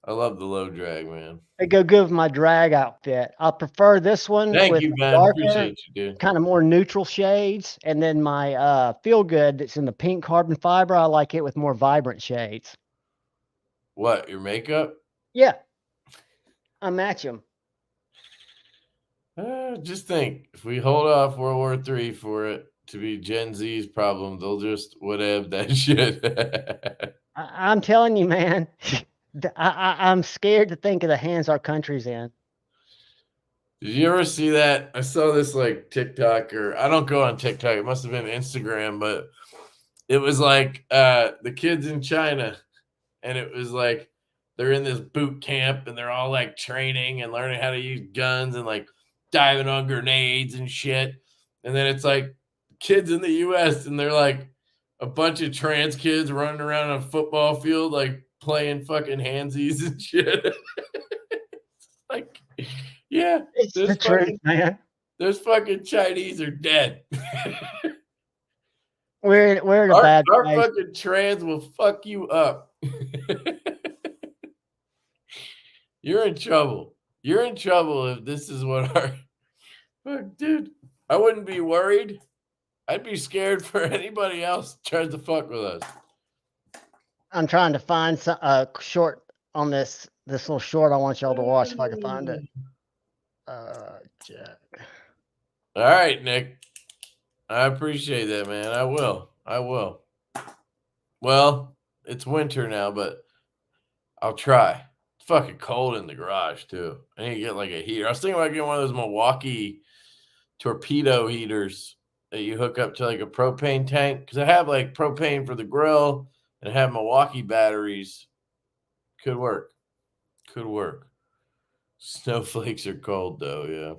I love the low drag, man. They go good with my drag outfit. I prefer this one with darker, kind of more neutral shades, and then my feel good that's in the pink carbon fiber. I like it with more vibrant shades. What, your makeup? Yeah, I match them. Just think, if we hold off World War III for it to be Gen Z's problem, they'll just whatever that shit. I'm telling you, man. I'm scared to think of the hands our country's in. Did you ever see that? I saw this like TikTok, or I don't go on TikTok. It must have been Instagram, but it was like the kids in China, and it was like they're in this boot camp and they're all like training and learning how to use guns and like diving on grenades and shit. And then it's like kids in the US and they're like a bunch of trans kids running around on a football field, like playing fucking handsies and shit. Like, yeah, it's the truth, man. Those fucking Chinese are dead. We're in a bad place. Our place. fucking trans will fuck you up. You're in trouble. You're in trouble if this is what our fuck, dude. I wouldn't be worried. I'd be scared for anybody else trying to fuck with us. I'm trying to find some short on this little short I want y'all to watch if I can find it. Jack. All right, Nick. I appreciate that, man. I will. Well, it's winter now, but I'll try. It's fucking cold in the garage, too. I need to get like a heater. I was thinking about getting one of those Milwaukee torpedo heaters that you hook up to like a propane tank. Because I have like propane for the grill and I have Milwaukee batteries. Could work. Snowflakes are cold, though, yeah.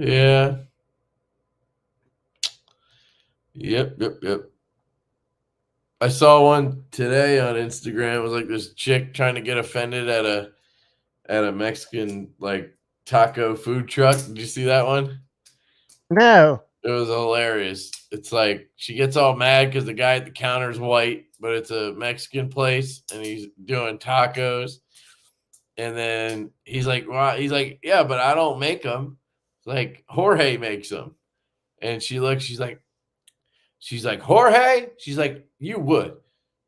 Yeah. Yep. I saw one today on Instagram. It was like this chick trying to get offended at a Mexican like taco food truck. Did you see that one? No. It was hilarious. It's like she gets all mad because the guy at the counter is white, but it's a Mexican place and he's doing tacos. And then he's like, yeah, but I don't make them. It's like Jorge makes them. And she looks, she's like, Jorge? She's like, you would.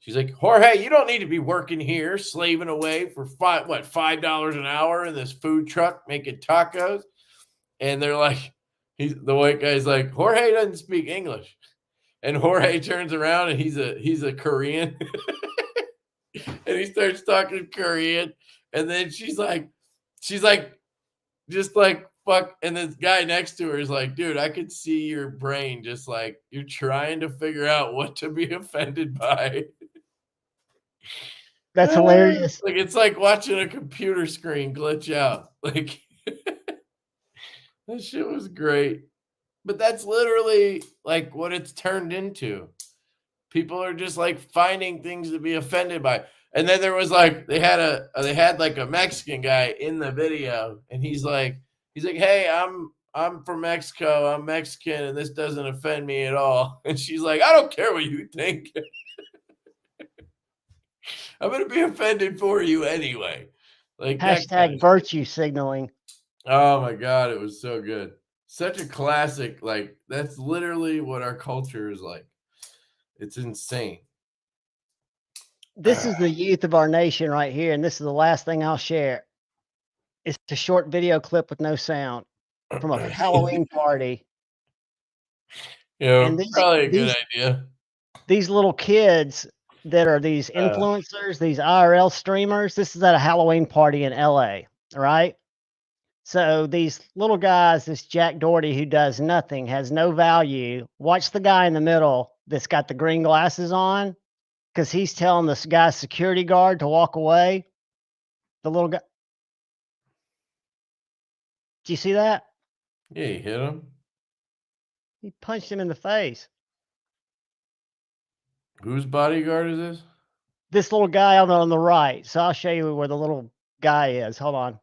She's like, Jorge, you don't need to be working here, slaving away for $5 an hour in this food truck making tacos. And they're like, the white guy's like, Jorge doesn't speak English. And Jorge turns around and he's a Korean. And he starts talking Korean. And then she's like, just like, fuck. And this guy next to her is like, dude, I could see your brain just like you're trying to figure out what to be offended by. That's hilarious. Like it's like watching a computer screen glitch out. Like that shit was great. But that's literally like what it's turned into. People are just like finding things to be offended by. And then there was like they had like a Mexican guy in the video, and he's like, hey, I'm from Mexico, I'm Mexican, and this doesn't offend me at all. And she's like, I don't care what you think. I'm gonna be offended for you anyway. Like hashtag virtue signaling. Oh my god, it was so good. Such a classic. Like that's literally what our culture is like. It's insane. This is the youth of our nation right here, and this is the last thing I'll share. It's a short video clip with no sound from a Halloween party. Yeah, And probably a good idea. these little kids that are these Uh, influencers, these IRL streamers, this is at a Halloween party in LA, right? So these little guys, this Jack Doherty who does nothing, has no value. Watch the guy in the middle that's got the green glasses on because he's telling this guy's security guard to walk away. The little guy. Do you see that? yeah, you hit him. He punched him in the face. Whose bodyguard is this? This little guy on the right. So I'll show you where the little guy is. Hold on.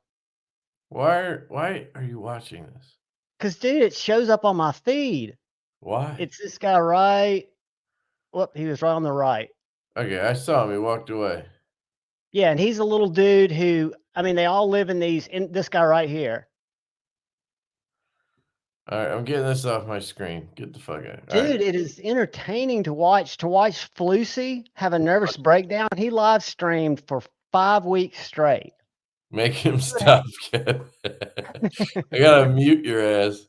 Why are you watching this? Because, dude, it shows up on my feed. Why? It's this guy right. Whoop, he was right on the right. Okay, I saw him. He walked away. Yeah, and he's a little dude who, I mean, they all live in this guy right here. All right, I'm getting this off my screen. Get the fuck out. All right. Dude, it is entertaining to watch Flusy have a nervous breakdown. He live streamed for 5 weeks straight. Make him stop, Kev. I gotta mute your ass.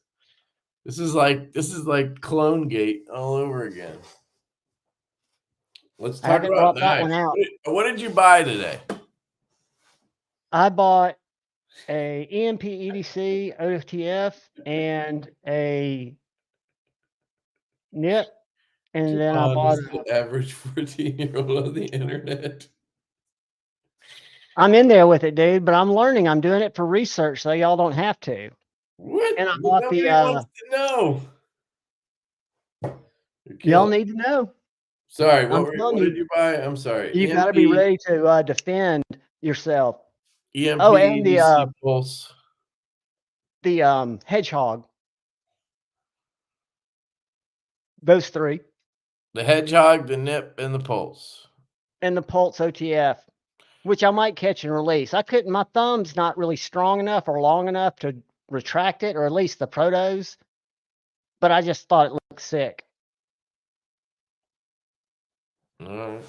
This is like Clone Gate all over again. Let's I talk haven't about brought that one out. What did you buy today? I bought a EMP EDC OFTF and a NIP, and then I bought. Is the average 14-year-old on the internet. I'm in there with it, dude, but I'm learning. I'm doing it for research, so y'all don't have to. What? And I bought Nobody the. wants to know. Y'all need to know. Sorry, I'm what telling did you buy? I'm sorry. You got to be ready to defend yourself. EMP, Oh, and EDC Pulse. the hedgehog. Those three. The hedgehog, the nip, and the pulse. And the Pulse OTF, which I might catch and release. I couldn't. My thumb's not really strong enough or long enough to retract it, or at least the protos. But I just thought it looked sick. All right.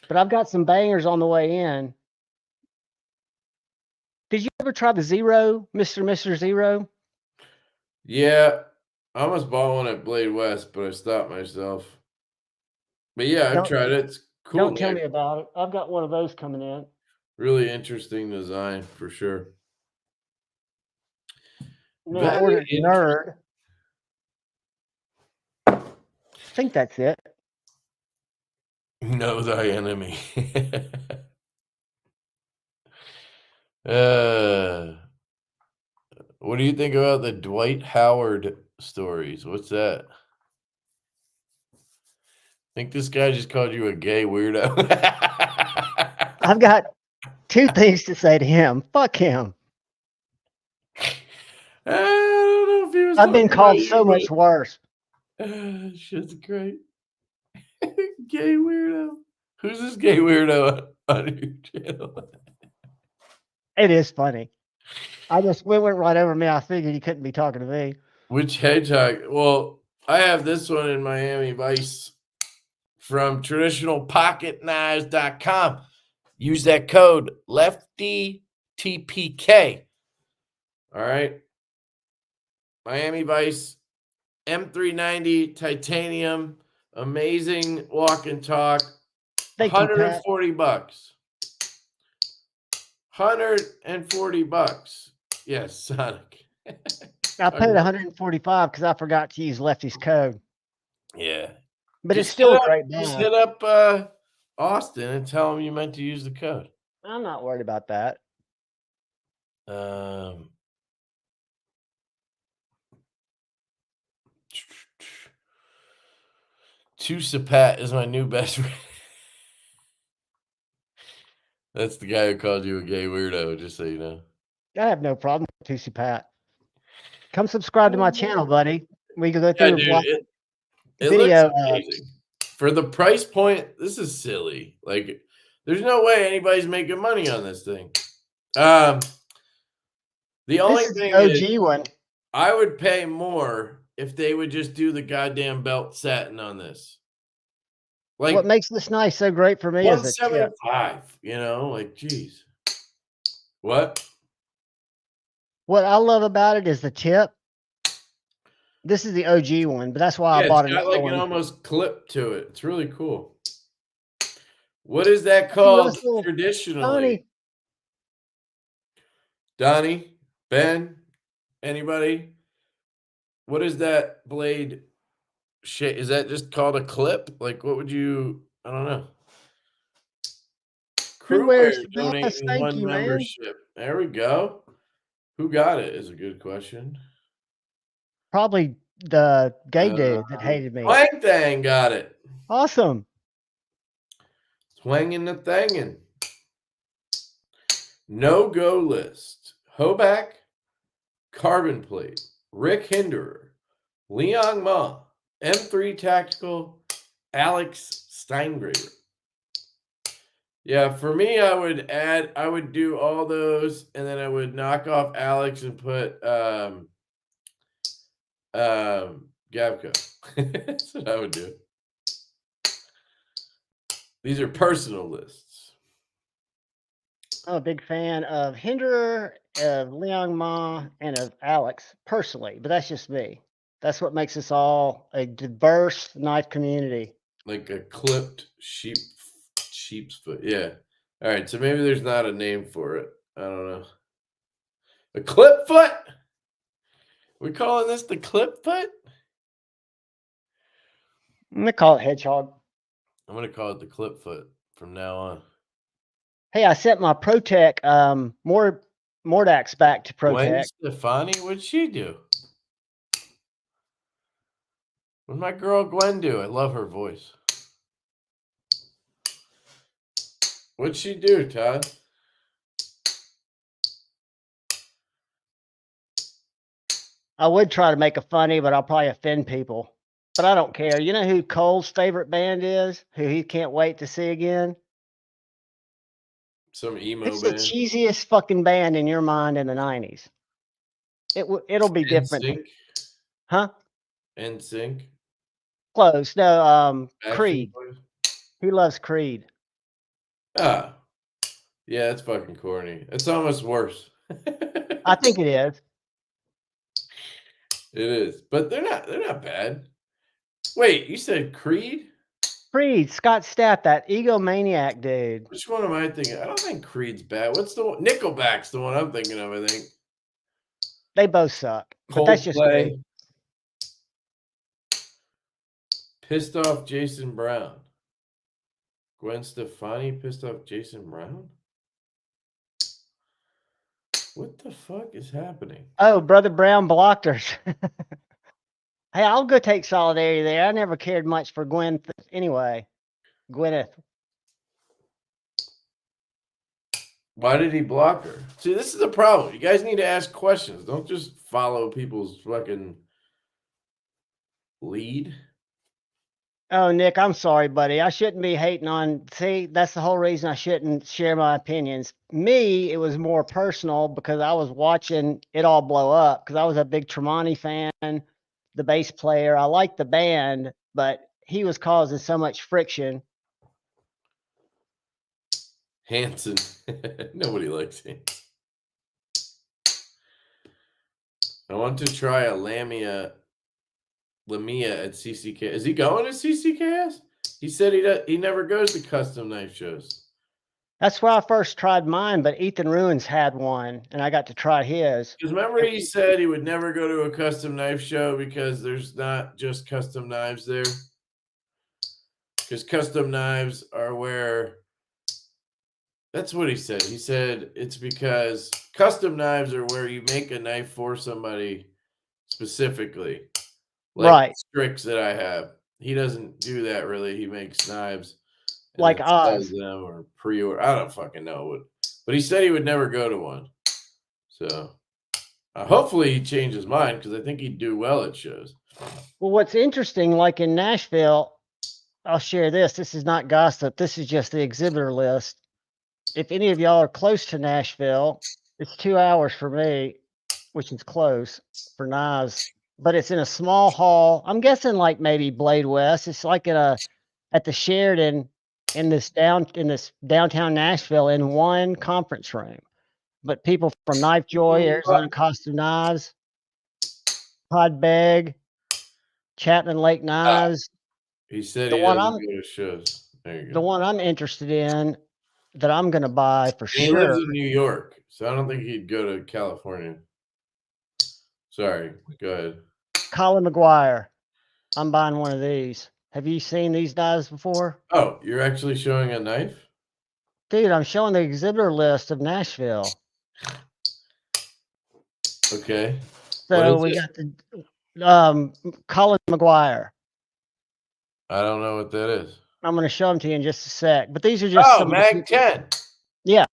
But I've got some bangers on the way in. Did you ever try the Zero, Mr. Zero? Yeah, I almost bought one at Blade West, but I stopped myself. But yeah, I've tried it. It's cool. Don't tell me about it. I've got one of those coming in. Really interesting design for sure. No, I ordered Nerd. I think that's it. Know thy enemy. What do you think about the Dwight Howard stories? What's that? I think this guy just called you a gay weirdo. I've got 2 things to say to him. Fuck him. I don't know if he was. I've been called so much worse. Shit's great. Gay weirdo. Who's this gay weirdo on your channel? It is funny. It went right over me. I figured he couldn't be talking to me. Which hedgehog? Well, I have this one in Miami Vice from traditionalpocketknives.com. Use that code LeftyTPK. All right. Miami Vice M390 titanium, amazing walk and talk. Thank you, Pat. $140. $140. Yes, Sonic. I paid $145 because I forgot to use Lefty's code. Yeah. But Just it's still a hit up- great Just bag. hit up Austin and tell him you meant to use the code. I'm not worried about that. Tusapat is my new best friend. That's the guy who called you a gay weirdo, just so you know. I have no problem with Tusi Pat. Come subscribe to my channel, buddy. We can go through and watch It video. looks amazing. For the price point, this is silly. Like, there's no way anybody's making money on this thing. The only This is thing the is, OG one. I would pay more if they would just do the goddamn belt satin on this. What Like makes this knife so great for me is a tip. 175, like, geez. What? What I love about it is the tip. This is the OG one, but that's why I Yeah, it's bought got, another like, an one. almost clip to it. It's really cool. What is that Hey, called Russell, traditionally? Donnie, Donnie? Ben? Anybody? What is that blade shape? Is that just called a clip? Like, what would you I don't know. who wears Crewwear the best? donating Thank 1 you, man. membership. There we go. Who got it is a good question. Probably the gay Uh, dude that hated me. Twang Thang got it. Awesome. Twangin' the thangin'. No-go list. Hoback, Carbon Plate, Rick Hinderer, Liang Ma, M3 Tactical, Alex Steingraber. Yeah, for me, I would do all those, and then I would knock off Alex and put Gavco. That's what I would do. These are personal lists. I'm a big fan of Hinderer, of Liang Ma, and of Alex personally, but that's just me. That's what makes us all a diverse knife community. Like a clipped sheep's foot. Yeah. All right. So maybe there's not a name for it. I don't know. A clip foot? We calling this the clip foot? I'm gonna call it hedgehog. I'm gonna call it the clip foot from now on. Hey, I sent my Protec Mordax back to Gwen Protec. Stefani, what'd she do? What'd my girl Gwen do? I love her voice. What'd she do, Todd? I would try to make a funny, but I'll probably offend people. But I don't care. You know who Cole's favorite band is? Who he can't wait to see again? Some emo Who's the band. cheesiest fucking band in your mind in the 90s? It'll be different. NSYNC. Huh? NSYNC. Close. No, Backstreet Creed. Boys. He loves Creed. Ah, yeah, it's fucking corny. It's almost worse. I think it is. It is, but they're not bad. Wait, you said Creed? Creed, Scott Stapp, that egomaniac dude. Which one am I thinking? I don't think Creed's bad. What's the one? Nickelback's the one I'm thinking of, I think. They both suck. But that's just me. Coldplay. Pissed off Jason Brown. Gwen Stefani pissed off Jason Brown? What the fuck is happening? Oh, Brother Brown blocked her. Hey, I'll go take solidarity there. I never cared much for Gwen anyway. Gwyneth. Why did he block her? See, this is the problem. You guys need to ask questions. Don't just follow people's fucking lead. Oh, Nick, I'm sorry, buddy. I shouldn't be hating on. See, that's the whole reason I shouldn't share my opinions. Me, it was more personal because I was watching it all blow up because I was a big Tremonti fan, the bass player. I liked the band, but he was causing so much friction. Hanson. Nobody likes him. I want to try a Lamia at CCK. Is he going to CCKS? He said he never goes to custom knife shows. That's where I first tried mine, but Ethan Ruins had one, and I got to try his. Because remember he said he would never go to a custom knife show because there's not just custom knives there. Because custom knives are where... That's what he said. He said it's because custom knives are where you make a knife for somebody specifically. Like Right. Strix that I have. He doesn't do that really. He makes knives and Like then Oz. sells them or pre-order. I don't fucking know what. But he said he would never go to one. So hopefully he changed his mind because I think he'd do well at shows. Well, what's interesting, like in Nashville, I'll share this. This is not gossip. This is just the exhibitor list. If any of y'all are close to Nashville, it's 2 hours for me. which is close for knives, but it's in a small hall. I'm guessing like maybe Blade West. It's like at the Sheridan in this downtown Nashville in one conference room. But people from Knife Joy, Arizona Cost of Knives, Todd Begg, Chapman Lake Knives. He said The he one doesn't I'm go to shows. There you the go. one I'm interested in that I'm gonna buy for And he lives sure. in New York, so I don't think he'd go to California. Sorry, go ahead. Colin McGuire. I'm buying one of these. Have you seen these knives before? Oh, you're actually showing a knife? Dude, I'm showing the exhibitor list of Nashville. Okay. What So is we it? got the Colin McGuire. I don't know what that is. I'm gonna show them to you in just a sec. But these are just Oh, some of the Mag 10. Yeah,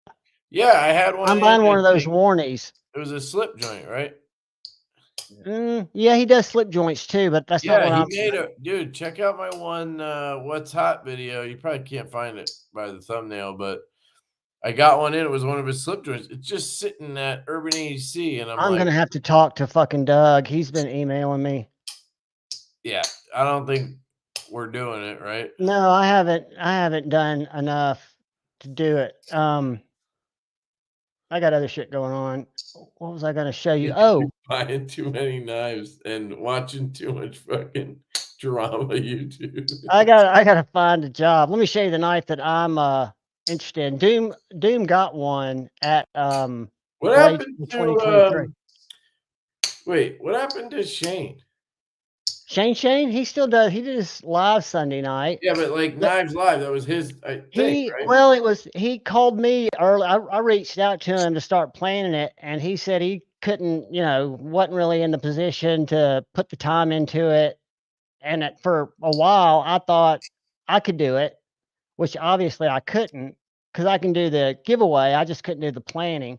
Yeah, I had one I'm in, buying I one of those think. Warnies. It was a slip joint, right? Yeah, he does slip joints too, but that's not Yeah, what he I'm made a dude, check out my one What's Hot video. You probably can't find it by the thumbnail, but I got one in. It was one of his slip joints. It's just sitting at Urban AEC, and I'm I'm like, gonna have to talk to fucking Doug. He's been emailing me. yeah, I don't think we're doing it, right? No, I haven't done enough to do it. I got other shit going on. What was I gonna show you? Oh, Buying too many knives and watching too much fucking drama YouTube. I gotta find a job. Let me show you the knife that I'm interested in. Doom got one at What Blade happened to 2023. wait, what happened to Shane? Shane, he still does. He did his live Sunday night. Yeah, but like But Knives Live, that was his thing, right? he called me early. I reached out to him to start planning it, and he said he couldn't, wasn't really in the position to put the time into it. And for a while, I thought I could do it, which obviously I couldn't because I can do the giveaway. I just couldn't do the planning.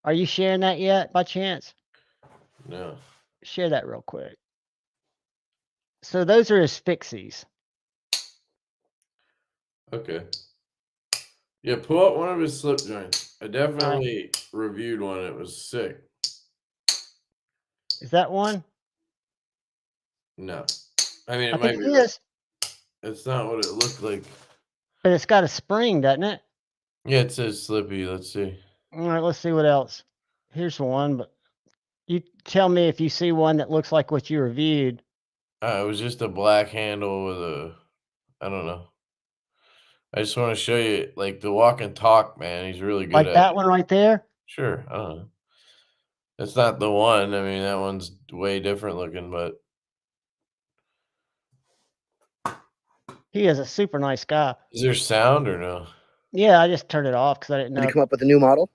Are you sharing that yet by chance? No. Share that real quick. So those are his fixies. Okay. Yeah, pull up one of his slip joints. I All right. definitely reviewed one. It was sick. Is that one? No. I mean, I it think might it be right. is, It's not what it looked like. but it's got a spring, doesn't it? Yeah, it says Slippy. Let's see. All right, let's see what else. Here's one, but you tell me if you see one that looks like what you reviewed. It was just a black handle with I don't know. I just want to show you, like, the walk and talk, man. He's really good Like at that it. one right there? Sure. I don't know. It's not the one. I mean, that one's way different looking, but He is a super nice guy. is there sound or no? Yeah, I just turned it off because I didn't To know. come up with a new model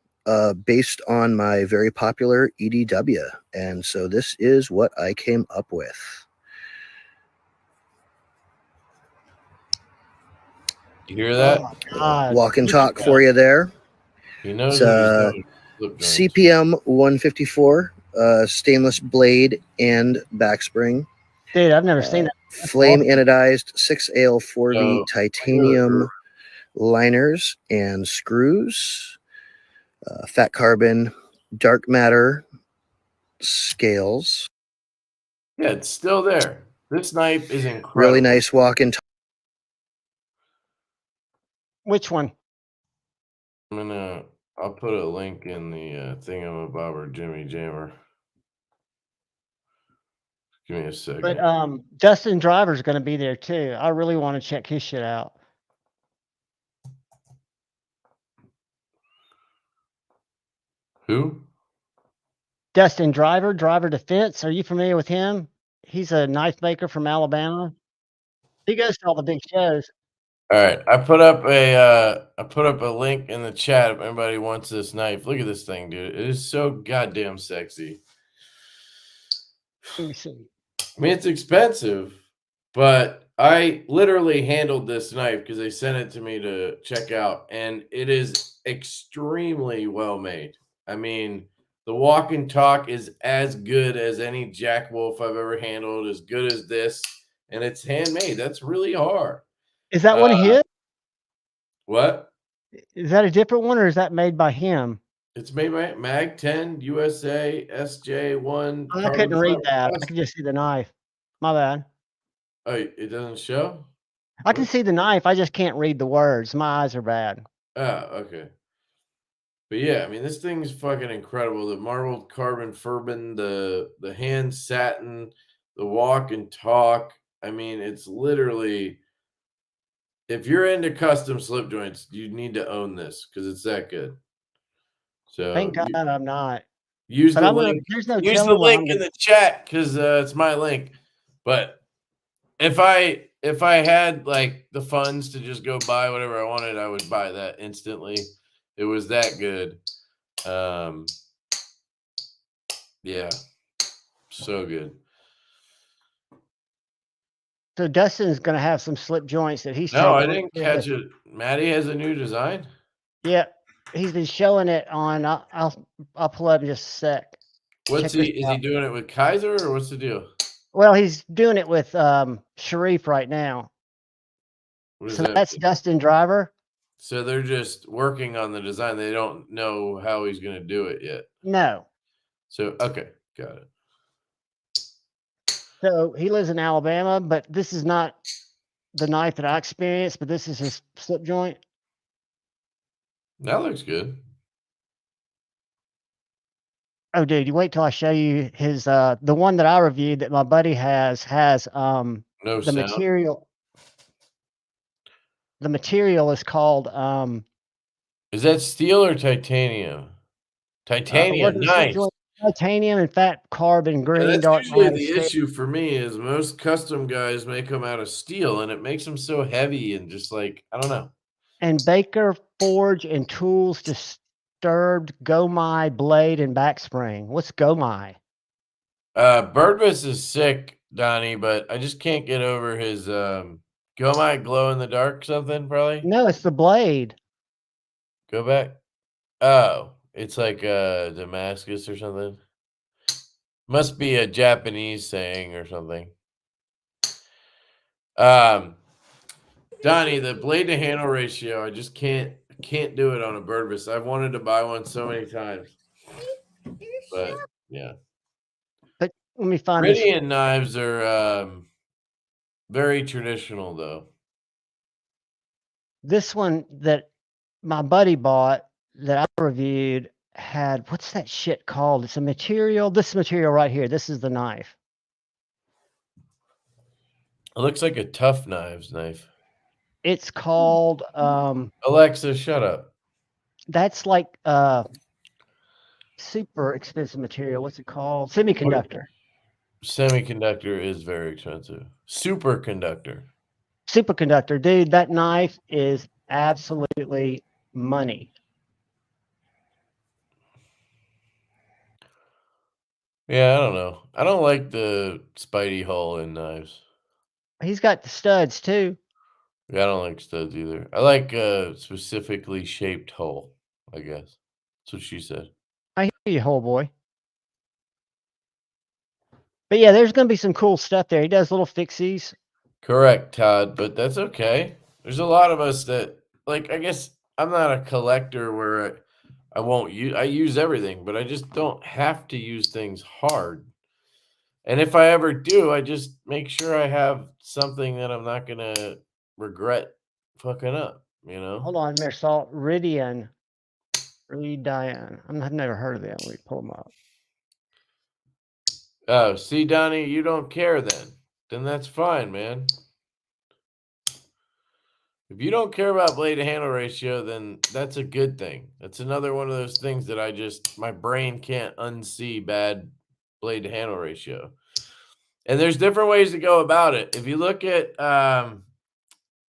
based on my very popular EDW. And so this is what I came up with. You hear that? Oh, God. Walk and Look at talk that. for you there. He knows It's what he's doing. Slip joints. CPM 154, stainless blade and back spring. Dude, I've never seen that. Flame anodized 6AL4V So, titanium liners and screws. Fat carbon, dark matter scales. yeah, it's still there. This knife is incredible. Really nice walk and talk. Which one? I'll put a link in the thingamabobber Jimmy Jammer. Give me a second. But Dustin Driver's going to be there too. I really want to check his shit out. Who? Dustin Driver, Driver Defense. Are you familiar with him? He's a knife maker from Alabama. He goes to all the big shows. All right, I put up a link in the chat if anybody wants this knife. Look at this thing, dude. It is so goddamn sexy. Let me see. I mean, it's expensive, but I literally handled this knife because they sent it to me to check out, and it is extremely well made. I mean, the walk and talk is as good as any Jack Wolf I've ever handled, as good as this, and it's handmade. That's really hard. Is that one his? What? Is that a different one or is that made by him? It's made by Mag 10 USA SJ1. I carbon couldn't read fiber that. I plastic. could just see the knife. My bad. Oh, it doesn't show? I can What? see the knife. I just can't read the words. My eyes are bad. Oh, okay. But yeah, I mean, this thing's fucking incredible. The marbled carbon furbin, the hand satin, the walk and talk. I mean, it's literally, if you're into custom slip joints, you need to own this because it's that good. So Thank God I'm not. use But the I'm gonna. link. There's no Use the telling what link I'm in gonna. the chat because it's my link. But if I had like the funds to just go buy whatever I wanted, I would buy that instantly. It was that good. Yeah, so good. So Dustin's gonna have some slip joints that he's No, I taking. didn't catch it. Maddie has a new design. Yeah, he's been showing it on. I'll pull up in just a sec. What's Check this is he out. doing it with Kaiser or what's the deal? Well, he's doing it with Sharif right now. What does So that that's mean? Dustin Driver. So they're just working on the design. They don't know how he's going to do it yet. No. So okay, got it. So he lives in Alabama, but this is not the knife that I experienced, but this is his slip joint. That looks good. Oh, dude, you wait till I show you his the one that I reviewed that my buddy has No the sound. material. The material is called Is that steel or titanium? what Titanium, is the slip nice. joint? Titanium and fat carbon Yeah, green that's dark usually matte the steel. issue for me is most custom guys make them out of steel and it makes them so heavy and just like, I don't know. And Baker Forge and Tools Disturbed Gomai blade and back spring. What's Gomai? Birdvis is sick, Donnie, but I just can't get over his go my glow in the dark something probably. No, it's the blade. Go back. Oh, it's like Damascus or something. Must be a Japanese saying or something. Donnie, the blade to handle ratio, I just can't do it on a Birdvis. I've wanted to buy one so many times. But yeah. But let me find this. Meridian knives are very traditional though. This one that my buddy bought that I reviewed had what's that shit called? It's a material. This material right here. This is the knife. It looks like a Tough Knives knife. It's called Alexa, shut up. that's like super expensive material. What's it called? Semiconductor. Semiconductor is very expensive. Superconductor. Superconductor, dude. That knife is absolutely money. Yeah, I don't know. I don't like the Spidey hole in knives. He's got the studs too. Yeah, I don't like studs either. I like specifically shaped hole, I guess. That's what she said. I hear you, whole boy. But yeah, there's going to be some cool stuff there. He does little fixies. Correct, Todd, but that's okay. There's a lot of us that like I guess I'm not a collector where I won't use I use everything, but I just don't have to use things hard. And if I ever do, I just make sure I have something that I'm not gonna regret fucking up, you know? Hold on, Mersalt Ridian. I've never heard of that. Let me pull them up. Oh, see, Donnie, you don't care then. Then that's fine, man. If you don't care about blade to handle ratio, then that's a good thing. That's another one of those things that my brain can't unsee bad blade to handle ratio. And there's different ways to go about it. If you look at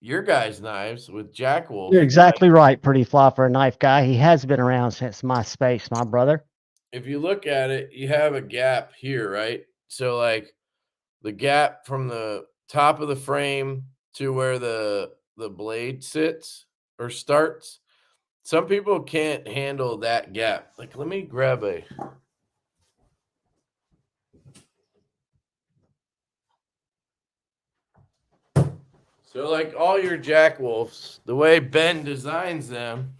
your guys' knives with Jack Wolf, You're exactly right, Pretty Fly, for a knife guy. He has been around since MySpace, my brother. if you look at it, you have a gap here, right? So like the gap from the top of the frame to where the blade sits or starts. Some people can't handle that gap. Like, let me grab a. So, like all your Jack Wolves, the way Ben designs them,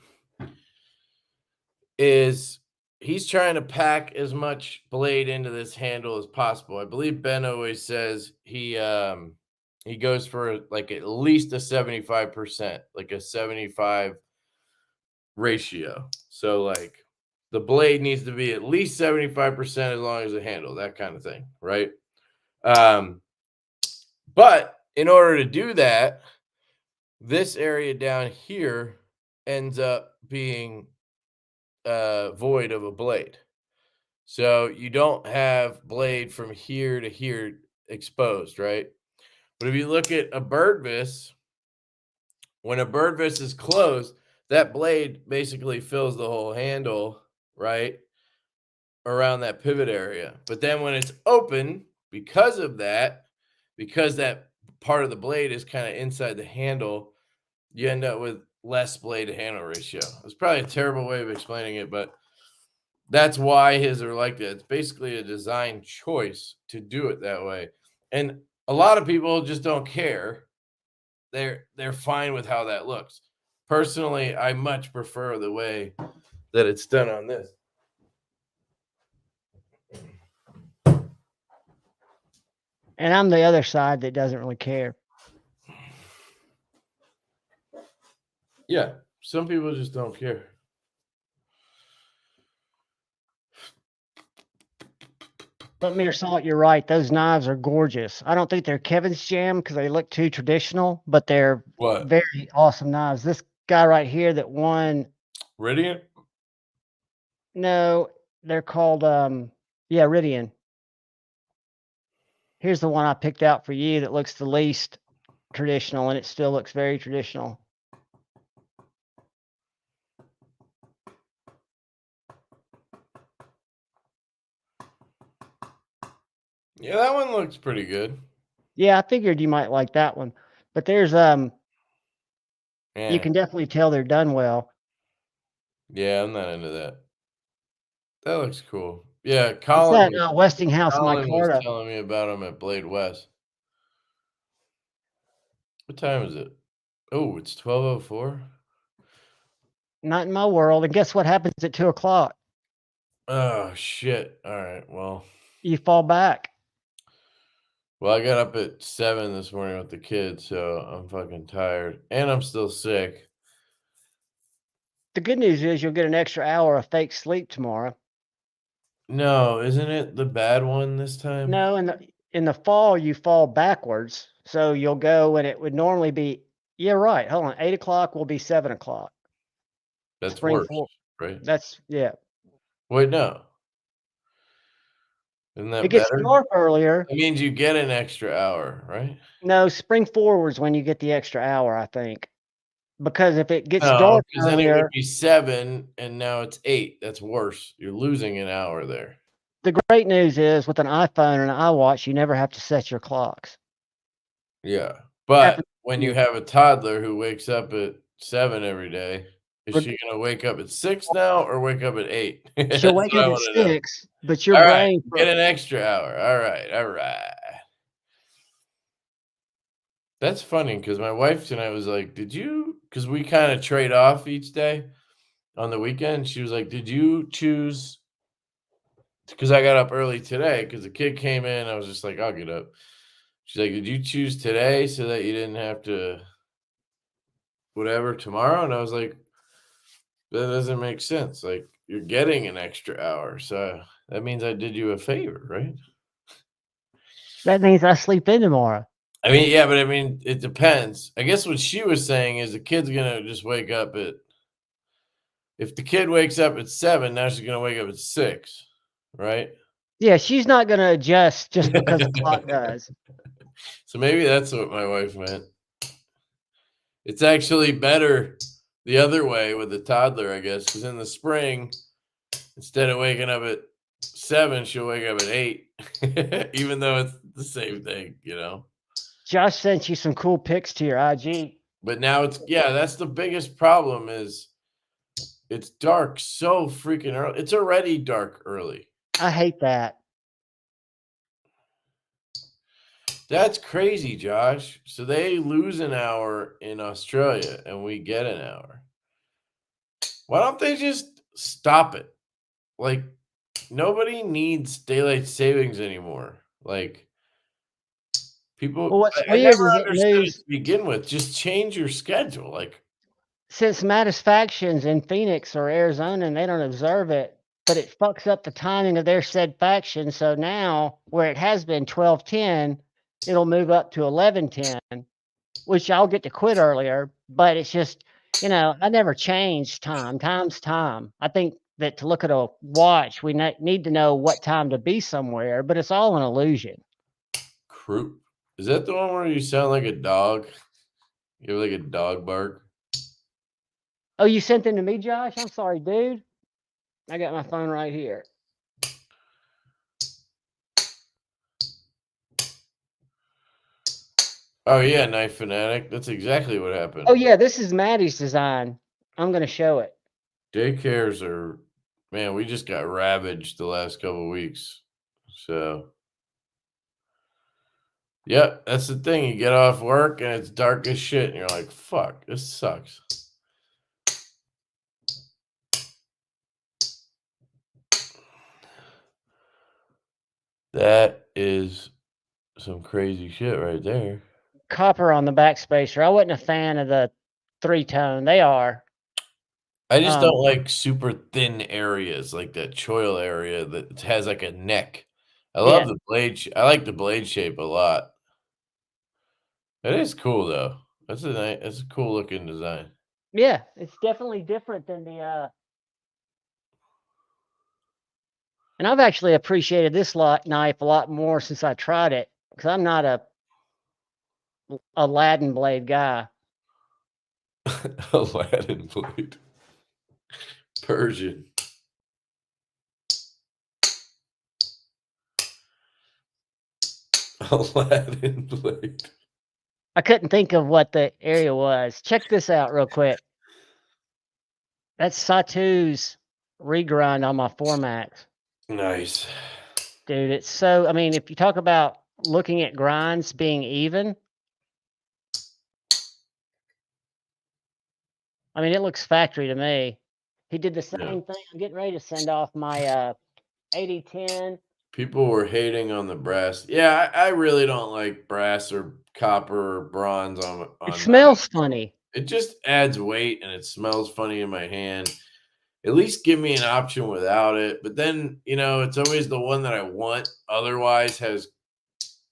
is he's trying to pack as much blade into this handle as possible. I believe Ben always says he goes for like at least a 75%, like a 75 ratio. So like the blade needs to be at least 75% as long as the handle, that kind of thing, right? But in order to do that, this area down here ends up being void of a blade. So you don't have blade from here to here exposed, right? But if you look at a bird vis, when a bird vis is closed, that blade basically fills the whole handle, right? Around that pivot area. But then when it's open, because of that, because that part of the blade is kind of inside the handle, you end up with less blade to handle ratio. It's probably a terrible way of explaining it, but that's why his are like that. It's basically a design choice to do it that way. And a lot of people just don't care. They're fine with how that looks. Personally, I much prefer the way that it's done on this. And I'm the other side that doesn't really care. Yeah, some people just don't care. But Mere Salt, you're right. Those knives are gorgeous. I don't think they're Kevin's jam because they look too traditional, but they're What? very awesome knives. This guy right here that won, Radiant? no, they're called Ridian. Here's the one I picked out for you that looks the least traditional, and it still looks very traditional. Yeah, that one looks pretty good. Yeah, I figured you might like that one. But there's you Yeah. can definitely tell they're done well. Yeah, I'm not into that. That looks cool. Yeah, It's Colin that Westinghouse was micarta. telling me about them at Blade West. What time is it? Oh, it's 12:04. Not in my world. And guess what happens at 2:00? Oh shit. All right. You fall back. Well, I got up at 7 this morning with the kids, so I'm fucking tired. And I'm still sick. The good news is you'll get an extra hour of fake sleep tomorrow. No, isn't it the bad one this time? No, in the fall you fall backwards. So you'll go and it would normally be, yeah, right. Hold on. 8:00 will be 7:00. That's Spring worse, forward. right? That's yeah. Wait, no. Isn't It that gets better? dark earlier. It means you get an extra hour, right? No, spring forwards when you get the extra hour, I think. Because if it gets No, dark because then it would earlier, be 7 and now it's 8. That's worse. You're losing an hour there. the great news is with an iPhone and an iWatch, you never have to set your clocks. Yeah. But Happens when to you you. have a toddler who wakes up at 7 every day, is Reg- she gonna wake up at 6 now or wake up at 8? She'll That's wake what up I at wanna know. 6, but your All right, brain get an extra hour. All right, all right. That's funny because my wife tonight was like, "Did you?" Because we kind of trade off each day on the weekend. She was like, "Did you choose?" Because I got up early today because the kid came in. I was just like, "I'll get up." She's like, "Did you choose today so that you didn't have to whatever tomorrow?" And I was like, "That doesn't make sense. Like you're getting an extra hour, so that means I did you a favor, right?" that means I sleep in tomorrow. I mean, yeah, but I mean, it depends. I guess what she was saying is the kid's gonna just wake up at if the kid wakes up at 7, now she's gonna wake up at 6, right? Yeah, she's not going to adjust just because the clock does. So maybe that's what my wife meant. It's actually better the other way with the toddler, I guess, because in the spring, instead of waking up at 7, she'll wake up at 8, even though it's the same thing, you know. Josh sent you some cool pics to your IG. But now that's the biggest problem is it's dark so freaking early. It's already dark early. I hate that. That's crazy, Josh. So they lose an hour in Australia and we get an hour. Why don't they just stop it. Like, nobody needs daylight savings anymore. Like, Well, people, what's I weird never is it understood it moves to begin with. Just change your schedule. Like, since Factions in Phoenix or Arizona, and they don't observe it, but it fucks up the timing of their said faction. So now, where it has been 12:10, it'll move up to 11:10, which I'll get to quit earlier. But it's just, I never changed time. Time's time. I think that to look at a watch, we need to know what time to be somewhere, but it's all an illusion. croup. Is that the one where you sound like a dog? You have like a dog bark? Oh, you sent them to me, Josh? I'm sorry, dude. I got my phone right here. Oh, yeah, Knife Fanatic. That's exactly what happened. Oh, yeah, this is Maddie's design. I'm going to show it. Daycares are, man, we just got ravaged the last couple of weeks. So, yeah, that's the thing. You get off work and it's dark as shit, and you're like, fuck, this sucks. That is some crazy shit right there. Copper on the backspacer. I wasn't a fan of the 3-tone. They are. I just don't like super thin areas like that choil area that has like a neck. I love the blade. I like the blade shape a lot. It is cool though. That's a cool looking design. Yeah, it's definitely different than the and I've actually appreciated this knife a lot more since I tried it, because I'm not a Aladdin blade guy. Aladdin blade. Persian. Aladdin blade. I couldn't think of what the area was. Check this out real quick. That's Satu's regrind on my 4max. Nice. Dude, it's so, I mean, if you talk about looking at grinds being even, I mean, it looks factory to me. He did the same thing. I'm getting ready to send off my 8010. People were hating on the brass. Yeah, I really don't like brass or copper or bronze on It smells funny. It just adds weight and it smells funny in my hand. At least give me an option without it. But then, it's always the one that I want. Otherwise has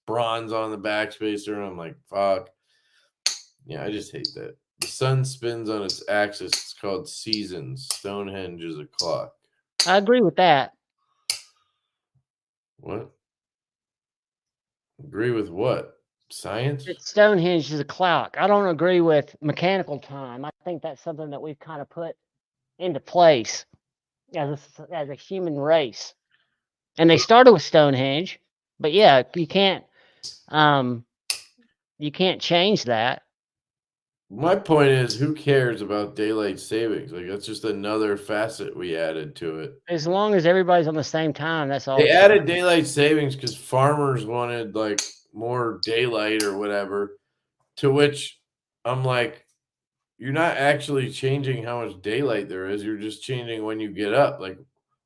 bronze on the backspacer, and I'm like, fuck. Yeah, I just hate that. The sun spins on its axis. It's called seasons. Stonehenge is a clock. I agree with that. What? Agree with what? Science? Stonehenge is a clock. I don't agree with mechanical time. I think that's something that we've kind of put into place as a human race. And they started with Stonehenge, but yeah, you can't change that. My point is, who cares about daylight savings? Like, that's just another facet we added to it. As long as everybody's on the same time, that's all. They added daylight savings because farmers wanted like more daylight or whatever. To which I'm like, you're not actually changing how much daylight there is. You're just changing when you get up. Like,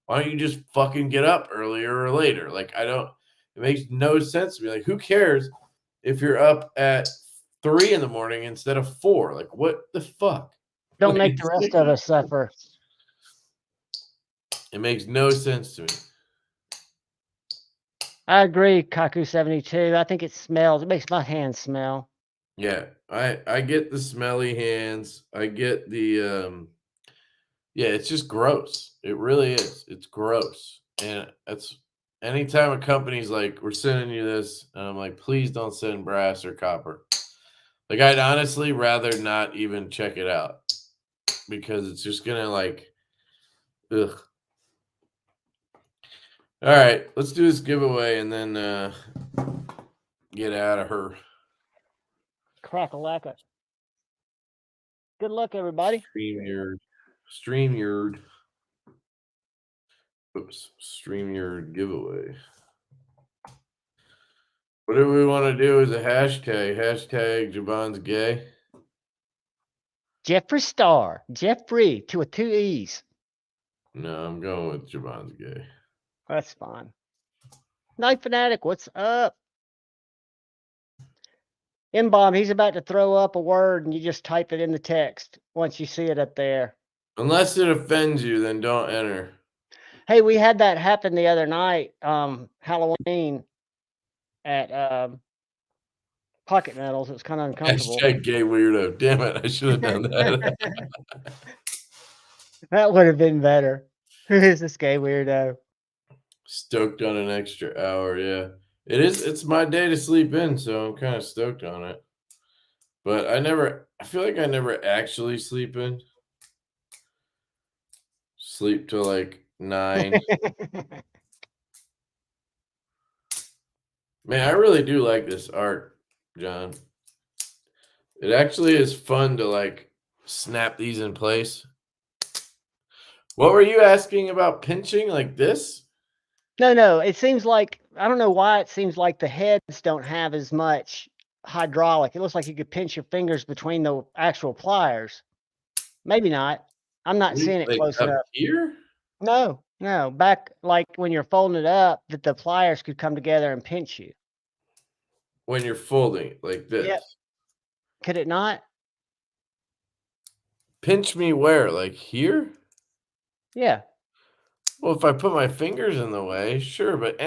why don't you just fucking get up earlier or later? Like, it makes no sense to me. Like, who cares if you're up at 3 in the morning instead of 4? Like, what the fuck? Don't make the rest of us suffer. It makes no sense to me. I agree, Kaku72. I think it smells. It makes my hands smell. Yeah, I get the smelly hands. I get the yeah, it's just gross. It really is. It's gross. And that's anytime a company's like, we're sending you this, and I'm like, please don't send brass or copper. Like, I'd honestly rather not even check it out because it's just gonna like, ugh. All right, let's do this giveaway and then get out of her. Crack-a-lacka. Good luck, everybody. StreamYard. Oops, StreamYard giveaway. What do we want to do as a hashtag? Hashtag JuhVon's gay. Jeffree Star. Jeffree to a 2 E's. No, I'm going with JuhVon's gay. That's fine. Knife Fanatic, what's up? M-Bomb, he's about to throw up a word and you just type it in the text once you see it up there. Unless it offends you, then don't enter. Hey, we had that happen the other night, Halloween at Pocket Metals. It was kind of uncomfortable. Hashtag gay weirdo. Damn it, I should have done that. That would have been better. Who is this gay weirdo? Stoked on an extra hour, yeah. It's my day to sleep in, so I'm kind of stoked on it. But I feel like I never actually sleep in. Sleep till like 9. Man, I really do like this art, John. It actually is fun to like snap these in place. What were you asking about pinching like this? No. It seems like, I don't know why it seems like the heads don't have as much hydraulic. It looks like you could pinch your fingers between the actual pliers. Maybe not. I'm not seeing it Like close up enough. here? No. Back like when you're folding it up, that the pliers could come together and pinch you. When you're folding it like this. Yep. Could it not? Pinch me where? Like here? Yeah. Well, if I put my fingers in the way, sure, but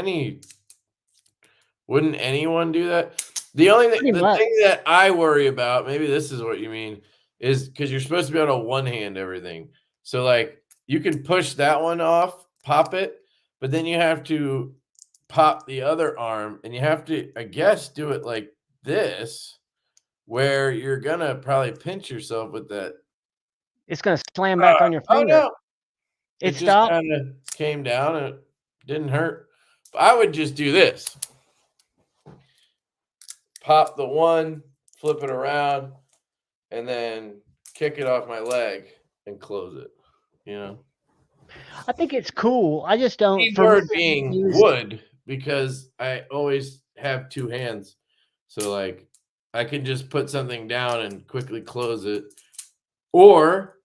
wouldn't anyone do that? The thing that I worry about, maybe this is what you mean, is because you're supposed to be able to one hand everything. So like you can push that one off, pop it, but then you have to pop the other arm and you have to, I guess, do it like this, where you're gonna probably pinch yourself with that. It's going to slam back on your finger. Oh no. It just stopped? kind of came down and it didn't hurt. But I would just do this. Pop the one, flip it around, and then kick it off my leg and close it. You know? I think it's cool. I just don't. Key word being wood, because I always have two hands. So like I can just put something down and quickly close it. Or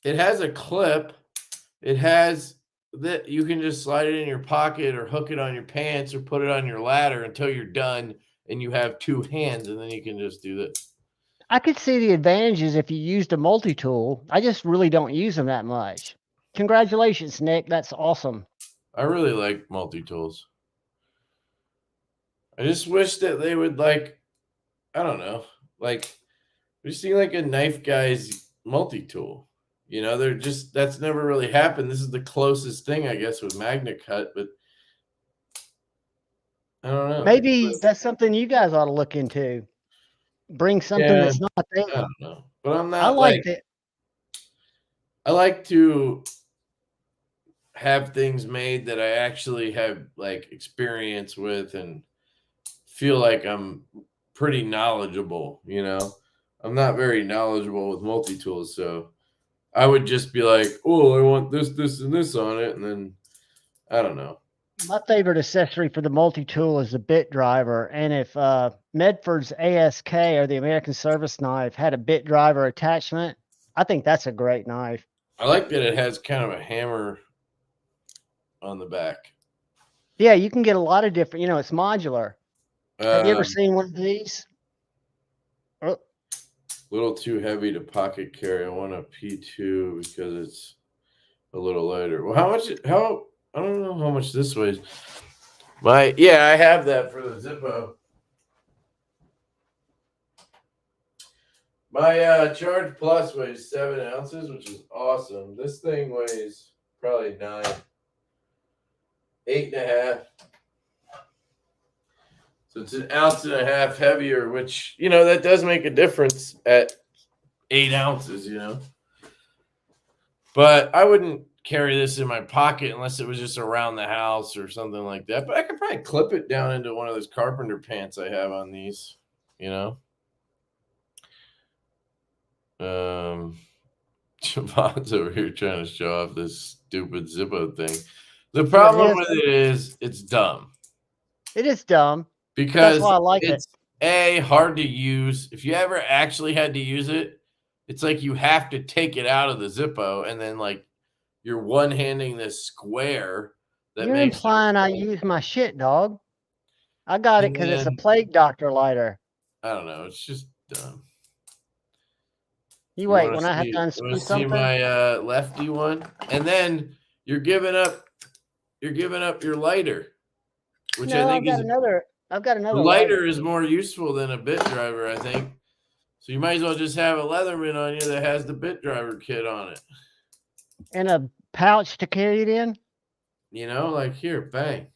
it has a clip. It has that you can just slide it in your pocket or hook it on your pants or put it on your ladder until you're done and you have two hands, and then you can just do this. I could see the advantages if you used a multi-tool. I just really don't use them that much. Congratulations, Nick. That's awesome. I really like multi-tools. I just wish that they would like, I don't know, like we see like a knife guy's multi-tool. You know, that's never really happened. This is the closest thing, I guess, with Magna Cut, but I don't know. Maybe that's something you guys ought to look into. Bring something that's not there. I don't know. But I'm not I liked it. I like to have things made that I actually have like experience with and feel like I'm pretty knowledgeable, you know. I'm not very knowledgeable with multi-tools, so I would just be like, oh, I want this, this, and this on it, and then I don't know. My favorite accessory for the multi-tool is the bit driver, and if Medford's ASK or the American Service Knife had a bit driver attachment, I think that's a great knife. I like that it has kind of a hammer on the back. Yeah, you can get a lot of different, it's modular. Have you ever seen one of these? A little too heavy to pocket carry. I want a P2 because it's a little lighter. Well, I don't know how much this weighs. I have that for the Zippo. My Charge Plus weighs 7 ounces, which is awesome. This thing weighs probably 9, 8.5. So it's 1.5 ounces heavier, which, that does make a difference at 8 ounces, But I wouldn't carry this in my pocket unless it was just around the house or something like that. But I could probably clip it down into one of those carpenter pants I have on these, JuhVon's over here trying to show off this stupid Zippo thing. The problem with it is it's dumb. It is dumb. Because that's why I like it's hard to use. If you ever actually had to use it, it's like you have to take it out of the Zippo and then like you're one-handing this square that You're makes implying I use my shit, dog. I got it and because it's a then plague doctor lighter. I don't know. It's just dumb. You You wait want when to I have to see? You want unscrew to see something. my lefty one? And then you're giving up. You're giving up your lighter, which I No, think is I've got the another lighter lighter is more useful than a bit driver. I think. So you might as well just have a Leatherman on you that has the bit driver kit on it. and a pouch to carry it in. You know, like here, bang.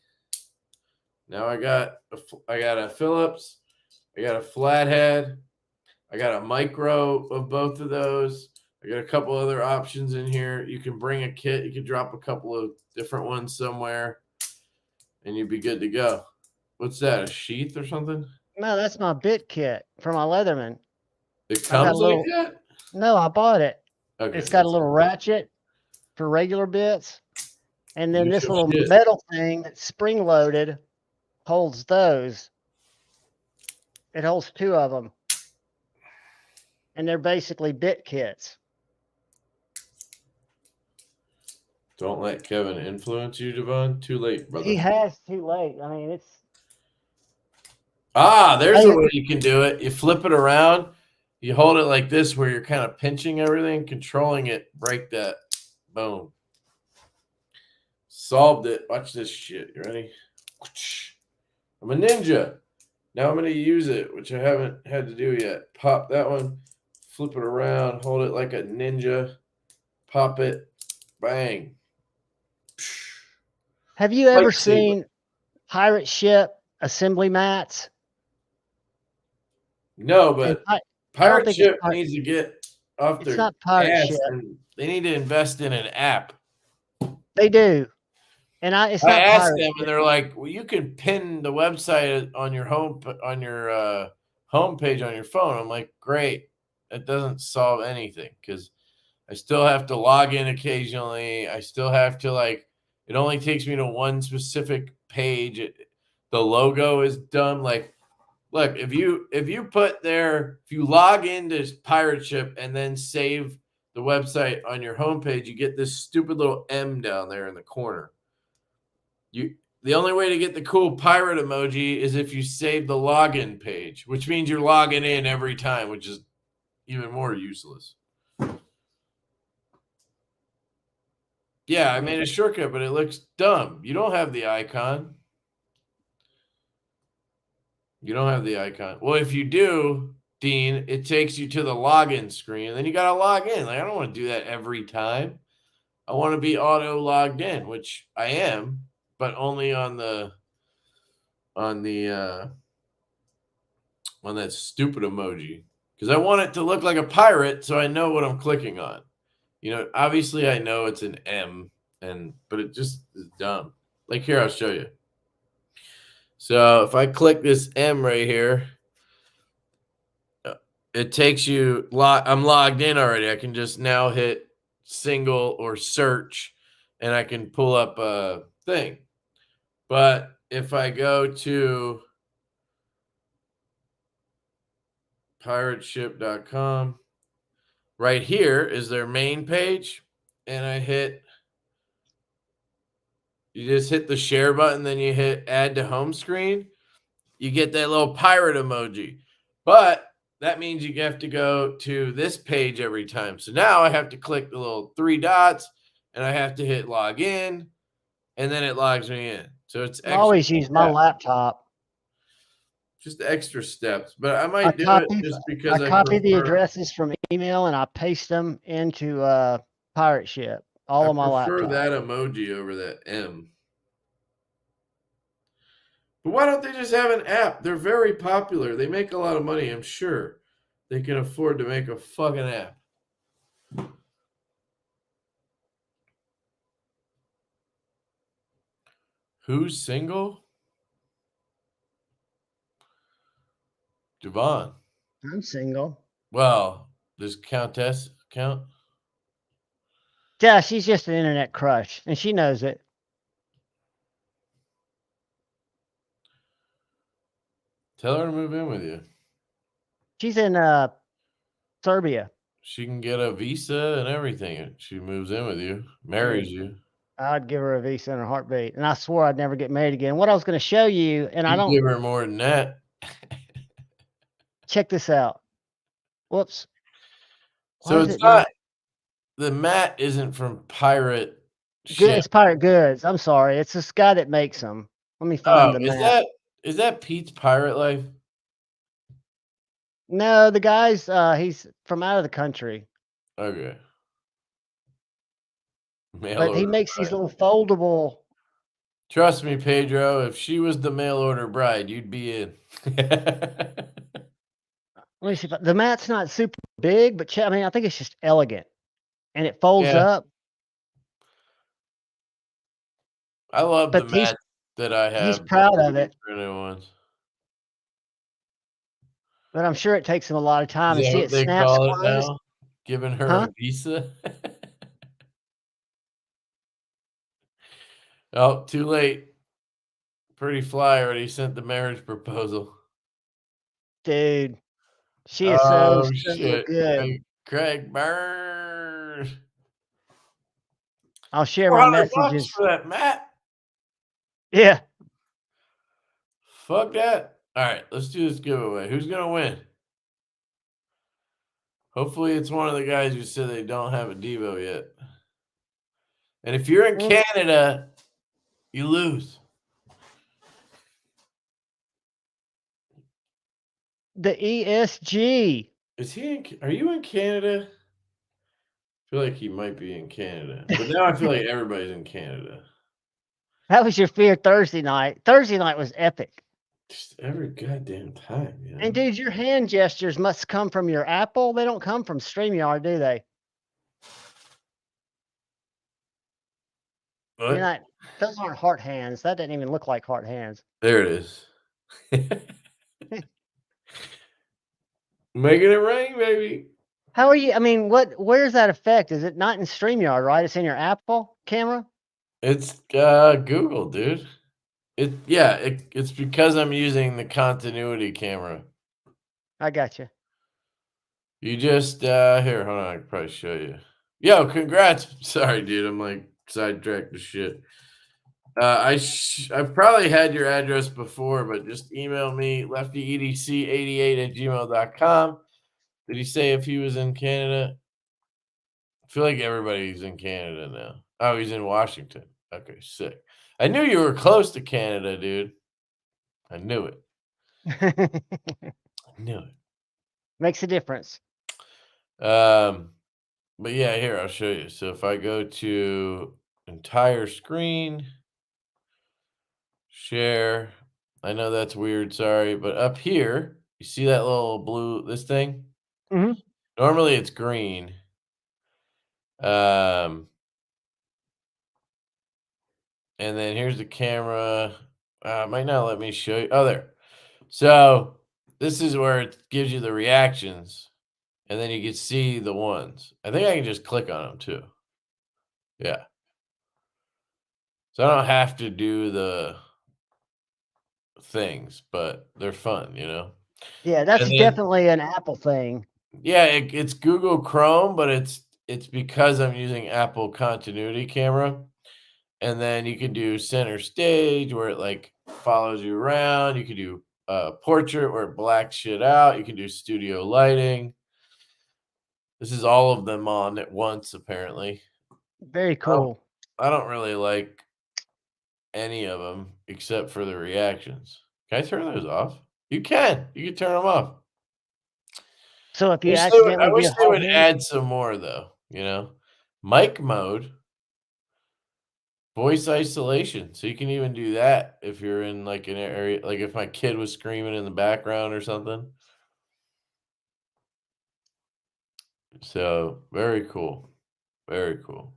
Now I got a Phillips, I got a flathead, I got a micro of both of those. I got a couple other options in here. You can bring a kit. You can drop a couple of different ones somewhere, and you'd be good to go. What's that? A sheath or something? No, that's my bit kit for my Leatherman. It I've got a comes like little. that. No, I bought it. Okay, It's got a little ratchet for regular bits, and then use this your little shit. metal thing that's spring loaded holds those. It holds 2 of them, and they're basically bit kits. Don't let Kevin influence you, JuhVon. Too late, brother. He has too late. I mean, it's. There's a way you can do it. You flip it around. You hold it like this where you're kind of pinching everything, controlling it. Break that. Boom. Solved it. Watch this shit. You ready? I'm a ninja. Now I'm going to use it, which I haven't had to do yet. Pop that one. Flip it around. Hold it like a ninja. Pop it. Bang. Have you ever Lightsaber. seen pirate ship assembly mats? No, but I don't pirate think it's ship needs to get off it's their not pirate ass ship. and they need to invest in an app. They do, and it's I not asked pirate them, and ship. they're like, "Well, you can pin the website on your homepage on your phone." I'm like, "Great, that doesn't solve anything because I still have to log in occasionally. I still have to it only takes me to one specific page. The logo is dumb. Like, look, if you log into Pirate Ship and then save the website on your homepage, you get this stupid little M down there in the corner. The only way to get the cool pirate emoji is if you save the login page, which means you're logging in every time, which is even more useless. Yeah, I made a shortcut, but it looks dumb. You don't have the icon. You don't have the icon. Well, if you do, Dean, it takes you to the login screen, and then you got to log in. Like, I don't want to do that every time. I want to be auto logged in, which I am, but only on that stupid emoji because I want it to look like a pirate, so I know what I'm clicking on. You know, obviously I know it's an M, but it just is dumb. Like here, I'll show you. So if I click this M right here, it takes you. I'm logged in already. I can just now hit single or search, and I can pull up a thing. But if I go to pirateship.com, right here is their main page, and you just hit the share button, then you hit add to home screen. You get that little pirate emoji. But that means you have to go to this page every time. So now I have to click the little 3 dots and I have to hit log in, and then it logs me in. So it's I always use my laptop. just extra steps. But I I might do it just because I copy the prefer addresses from email and I paste them into pirate ship. All on my laptop. that emoji over that M. But why don't they just have an app? They're very popular. They make a lot of money, I'm sure. They can afford to make a fucking app. Who's single? JuhVon. I'm single. Well, does Countess count? Yeah, she's just an internet crush, and she knows it. Tell her to move in with you. She's in Serbia. She can get a visa and everything. If she moves in with you, marries you. I'd give her a visa in a heartbeat. And I swore I'd never get married again. What I was going to show you, and I You don't give her more than that. check this out. Whoops. Why So is it's it not not the mat isn't from pirate good? ship. It's Pirate Goods. I'm sorry. It's this guy that makes them. Let me Oh, find the map. is that Pete's Pirate Life? No, the guy's he's from out of the country, Okay. Mail but he order makes these bride. little foldable. Trust me, Pedro, if she was the mail order bride, you'd be in. Let me see if the mat's not super big, but I mean, I think it's just elegant, and it folds Yeah. up. I love the But mat that I he's have. proud of it. For new ones. But I'm sure it takes him a lot of time. Is And that see, what it they snaps call it closed, now? Giving her huh? a visa? Oh, too late. Pretty Fly already sent the marriage proposal. Dude, she is so Oh, so shit. good. Craig Burn. I'll share my 400 bucks messages. for that mat? Yeah. Fuck that. All right, let's do this giveaway. Who's going to win? Hopefully, it's one of the guys who said they don't have a Devo yet. And if you're in Canada, you lose. The ESG. Is he in? Are you in Canada? I feel like he might be in Canada, but now I feel like everybody's in Canada. That was your fear Thursday night. Thursday night was epic. Just every goddamn time, you know? And dude, your hand gestures must come from your Apple. They don't come from StreamYard, do they? You're But not. Those aren't heart hands. That doesn't even look like heart hands. there it is. Making it rain, baby. How are you? I mean, where's that effect? Is it not in StreamYard, right? It's in your Apple camera? It's Google, dude. It's because I'm using the continuity camera. I got you. You just here, hold on, I can probably show you. Yo, congrats. Sorry, dude. I'm like sidetracked to shit. I've probably had your address before, but just email me leftyedc88@gmail.com. Did he say if he was in Canada? I feel like everybody's in Canada now. Oh, he's in Washington. Okay, sick. I knew you were close to Canada, dude. I knew it. I knew it. Makes a difference. But yeah, here I'll show you. So if I go to entire screen, share. I know that's weird, sorry, but up here, you see that little blue this thing? Mhm. Normally it's green. And then here's the camera. It might not let me show you. Oh, there. So this is where it gives you the reactions, and then you can see the ones. I think I can just click on them too. Yeah. So I don't have to do the things, but they're fun, you know? Yeah, that's And then, definitely an Apple thing. yeah, it's Google Chrome, but it's because I'm using Apple Continuity Camera. And then you can do center stage where it like follows you around. You can do portrait where it blacks shit out. You can do studio lighting. This is all of them on at once, apparently. Very I don't, cool. I don't really like any of them except for the reactions. Can I turn those off? You can. You can turn them off. So if I you wish they would, accidentally I wish get they hard would hands, add some more though, you know. Mic mode, voice isolation. So you can even do that if you're in like an area, like if my kid was screaming in the background or something. So very cool. Very cool.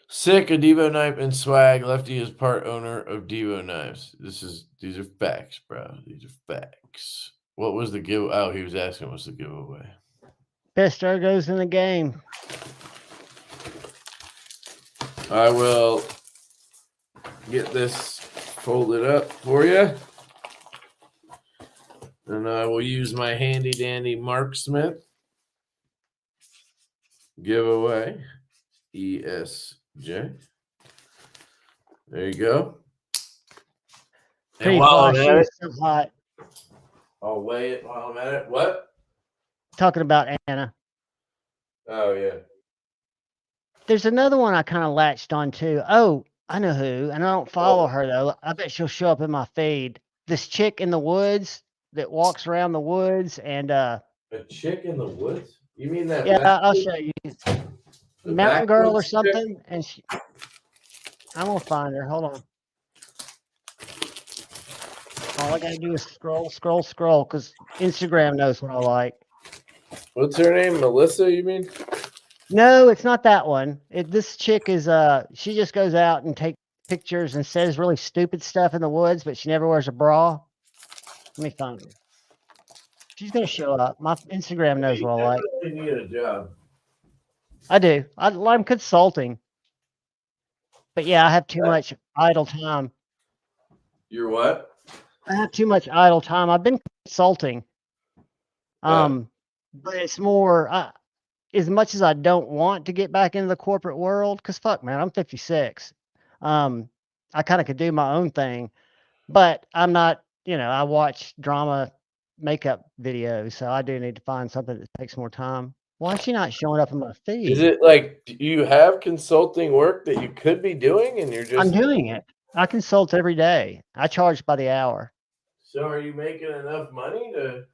Sick, a Devo knife and swag. Lefty is part owner of Devo knives. These are facts, bro. These are facts. What was the give? Oh, he was asking what's the giveaway. best ergos in the game. I will get this folded up for you. And I will use my handy dandy Mark Smith giveaway. ESJ. There you go. And Pretty while I'm fly. She at it, was so hot. I'll weigh it while I'm at it. What? Talking about Anna. Oh, yeah. There's another one I kind of latched on to. Oh, I know who, and I don't follow her though. I bet she'll show up in my feed. This chick in the woods that walks around the woods and A chick in the woods? You mean that? yeah, I'll show you. The Mountain Girl or backwoods chick? something, and I'm gonna find her. Hold on. All I gotta do is scroll, because Instagram knows what I like. What's her name? Melissa, you mean? No, it's not that one. This chick is she just goes out and takes pictures and says really stupid stuff in the woods, but she never wears a bra. Let me find her. She's gonna show up. My Instagram knows what I like. You definitely need a job. I do. I'm consulting. But yeah, I have too much idle time. You're what? I have too much idle time. I've been consulting. But it's more as much as I don't want to get back into the corporate world, because fuck man, I'm 56. I kind of could do my own thing, but I'm not, I watch drama makeup videos, so I do need to find something that takes more time. Why is she not showing up in my feed? Is it like you have consulting work that you could be doing and you're just I'm doing it. I consult every day. I charge by the hour. So are you making enough money to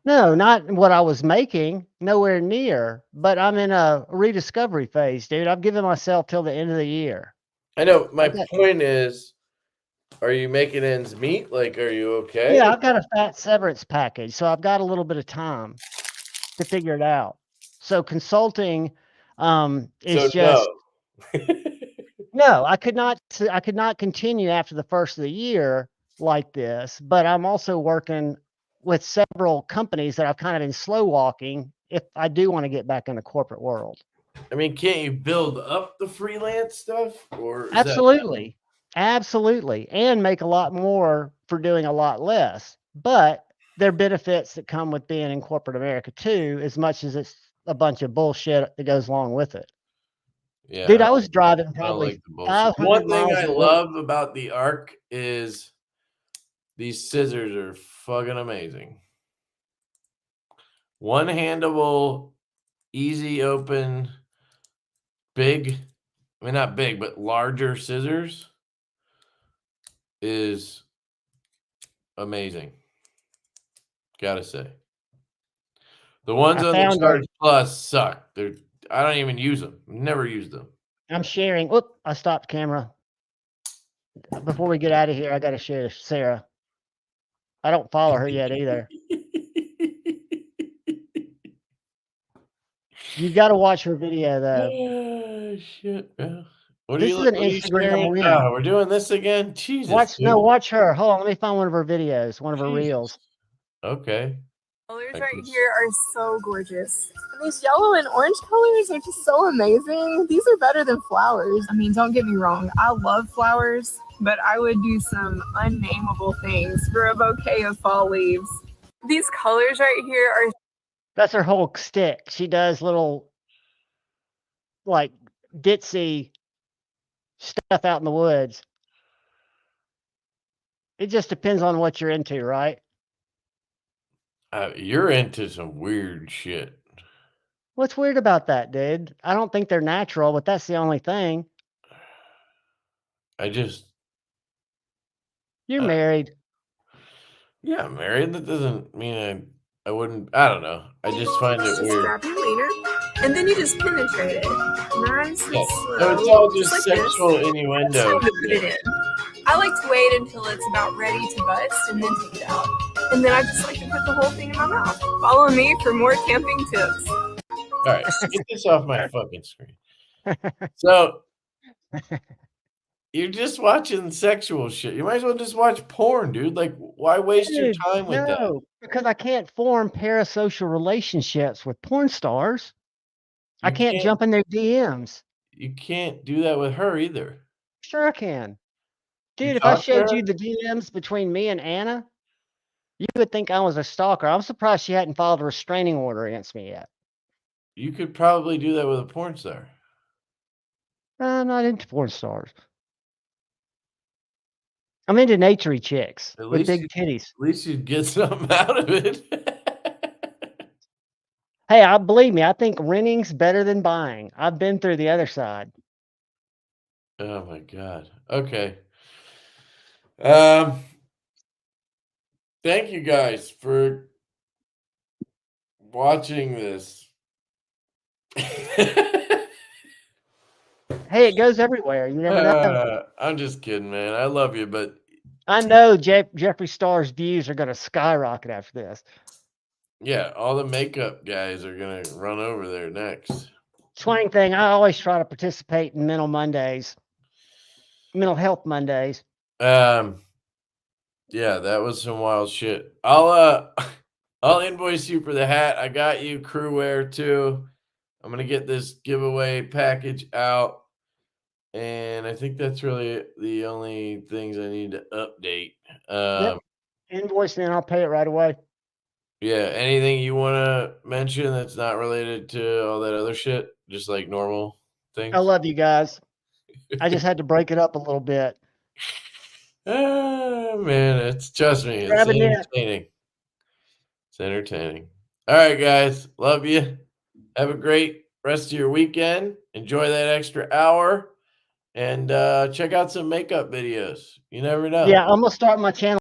No, not what I was making, nowhere near, but I'm in a rediscovery phase, dude. I've given myself till the end of the year. I know my point is, are you making ends meet? Like, are you okay? Yeah, I've got a fat severance package, so I've got a little bit of time to figure it out. So consulting is just no, I could not continue after the first of the year like this, but I'm also working with several companies that I've kind of been slow walking if I do want to get back in the corporate world. I mean, can't you build up the freelance stuff? Or is Absolutely. Absolutely. And make a lot more for doing a lot less. But there are benefits that come with being in corporate America too, as much as it's a bunch of bullshit that goes along with it. Yeah, dude, I was driving probably like the bullshit. 500 One thing miles I a week. love about the Arc is these scissors are fucking amazing. One handable, easy open, big, I mean not big, but larger scissors is amazing. Gotta say. The ones on the Charge Plus suck. I don't even use them. Never used them. I'm sharing. Whoop, I stopped camera. Before we get out of here, I got to share Sarah. I don't follow her yet either. You got to watch her video though. Oh, shit, man. This is an Instagram win. We're doing this again? Jesus. Watch her. Hold on, let me find one of her videos, one of her reels. Okay. Colors right here are so gorgeous. And these yellow and orange colors are just so amazing. These are better than flowers. I mean, don't get me wrong. I love flowers, but I would do some unnameable things for a bouquet of fall leaves. These colors right here are... That's her whole stick. She does little, like, ditzy stuff out in the woods. It just depends on what you're into, right? You're into some weird shit. What's weird about that, dude? I don't think they're natural, but that's the only thing. You're married. Yeah, I'm married. That doesn't mean I wouldn't. I don't know. I just find it weird. Grab your wiener, and then you just penetrate it. Nice and slow. So it's all just like sexual innuendo. I like to wait until it's about ready to bust and then take it out. And then I just like to put the whole thing in my mouth. Follow me for more camping tips. All right, get this off my fucking screen. So you're just watching sexual shit. You might as well just watch porn, dude. Like, why waste your time with that? No, because I can't form parasocial relationships with porn stars. I can't jump in their DMs. You can't do that with her either. Sure I can. Dude, if I showed you the DMs between me and Anna, You would think I was a stalker. I'm surprised she hadn't filed a restraining order against me yet. You could probably do that with a porn star. I'm not into porn stars. I'm into naturey chicks At with least big titties. At least you'd get something out of it. Hey, believe me, I think renting's better than buying. I've been through the other side. Oh my God. Okay. Thank you guys for watching this. Hey, it goes everywhere. You never know. I'm just kidding, man. I love you, but I know Jeffree Star's views are going to skyrocket after this. yeah, all the makeup guys are gonna run over there next. Swing thing, I always try to participate in mental health Mondays. Yeah, that was some wild shit. I'll invoice you for the hat. I got you crew wear too. I'm gonna get this giveaway package out, and I think that's really the only things I need to update. Yep. Invoice and I'll pay it right away. Yeah, anything you want to mention that's not related to all that other shit, just like normal things? I love you guys. I just had to break it up a little bit. Man, trust me, it's Grab a net. entertaining. It's entertaining. All right, guys, love you. Have a great rest of your weekend. Enjoy that extra hour, and check out some makeup videos. You never know. Yeah, I'm gonna start my channel.